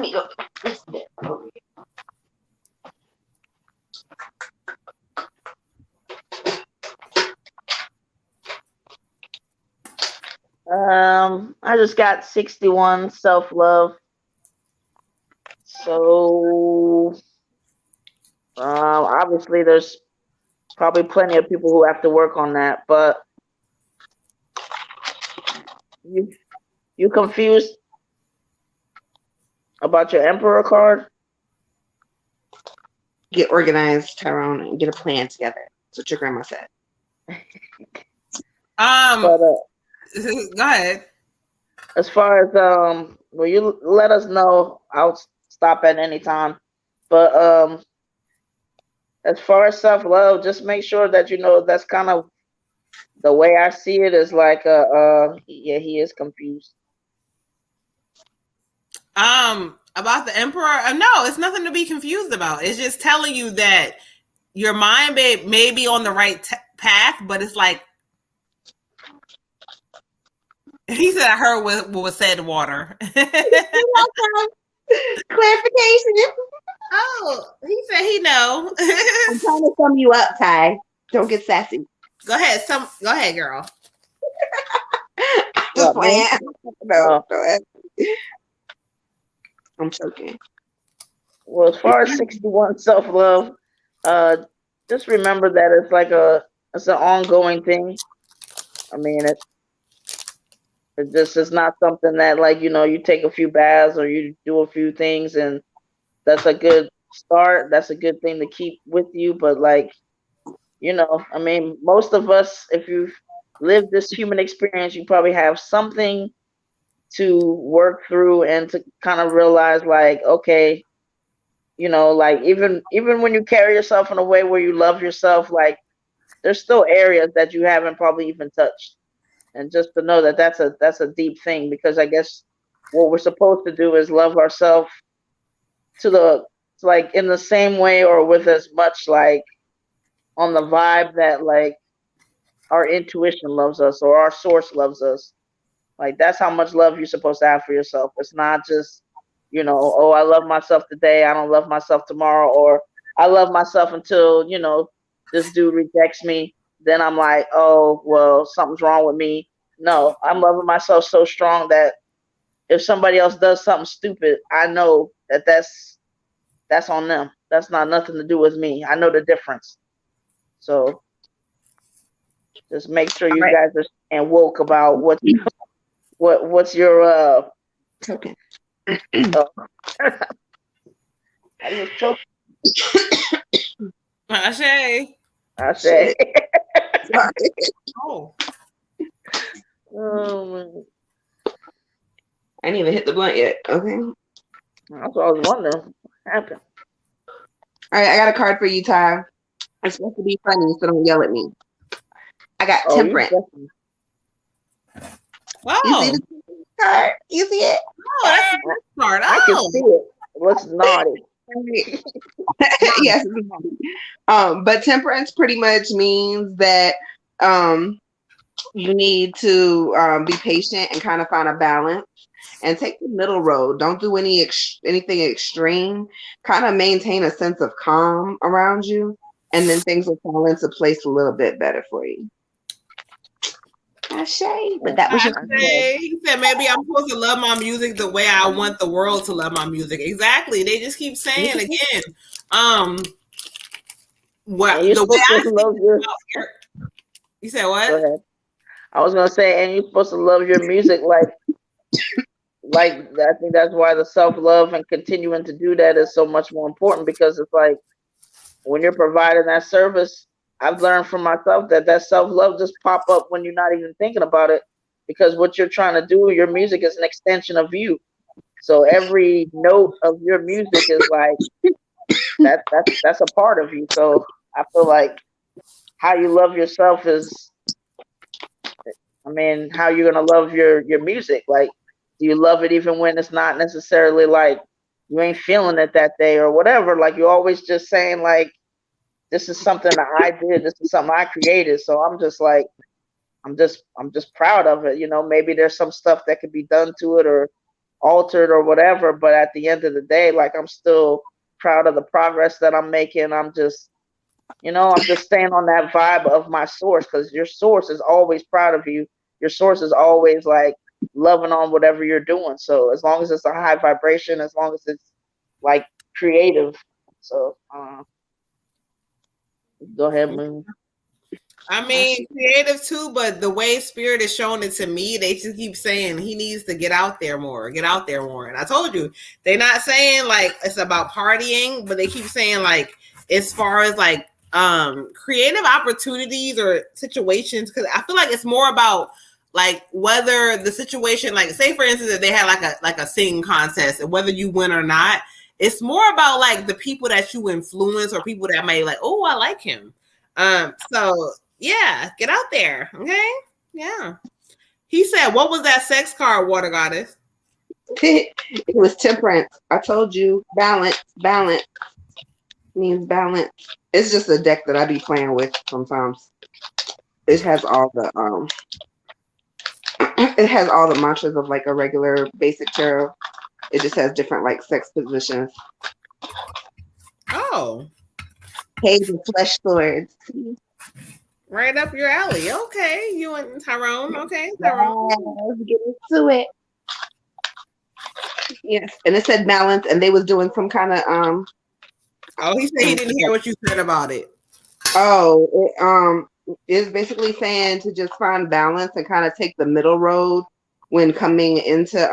me go. I just got 61 self-love. So obviously there's probably plenty of people who have to work on that, but you confused about your Emperor card? Get organized, Tyrone, and get a plan together. That's what your grandma said. Go ahead. As far as well, you let us know. I'll stop at any time. But as far as self-love, just make sure that you know that's kind of the way I see it is like yeah, he is confused. About the Emperor, no, it's nothing to be confused about. It's just telling you that your mind may be on the right path, but it's like he said, I heard what was said in water. Clarification. Oh, he said he know. I'm trying to sum you up, Ty. Don't get sassy. Go ahead, girl. Just playing. No, go ahead. I'm joking. Well, as far as 61 self-love, just remember that it's like it's an ongoing thing. I mean, It just is not something that, like, you take a few baths or you do a few things, and that's a good start. That's a good thing to keep with you. But, like, I mean, most of us, if you've lived this human experience, you probably have something to work through and to kind of realize, like, okay, like, even when you carry yourself in a way where you love yourself, like, there's still areas that you haven't probably even touched. And just to know that that's a deep thing, because I guess what we're supposed to do is love ourselves to the like in the same way, or with as much, like, on the vibe that, like, our intuition loves us or our source loves us. Like, that's how much love you're supposed to have for yourself. It's not just, oh, I love myself today, I don't love myself tomorrow, or I love myself until, this dude rejects me. Then I'm like, oh, well, something's wrong with me. No, I'm loving myself so strong that if somebody else does something stupid, I know that that's on them. That's not nothing to do with me. I know the difference. So just make sure All you right. guys are and woke about what's your Okay. I just told Ashe. I say. Sorry. Oh. I didn't even hit the blunt yet. Okay. That's what I was wondering. What happened? All right, I got a card for you, Ty. It's supposed to be funny, so don't yell at me. I got Oh, temperance. Wow. You see the card? You see it? Oh, that's the best part. I can Oh. see it. It looks naughty. Yes. But temperance pretty much means that you need to be patient and kind of find a balance and take the middle road. Don't do anything extreme. Kind of maintain a sense of calm around you, and then things will fall into place a little bit better for you. But that was your He said maybe I'm supposed to love my music the way I want the world to love my music. Exactly. They just keep saying again. What And the way I to love your. You said what? Go ahead. I was gonna say, and you're supposed to love your music like I think that's why the self-love and continuing to do that is so much more important, because it's like when you're providing that service, I've learned from myself that self-love just pop up when you're not even thinking about it, because what you're trying to do, your music is an extension of you. So every note of your music is like that's a part of you. So I feel like how you love yourself is, I mean, how you're gonna love your music. Like, do you love it even when it's not necessarily like you ain't feeling it that day or whatever? Like, you're always just saying, like, this is something that I did, this is something I created. So I'm just like, I'm just proud of it. Maybe there's some stuff that could be done to it or altered or whatever, but at the end of the day, like, I'm still proud of the progress that I'm making. I'm just staying on that vibe of my source, because your source is always proud of you. Your source is always like loving on whatever you're doing. So as long as it's a high vibration, as long as it's like creative. So go ahead, Moon. I mean, creative too, but the way Spirit is showing it to me, they just keep saying he needs to get out there more. And I told you, they're not saying like it's about partying, but they keep saying like as far as like creative opportunities or situations, because I feel like it's more about like whether the situation, like say for instance, if they had like a singing contest and whether you win or not, it's more about like the people that you influence or people that may like, oh, I like him. So yeah, get out there. Okay. Yeah. He said, what was that sex card, Water Goddess? It was temperance. I told you, balance means balance. It's just a deck that I be playing with sometimes. It has all the mantras of like a regular basic tarot. It just has different like sex positions. Oh. Page of flesh swords. Right up your alley. Okay. You and Tyrone. Okay, Tyrone. Let's get into it. Yes. And it said balance, and they was doing some kind of Oh, he said he didn't hear what you said about it. Oh, it's basically saying to just find balance and kind of take the middle road when coming into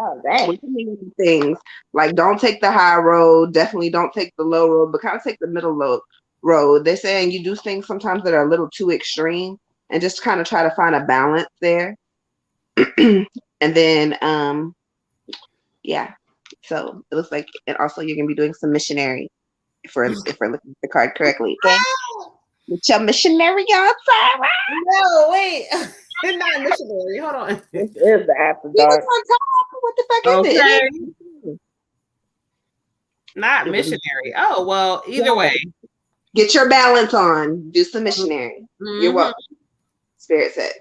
Oh, dang. when coming into things. Like, don't take the high road. Definitely don't take the low road, but kind of take the middle road. They're saying you do things sometimes that are a little too extreme, and just kind of try to find a balance there. And then yeah. So it looks like, and also you're gonna be doing some missionary if we're looking at the card correctly. Okay. With your missionary on side, right? No, wait. It's not missionary. Hold on. This is the after He was dark. on top. What the fuck is it? Okay. It is- Not missionary. Oh, well, either way. Get your balance on. Do some missionary. You're Mhm. welcome. Spirit said.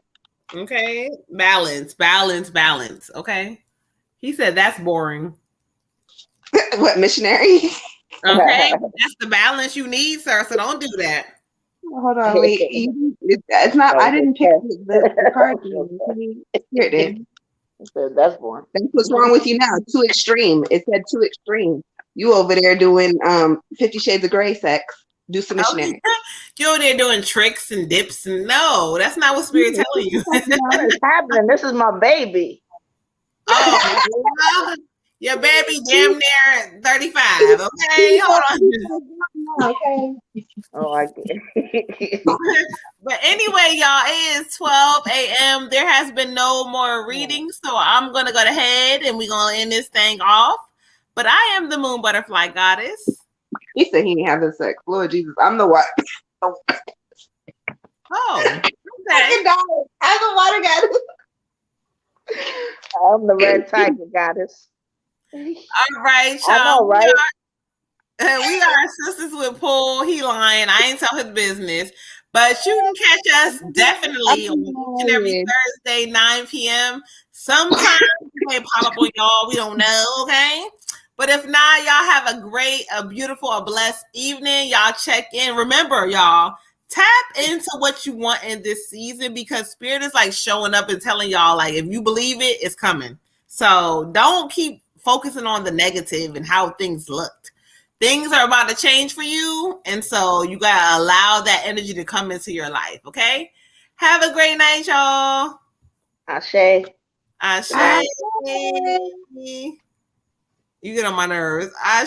Okay. Balance. Okay. He said that's boring. What, missionary? Okay. That's the balance you need, sir. So don't do that. Hold on, wait. It's not. I didn't pick the card. Spirit did. That's boring. That's what's wrong with you now. Too extreme. It said too extreme. You over there doing 50 Shades of Grey sex. Do some missionary. You over there doing tricks and dips, and no, that's not what Spirit telling you. What is happening? This is my baby. Oh, well, your baby damn near 35. Okay, hold on. Okay. Oh, I get. But anyway, y'all, it is 12 a.m. There has been no more readings, so I'm gonna go ahead and we're gonna end this thing off. But I am the Moon Butterfly Goddess. He said he ain't having sex. Lord Jesus, I'm the what? Oh, okay. I'm the water goddess. I'm the red tiger goddess. All right, I y'all. know, right? We are Sistas Wit Pull. He lying. I ain't tell his business. But you can catch us definitely on each and every Thursday, 9 p.m. Sometimes it may pop up on y'all. We don't know, okay? But if not, y'all have a great, a beautiful, a blessed evening. Y'all check in. Remember, y'all, tap into what you want in this season because Spirit is like showing up and telling y'all, like, if you believe it, it's coming. So don't keep focusing on the negative and how things looked. Things are about to change for you. And so you got to allow that energy to come into your life. Okay. Have a great night, y'all. Ashe. Ashe. You get on my nerves.